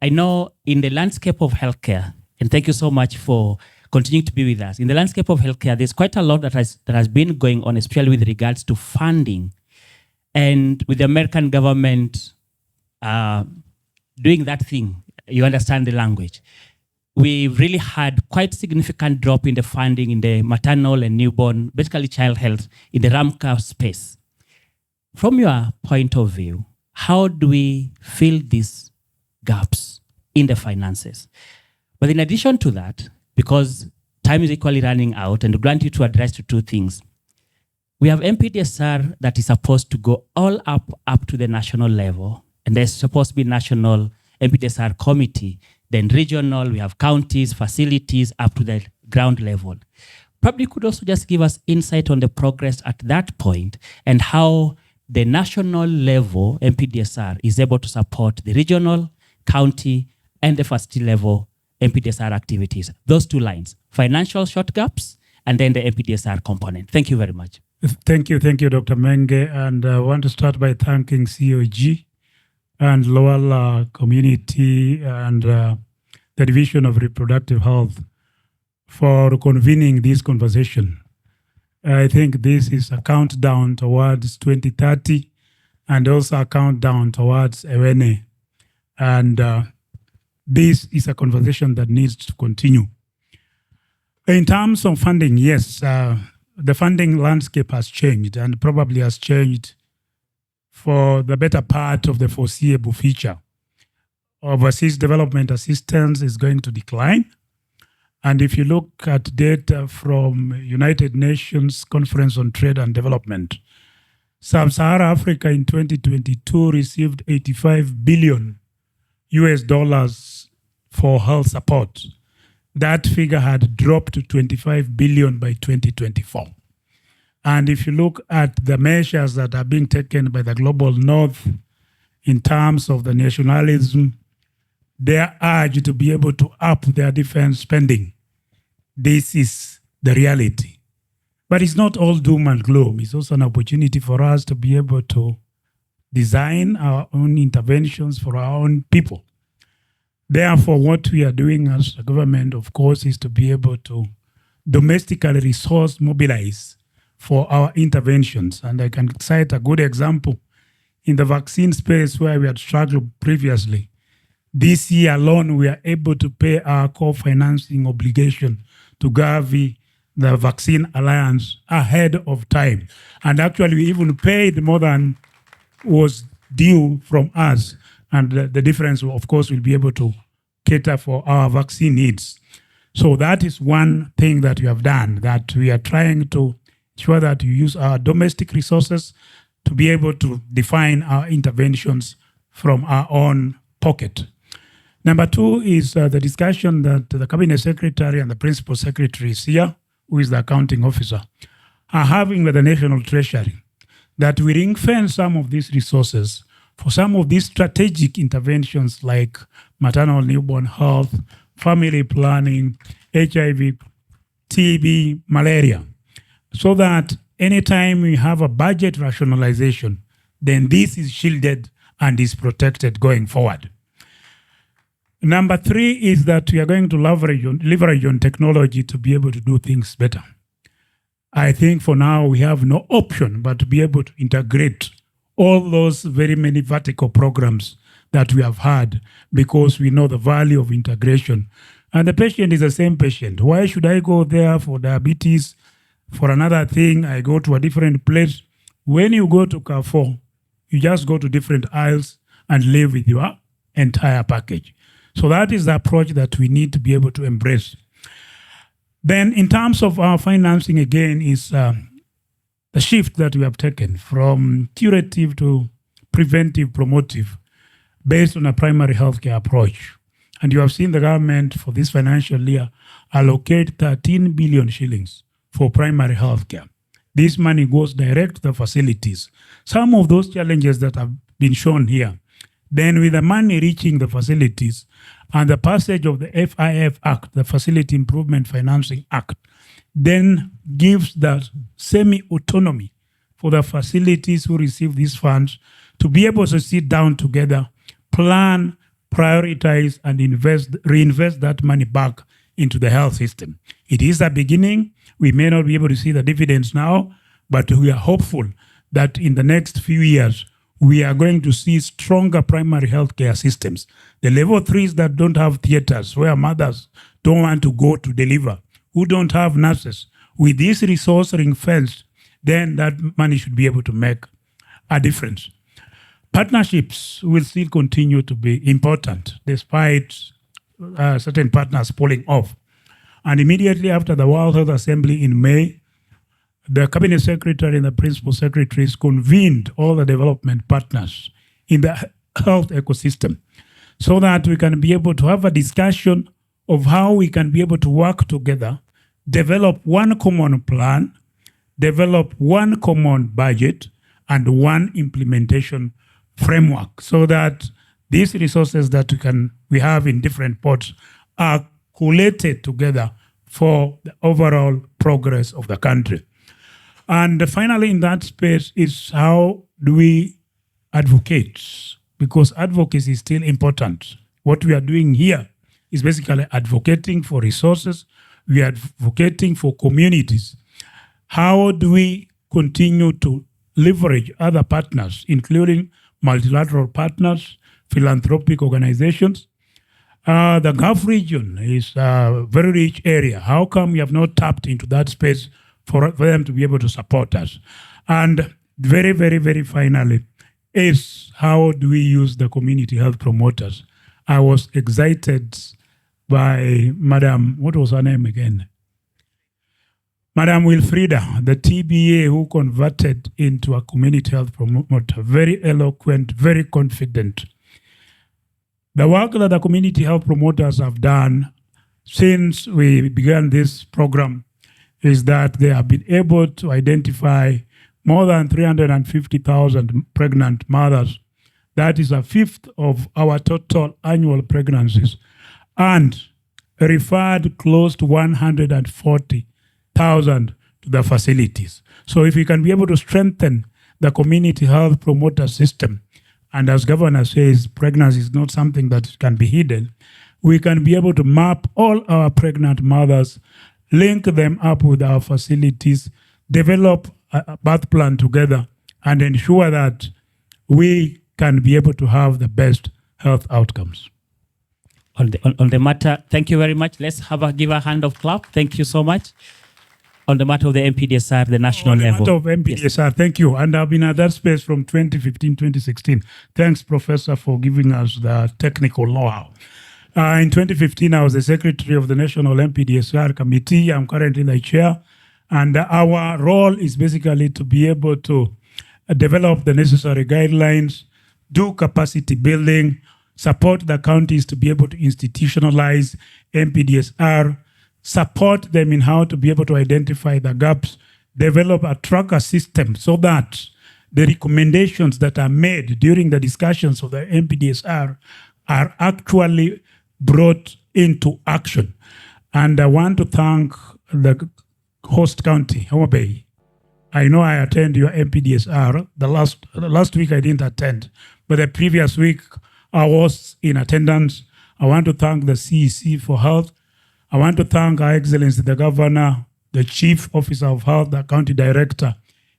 I know in the landscape of healthcare, and thank you so much for continuing to be with us. In the landscape of healthcare, there's quite a lot that has been going on, especially with regards to funding, and with the American government doing that thing, you understand the language. We've really had quite significant drop in the funding in the maternal and newborn, basically child health, in the RAMCA space. From your point of view, how do we fill these gaps in the finances? But in addition to that, because time is equally running out, and I grant you to address two things. We have Mpdsr that is supposed to go all up to the national level, and there's supposed to be national Mpdsr committee, then regional, we have counties, facilities up to the ground level. Probably could also just give us insight on the progress at that point and how the national level Mpdsr is able to support the regional, county, and the facility level Mpdsr activities. Those two lines, financial short gaps, and then the Mpdsr component. Thank you very much. Thank you, Dr. Menge. And I want to start by thanking COG and Loala community and the Division of Reproductive Health for convening this conversation. I think this is a countdown towards 2030 and also a countdown towards Ewene. And this is a conversation that needs to continue. In terms of funding, yes, the funding landscape has changed and probably has changed for the better part of the foreseeable future. Overseas development assistance is going to decline. And if you look at data from United Nations Conference on Trade and Development, Sub-Saharan Africa in 2022 received 85 billion US dollars for health support. That figure had dropped to 25 billion by 2024. And if you look at the measures that are being taken by the Global North in terms of the nationalism, their urge to be able to up their defense spending, this is the reality. But it's not all doom and gloom. It's also an opportunity for us to be able to design our own interventions for our own people. Therefore, what we are doing as a government, of course, is to be able to domestically resource mobilize for our interventions. And I can cite a good example in the vaccine space where we had struggled previously. This year alone, we are able to pay our co-financing obligation to Gavi, the Vaccine Alliance, ahead of time. And actually, we even paid more than was due from us. And the difference, of course, will be able to cater for our vaccine needs. So that is one thing that we have done, that we are trying to ensure that we use our domestic resources to be able to define our interventions from our own pocket. Number two is the discussion that the Cabinet Secretary and the Principal Secretary is here, who is the accounting officer, are having with the National Treasury, that we ring-fence some of these resources for some of these strategic interventions like maternal newborn health, family planning, HIV, TB, malaria, so that anytime we have a budget rationalization, then this is shielded and is protected going forward. Number three is that we are going to leverage on technology to be able to do things better. I think for now we have no option but to be able to integrate all those very many vertical programs that we have had, because we know the value of integration. And the patient is the same patient. Why should I go there for diabetes? For another thing, I go to a different place. When you go to Carrefour, you just go to different aisles and live with your entire package. So that is the approach that we need to be able to embrace. Then in terms of our financing, again, is the shift that we have taken from curative to preventive, promotive, based on a primary healthcare approach. And you have seen the government for this financial year allocate 13 billion shillings for primary healthcare. This money goes direct to the facilities. Some of those challenges that have been shown here, then with the money reaching the facilities and the passage of the FIF Act, the Facility Improvement Financing Act, then gives that semi-autonomy for the facilities who receive these funds to be able to sit down together, plan, prioritize, and reinvest that money back into the health system. It is a beginning. We may not be able to see the dividends now, but we are hopeful that in the next few years, we are going to see stronger primary healthcare systems. The level 3s that don't have theaters, where mothers don't want to go to deliver, who don't have nurses, with this resource ring-fenced, then that money should be able to make a difference. Partnerships will still continue to be important, despite certain partners pulling off. And immediately after the World Health Assembly in May, the Cabinet Secretary and the Principal Secretaries convened all the development partners in the health ecosystem so that we can be able to have a discussion of how we can be able to work together, develop one common plan, develop one common budget, and one implementation framework, so that these resources that we have in different pots are collated together for the overall progress of the country. And finally, in that space is how do we advocate? Because advocacy is still important. What we are doing here is basically advocating for resources. We are advocating for communities. How do we continue to leverage other partners, including multilateral partners, philanthropic organizations? The Gulf region is a very rich area. How come we have not tapped into that space for them to be able to support us? And very, very, very finally, is how do we use the community health promoters? I was excited by Madam, what was her name again? Madam Wilfrida, the TBA who converted into a community health promoter. Very eloquent, very confident. The work that the community health promoters have done since we began this program is that they have been able to identify more than 350,000 pregnant mothers. That is a fifth of our total annual pregnancies, and referred close to 140,000 to the facilities. So if we can be able to strengthen the community health promoter system, and as Governor says, pregnancy is not something that can be hidden, we can be able to map all our pregnant mothers, link them up with our facilities, develop a birth plan together, and ensure that we can be able to have the best health outcomes. On the matter, thank you very much. Let's give a hand of clap. Thank you so much. On the matter of the Mpdsr, the national level. On the matter of Mpdsr, yes. Thank you. And I've been at that space from 2015, 2016. Thanks, Professor, for giving us the technical know-how. In 2015, I was the secretary of the National Mpdsr Committee. I'm currently the chair. And our role is basically to be able to develop the necessary guidelines, do capacity building, support the counties to be able to institutionalize Mpdsr, support them in how to be able to identify the gaps, develop a tracker system so that the recommendations that are made during the discussions of the Mpdsr are actually brought into action. And I want to thank the host county, Homa Bay. I know I attend your Mpdsr. The last week I didn't attend, but the previous week I was in attendance. I want to thank the CEC for health. I want to thank Her Excellency the Governor, the Chief Officer of Health, the County Director.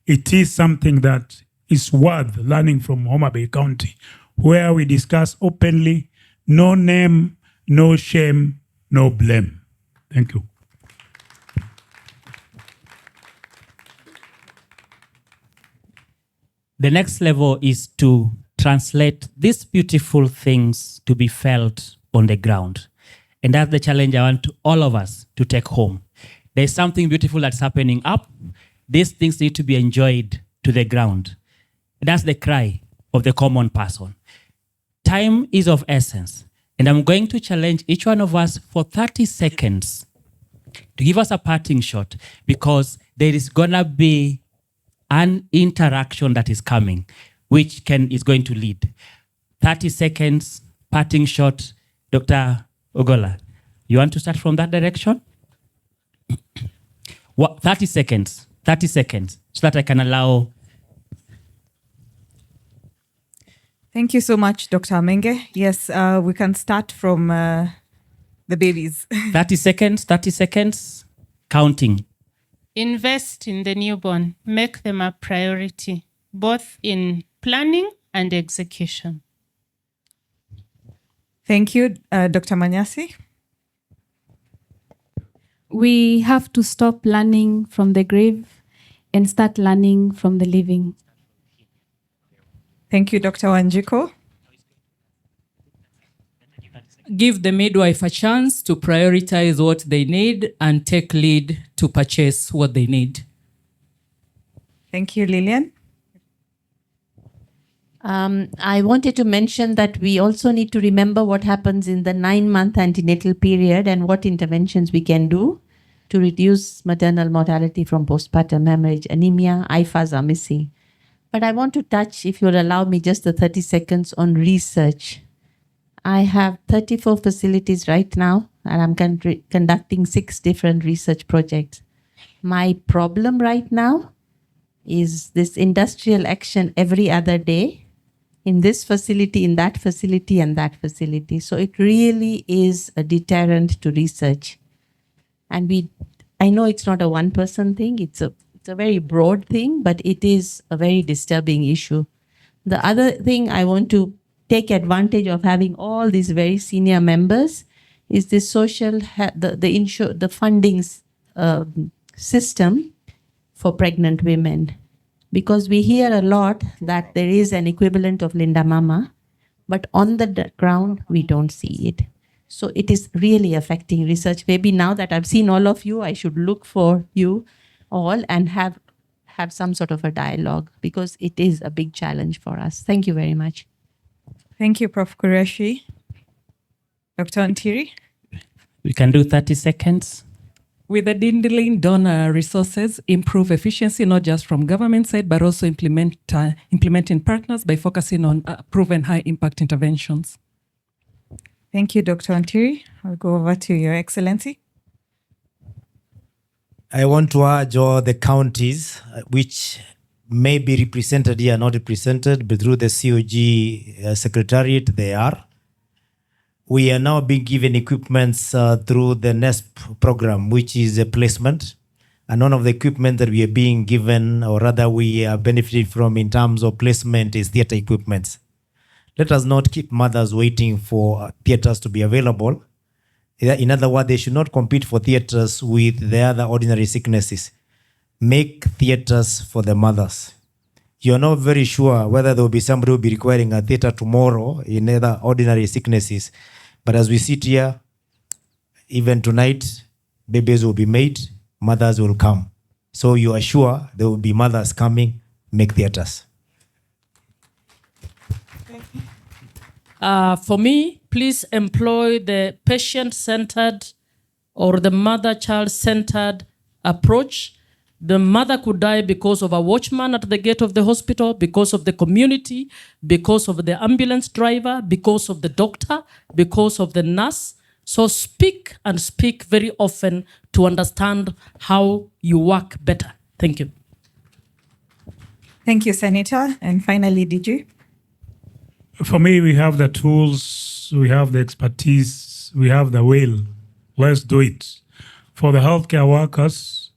It is something that is worth learning from Homa Bay County, where we discuss openly, no name, no shame, no blame. Thank you. The next level is to translate these beautiful things to be felt on the ground. And that's the challenge I want all of us to take home. There's something beautiful that's happening up. These things need to be enjoyed to the ground. That's the cry of the common person. Time is of essence. And I'm going to challenge each one of us for 30 seconds to give us a parting shot, because there is going to be an interaction that is coming, which is going to lead. 30 seconds, parting shot. Dr. Ogola, you want to start from that direction? 30 seconds, so that I can allow. Thank you so much, Dr. Menge. Yes, we can start from the babies. 30 seconds, counting. Invest in the newborn. Make them a priority, both in planning and execution. Thank you, Dr. Manyasi. We have to stop learning from the grave and start learning from the living. Thank you, Dr. Wanjiko. Give the midwife a chance to prioritize what they need and take lead to purchase what they need. Thank you, Lillian. I wanted to mention that we also need to remember what happens in the 9-month antenatal period and what interventions we can do to reduce maternal mortality from postpartum hemorrhage, anemia. IFAs are missing. But I want to touch, if you'll allow me, just the 30 seconds on research. I have 34 facilities right now, and I'm conducting 6 different research projects. My problem right now is this industrial action every other day in this facility, in that facility, and that facility. So it really is a deterrent to research. And I know it's not a one-person thing, it's a very broad thing, but it is a very disturbing issue. The other thing I want to take advantage of having all these very senior members is the funding system for pregnant women. Because we hear a lot that there is an equivalent of Linda Mama, but on the ground, we don't see it. So it is really affecting research. Maybe now that I've seen all of you, I should look for you all and have some sort of a dialogue, because it is a big challenge for us. Thank you very much. Thank you, Prof. Qureshi. Dr. Antiri? We can do 30 seconds. With the dwindling donor resources, improve efficiency, not just from government side, but also implementing partners by focusing on proven high impact interventions. Thank you, Dr. Antiri. I'll go over to Your Excellency. I want to urge all the counties which may be represented here, not represented, but through the COG Secretariat, they are. We are now being given equipments through the NESP program, which is a placement. And one of the equipment that we are being given, or rather we are benefiting from in terms of placement, is theater equipments. Let us not keep mothers waiting for theaters to be available. In other words, they should not compete for theaters with the other ordinary sicknesses. Make theaters for the mothers. You're not very sure whether there will be somebody who will be requiring a theater tomorrow in other ordinary sicknesses. But as we sit here, even tonight, babies will be made, mothers will come. So you are sure there will be mothers coming, make theaters. For me, please employ the patient-centered or the mother-child-centered approach. The mother could die because of a watchman at the gate of the hospital, because of the community, because of the ambulance driver, because of the doctor, because of the nurse. So speak and speak very often to understand how you work better. Thank you. Thank you, Senator. And finally, DG. For me, we have the tools, we have the expertise, we have the will. Let's do it. For the healthcare workers,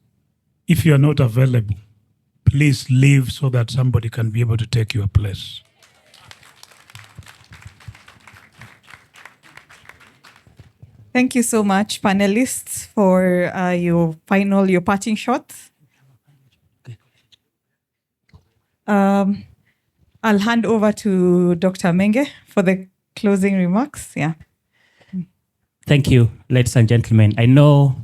if you are not available, please leave so that somebody can be able to take your place. Thank you so much, panelists, for your parting shot. I'll hand over to Dr. Menge for the closing remarks. Yeah. Thank you, ladies and gentlemen. I know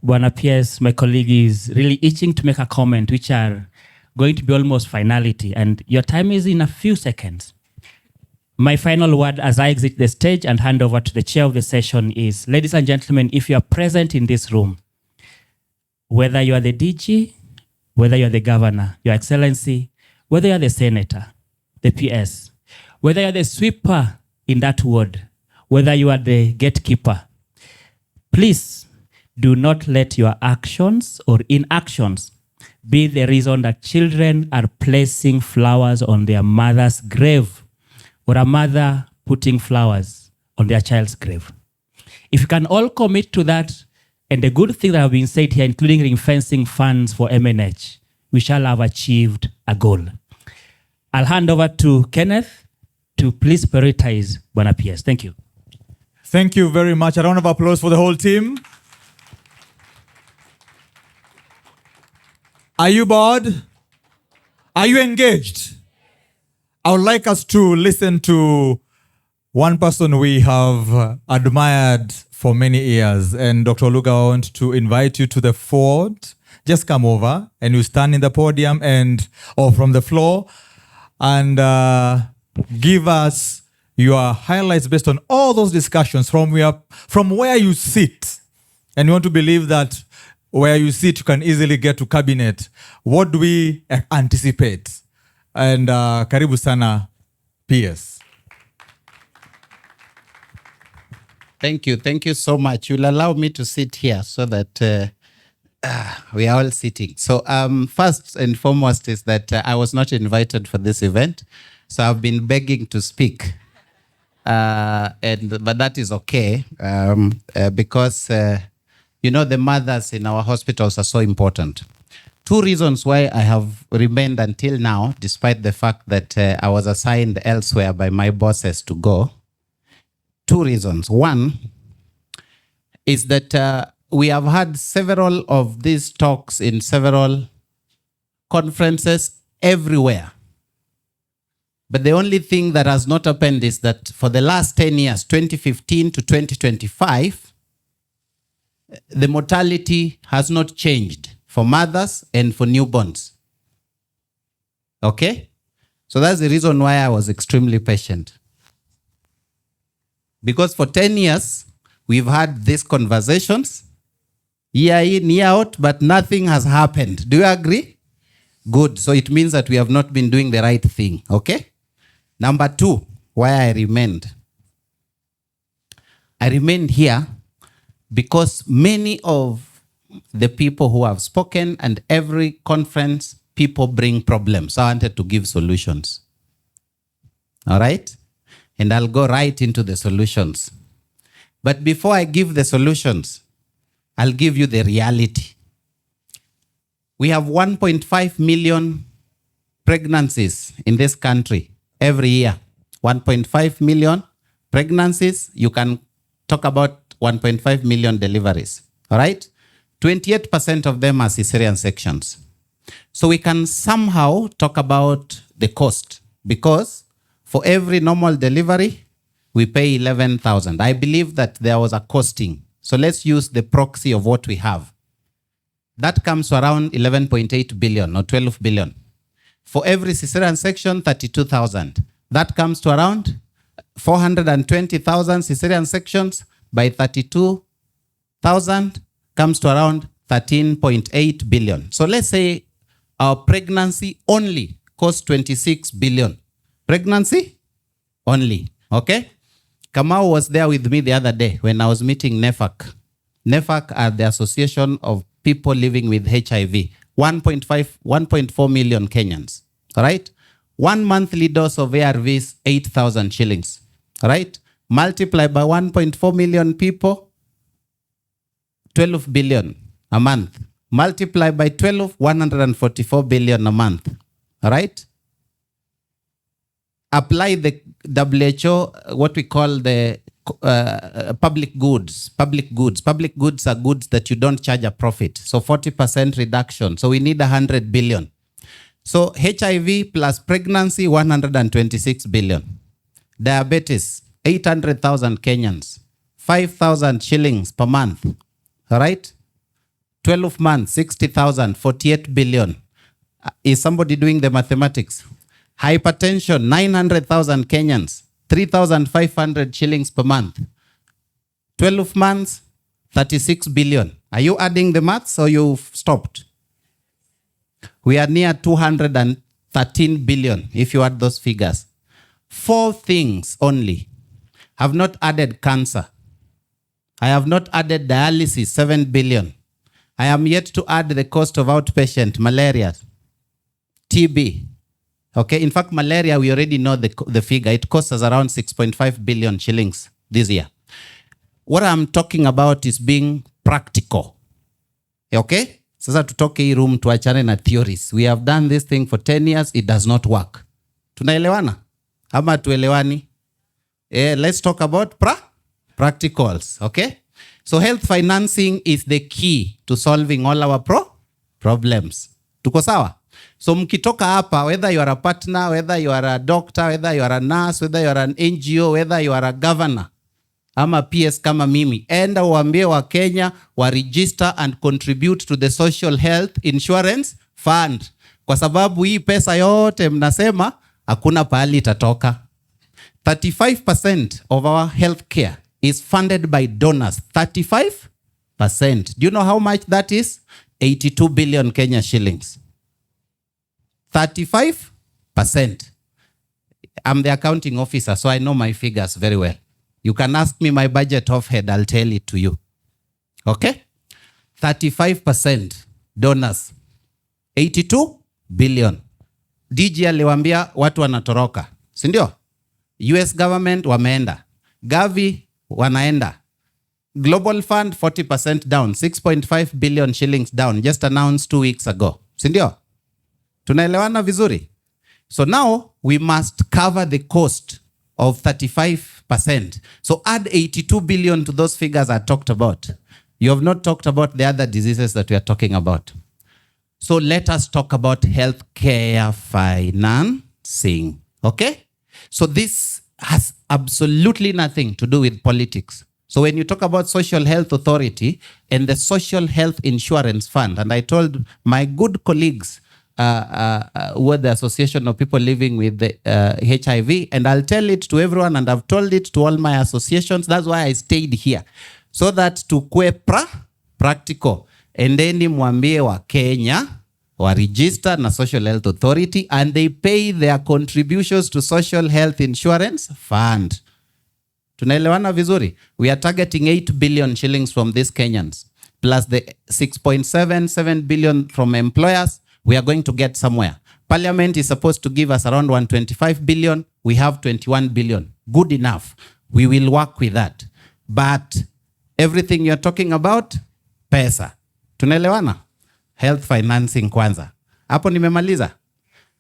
Bwana Pierce, my colleague, is really itching to make a comment, which are going to be almost finality, and your time is in a few seconds. My final word as I exit the stage and hand over to the chair of the session is, ladies and gentlemen, if you are present in this room, whether you are the DG, whether you are the governor, your excellency, whether you are the senator, the PS, whether you are the sweeper in that ward, whether you are the gatekeeper, please do not let your actions or inactions be the reason that children are placing flowers on their mother's grave, or a mother putting flowers on their child's grave. If you can all commit to that, and the good things that have been said here, including ring-fencing funds for MNH, we shall have achieved a goal. I'll hand over to Kenneth to please prioritize Bwana PS. Thank you. Thank you very much. A round of applause for the whole team. Are you bored? Are you engaged? I would like us to listen to one person we have admired for many years. And Dr. Luga, I want to invite you to the forward. Just come over and you stand in the podium or from the floor and give us your highlights based on all those discussions from where you sit. And we want to believe that where you sit, you can easily get to cabinet. What do we anticipate? And karibu sana, PS. Thank you so much. You'll allow me to sit here so that we are all sitting. So first and foremost is that I was not invited for this event, so I've been begging to speak, but that is okay because the mothers in our hospitals are so important. Two reasons why I have remained until now, despite the fact that I was assigned elsewhere by my bosses to go. Two reasons. One is that we have had several of these talks in several conferences everywhere. But the only thing that has not happened is that for the last 10 years, 2015 to 2025, the mortality has not changed for mothers and for newborns. Okay? So that's the reason why I was extremely patient. Because for 10 years, we've had these conversations, year in, year out, but nothing has happened. Do you agree? Good. So it means that we have not been doing the right thing. Okay? Number 2, why I remained. I remained here because many of the people who have spoken and every conference, people bring problems. I wanted to give solutions. All right? And I'll go right into the solutions. But before I give the solutions, I'll give you the reality. We have 1.5 million pregnancies in this country every year. 1.5 million pregnancies. You can talk about 1.5 million deliveries. All right? 28% of them are cesarean sections. So we can somehow talk about the cost, because for every normal delivery, we pay 11,000. I believe that there was a costing. So let's use the proxy of what we have. That comes to around 11.8 billion or 12 billion. For every cesarean section, 32,000. That comes to around 420,000 cesarean sections by 32,000 comes to around 13.8 billion. So let's say our pregnancy only costs 26 billion. Pregnancy only, okay? Kamau was there with me the other day when I was meeting NEFAC. NEFAC are the Association of People Living with HIV. 1.4 million Kenyans, all right? 1 monthly dose of ARVs, 8,000 shillings, all right? Multiply by 1.4 million people, 12 billion a month. Multiply by 12, 144 billion a month, all right? Apply the WHO, what we call the public goods. Public goods. Public goods are goods that you don't charge a profit. So 40% reduction. So we need 100 billion. So HIV plus pregnancy, 126 billion. Diabetes, 800,000 Kenyans. 5,000 shillings per month. All right? 12 months, 60,000, 48 billion. Is somebody doing the mathematics? Hypertension, 900,000 Kenyans, 3,500 shillings per month. 12 months, 36 billion. Are you adding the maths or you've stopped? We are near 213 billion if you add those figures. 4 things only. Have not added cancer. I have not added dialysis, 7 billion. I am yet to add the cost of outpatient, malaria, TB. Okay, in fact, malaria, we already know the figure. It costs us around 6.5 billion shillings this year. What I'm talking about is being practical. Okay? Sasa tutoke hii room tuachane na theories. We have done this thing for 10 years. It does not work. Tunaelewana? Ama tuelewani? Let's talk about practicals. Okay? So health financing is the key to solving all our problems. Tuko sawa? So mkitoka hapa, whether you are a partner, whether you are a doctor, whether you are a nurse, whether you are an NGO, whether you are a governor, ama PS kama mimi, enda uambie wa Kenya wa register and contribute to the social health insurance fund. Kwa sababu hii pesa yote mnasema, hakuna pahali itatoka. 35% of our healthcare is funded by donors. 35%. Do you know how much that is? 82 billion Kenya shillings. 35%. I'm the accounting officer, so I know my figures very well. You can ask me my budget offhand, I'll tell it to you. Okay? 35% donors. 82 billion. DG aliwaambia watu wanatoroka. Sindio? US government wameenda. Gavi wanaenda. Global Fund 40% down. 6.5 billion shillings down. Just announced 2 weeks ago. Sindio? Tunaelewana vizuri? So now we must cover the cost of 35%. So add 82 billion to those figures I talked about. You have not talked about the other diseases that we are talking about. So let us talk about healthcare financing. Okay? So this has absolutely nothing to do with politics. So when you talk about Social Health Authority and the Social Health Insurance Fund, and I told my good colleagues who are the Association of People Living with the, HIV, and I'll tell it to everyone, and I've told it to all my associations. That's why I stayed here. So that tukue practical. Endeni mwambie wa Kenya wa register na Social Health Authority, and they pay their contributions to Social Health Insurance Fund. Tunaelewana vizuri? We are targeting 8 billion shillings from these Kenyans, plus the 6.77 billion from employers. We are going to get somewhere. Parliament is supposed to give us around 125 billion. We have 21 billion. Good enough. We will work with that. But everything you're talking about, pesa. Tunaelewana? Health financing kwanza. Hapo nimemaliza?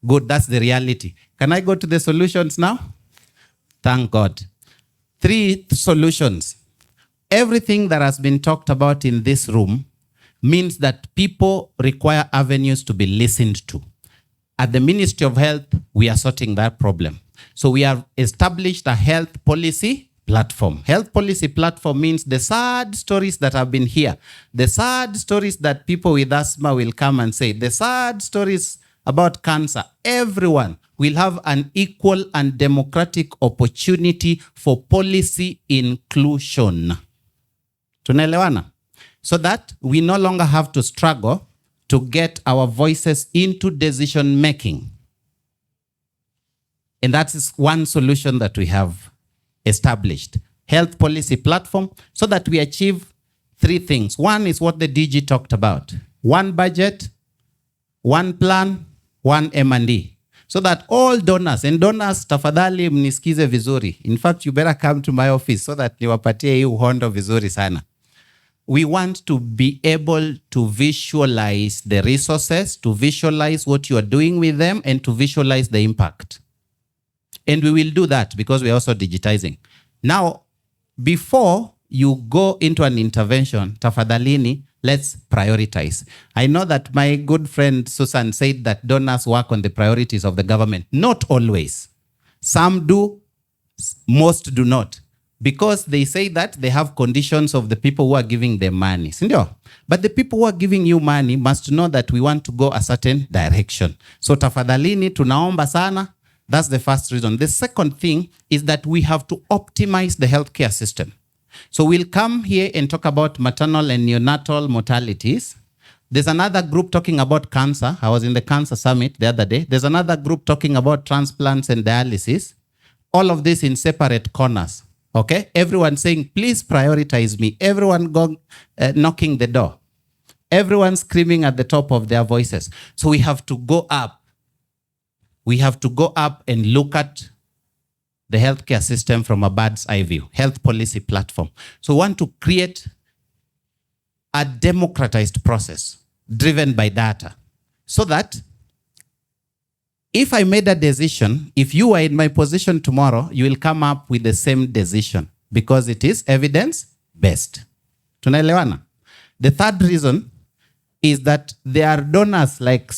Good, that's the reality. Can I go to the solutions now? Thank God. 3 solutions. Everything that has been talked about in this room means that people require avenues to be listened to. At the Ministry of Health, we are sorting that problem. So we have established a health policy platform. Health policy platform means the sad stories that have been here, the sad stories that people with asthma will come and say, the sad stories about cancer, everyone will have an equal and democratic opportunity for policy inclusion. Tunaelewana? So that we no longer have to struggle to get our voices into decision making. And that is one solution that we have established. Health policy platform, so that we achieve 3 things. One is what the DG talked about. One budget, one plan, one M&E. So that all donors, and donors tafadhali mnisikize vizuri. In fact, you better come to my office so that niwapatie hii uhondo vizuri sana. We want to be able to visualize the resources, to visualize what you are doing with them, and to visualize the impact. And we will do that because we are also digitizing. Now, before you go into an intervention, tafadhalini, let's prioritize. I know that my good friend Susan said that donors work on the priorities of the government. Not always. Some do, most do not. Because they say that they have conditions of the people who are giving them money. Sindio? But the people who are giving you money must know that we want to go a certain direction. So tafadhalini, tunaomba sana. That's the first reason. The second thing is that we have to optimize the healthcare system. So we'll come here and talk about maternal and neonatal mortalities. There's another group talking about cancer. I was in the cancer summit the other day. There's another group talking about transplants and dialysis. All of this in separate corners. Okay? Everyone saying, please prioritize me. Everyone knocking the door. Everyone screaming at the top of their voices. So we have to go up. We have to go up and look at the healthcare system from a bird's eye view. Health policy platform. So we want to create a democratized process driven by data. So that if I made a decision, if you are in my position tomorrow, you will come up with the same decision because it is evidence-based. Tunaelewana? The third reason is that there are donors like,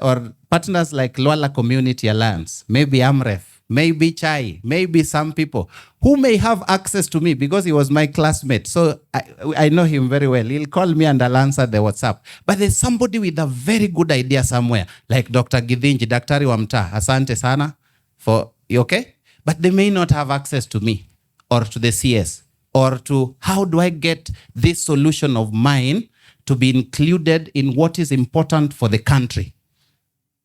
or partners like Luala Community Alliance, maybe AMREF, maybe Chai, maybe some people who may have access to me because he was my classmate. So I know him very well. He'll call me and I'll answer the WhatsApp. But there's somebody with a very good idea somewhere, like Dr. Githinji, Daktari wa Mtaa. Asante sana for, okay? But they may not have access to me or to the CS or to how do I get this solution of mine to be included in what is important for the country.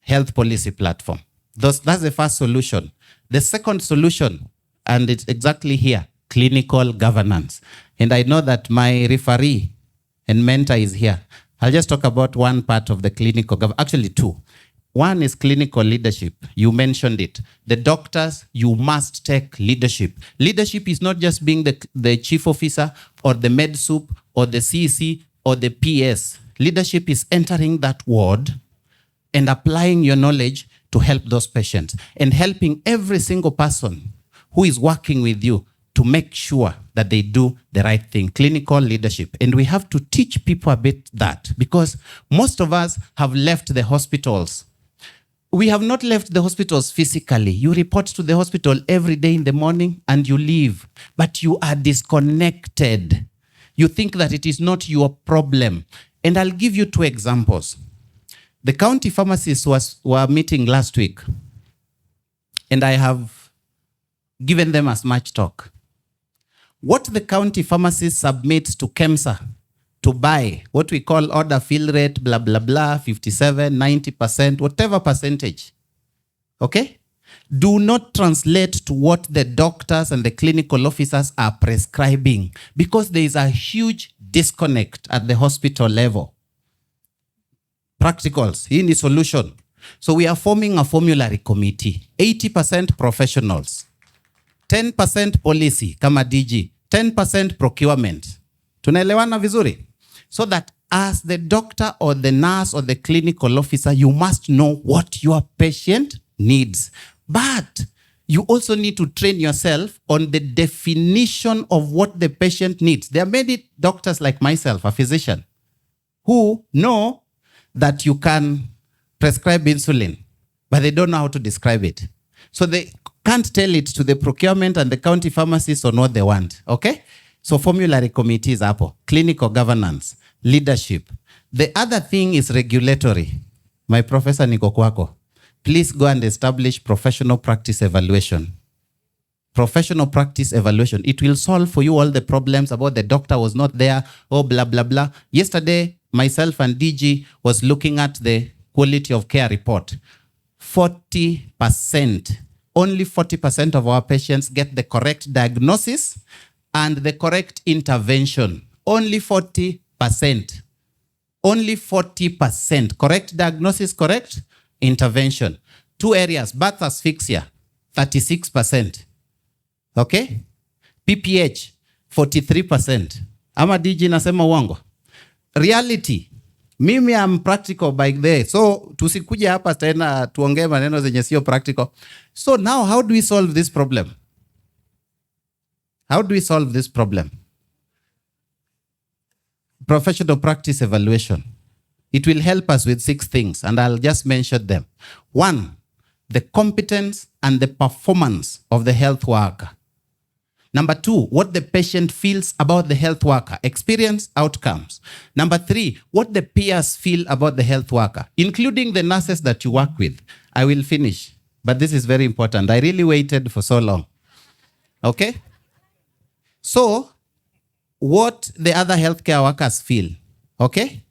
Health policy platform. That's the first solution. The second solution, and it's exactly here, clinical governance. And I know that my referee and mentor is here. I'll just talk about one part of the clinical governance, actually 2. One is clinical leadership. You mentioned it. The doctors, you must take leadership. Leadership is not just being the chief officer or the med sup or the CC or the PS. Leadership is entering that ward and applying your knowledge to help those patients and helping every single person who is working with you to to make sure that they do the right thing, clinical leadership. And we have to teach people a bit that, because most of us have left the hospitals. We have not left the hospitals physically. You report to the hospital every day in the morning and you leave, but you are disconnected. You think that it is not your problem. And I'll give you 2 examples. The county pharmacists were meeting last week, and I have given them as much talk. What the county pharmacist submits to KEMSA to buy, what we call order fill rate, blah, blah, blah, 57, 90%, whatever percentage, okay, do not translate to what the doctors and the clinical officers are prescribing, because there is a huge disconnect at the hospital level. Practicals, hii ni solution. So we are forming a formulary committee, 80% professionals, 10% policy kama DG, 10% procurement. Tunaelewana vizuri? So that as the doctor or the nurse or the clinical officer, you must know what your patient needs. But you also need to train yourself on the definition of what the patient needs. There are many doctors like myself, a physician, who know that you can prescribe insulin, but they don't know how to describe it. So they can't tell it to the procurement and the county pharmacists on what they want, okay? So formulary committees hapo, clinical governance, leadership. The other thing is regulatory. My professor niko kwako. Please go and establish professional practice evaluation. Professional practice evaluation. It will solve for you all the problems about the doctor was not there, oh, blah, blah, blah. Yesterday, myself and DG was looking at the quality of care report. 40%, only 40% of our patients get the correct diagnosis and the correct intervention. Only 40%. Only 40%. Correct diagnosis, correct intervention. 2 areas, birth asphyxia, 36%. Okay? PPH, 43%. Ama DG nasema uongo. Reality, mimi am practical by there. So tusikuje hapa tena tuongee maneno zenye sio practical. So now how do we solve this problem? How do we solve this problem? Professional practice evaluation. It will help us with 6 things, and I'll just mention them. 1, the competence and the performance of the health worker. Number 2, what the patient feels about the health worker, experience, outcomes. Number 3, what the peers feel about the health worker, including the nurses that you work with. I will finish, but this is very important. I really waited for so long. Okay? So, what the other healthcare workers feel, okay?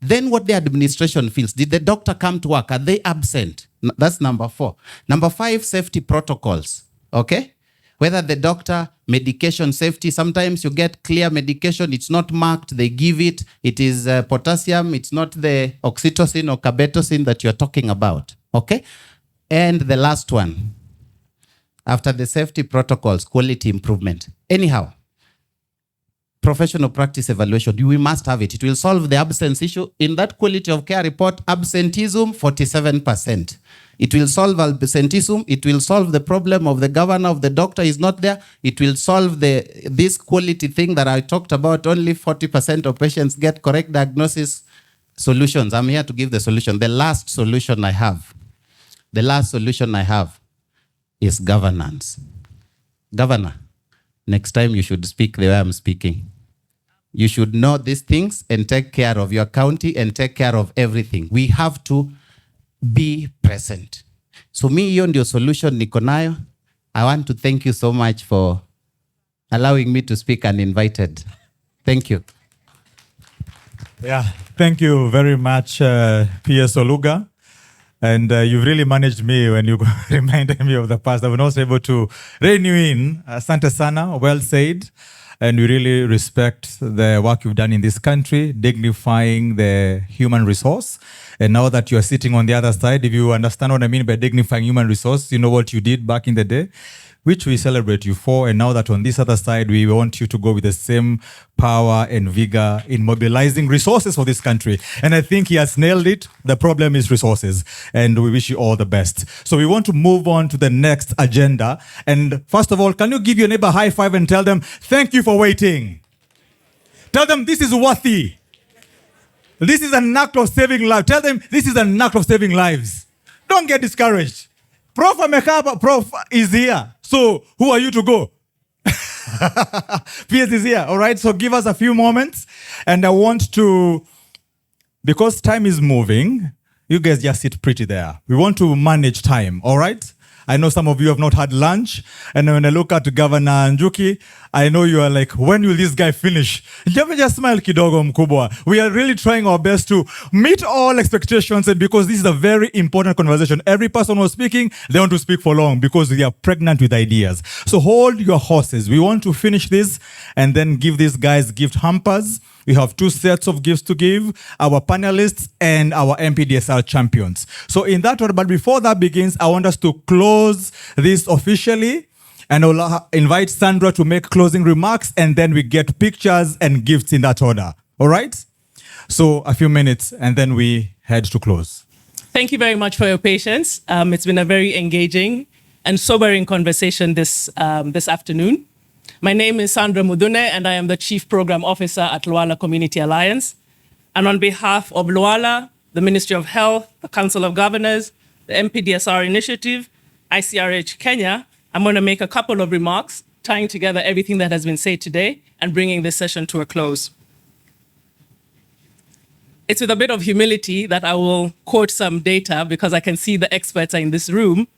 Then what the administration feels. Did the doctor come to work? Are they absent? That's number 4. Number 5, safety protocols, okay? Whether the doctor, medication safety, sometimes you get clear medication, it's not marked, they give it, it is potassium, it's not the oxytocin or carbetocin that you're talking about, okay? And the last one, after the safety protocols, quality improvement. Anyhow, professional practice evaluation, we must have it. It will solve the absence issue. In that quality of care report, absenteeism, 47%. It will solve absenteeism. It will solve the problem of the governor, of the doctor is not there. It will solve this quality thing that I talked about. Only 40% of patients get correct diagnosis solutions. I'm here to give the solution. The last solution I have is governance. Governor, next time you should speak the way I'm speaking. You should know these things and take care of your county and take care of everything. We have to be present. So me, hiyo ndio solution niko nayo. I want to thank you so much for allowing me to speak uninvited. Thank you. Yeah, thank you very much, P.S. Oluga. And you've really managed me when you reminded me of the past. I was not able to rein you in. Asante sana, well said. And we really respect the work you've done in this country, dignifying the human resource. And now that you are sitting on the other side, if you understand what I mean by dignifying human resource, you know what you did back in the day. which we celebrate you for. And now that on this other side, we want you to go with the same power and vigor in mobilizing resources for this country. And I think he has nailed it. The problem is resources. And we wish you all the best. So we want to move on to the next agenda. And first of all, can you give your neighbor a high five and tell them, thank you for waiting. Tell them this is worthy. This is an act of saving lives. Tell them this is an act of saving lives. Don't get discouraged. Prof Amekaba, Prof is here. So who are you to go? PS is here. All right. So give us a few moments. And I want to, because time is moving, you guys just sit pretty there. We want to manage time. All right. I know some of you have not had lunch. And when I look at Governor Njuki, I know you are like, when will this guy finish? Just smile kidogo mkubwa. We are really trying our best to meet all expectations, and because this is a very important conversation. Every person who's speaking, they want to speak for long because they are pregnant with ideas. So hold your horses. We want to finish this and then give these guys gift hampers. We have 2 sets of gifts to give, our panelists and our Mpdsr champions. So in that order, but before that begins, I want us to close this officially. And I'll invite Sandra to make closing remarks, and then we get pictures and gifts in that order. All right? So a few minutes, and then we head to close. Thank you very much for your patience. It's been a very engaging and sobering conversation this afternoon. My name is Sandra Mudune, and I am the Chief Program Officer at Luala Community Alliance. And on behalf of Luala, the Ministry of Health, the Council of Governors, the Mpdsr Initiative, ICRH Kenya, I'm going to make a couple of remarks, tying together everything that has been said today and bringing this session to a close. It's with a bit of humility that I will quote some data because I can see the experts are in this room.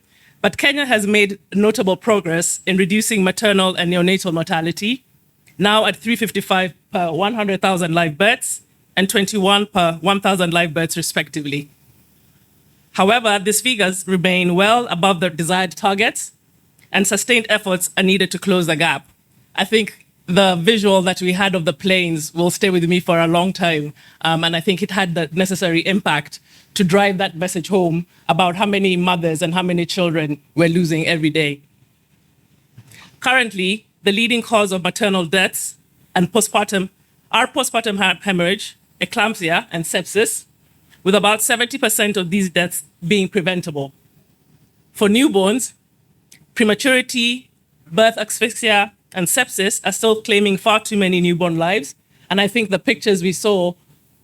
But Kenya has made notable progress in reducing maternal and neonatal mortality, now at 355 per 100,000 live births and 21 per 1,000 live births respectively. However, these figures remain well above the desired targets, and sustained efforts are needed to close the gap. I think the visual that we had of the planes will stay with me for a long time, and I think it had the necessary impact to drive that message home about how many mothers and how many children we're losing every day. Currently, the leading cause of maternal deaths and postpartum hemorrhage, eclampsia, and sepsis, with about 70% of these deaths being preventable. For newborns, prematurity, birth asphyxia, and sepsis are still claiming far too many newborn lives. And I think the pictures we saw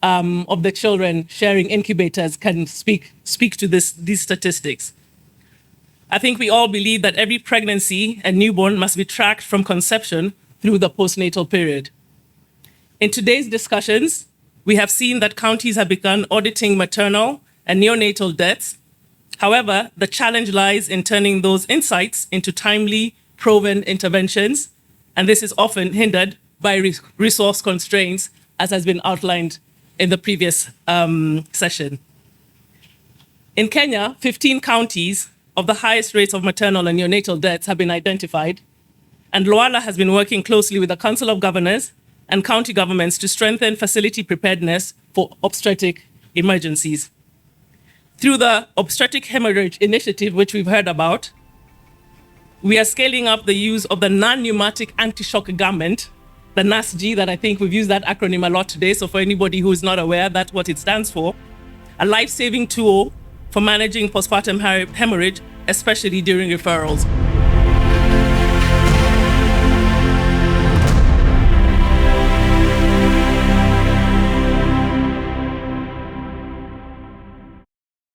of the children sharing incubators can speak to these statistics. I think we all believe that every pregnancy and newborn must be tracked from conception through the postnatal period. In today's discussions, we have seen that counties have begun auditing maternal and neonatal deaths. However, the challenge lies in turning those insights into timely, proven interventions, and this is often hindered by resource constraints, as has been outlined in the previous session. In Kenya, 15 counties of the highest rates of maternal and neonatal deaths have been identified, and Luala has been working closely with the Council of Governors and county governments to strengthen facility preparedness for obstetric emergencies. Through the Obstetric Hemorrhage Initiative, which we've heard about, we are scaling up the use of the non-pneumatic anti-shock garment, the NASG, that I think we've used that acronym a lot today. So for anybody who is not aware, that's what it stands for. A life-saving tool for managing postpartum hemorrhage, especially during referrals.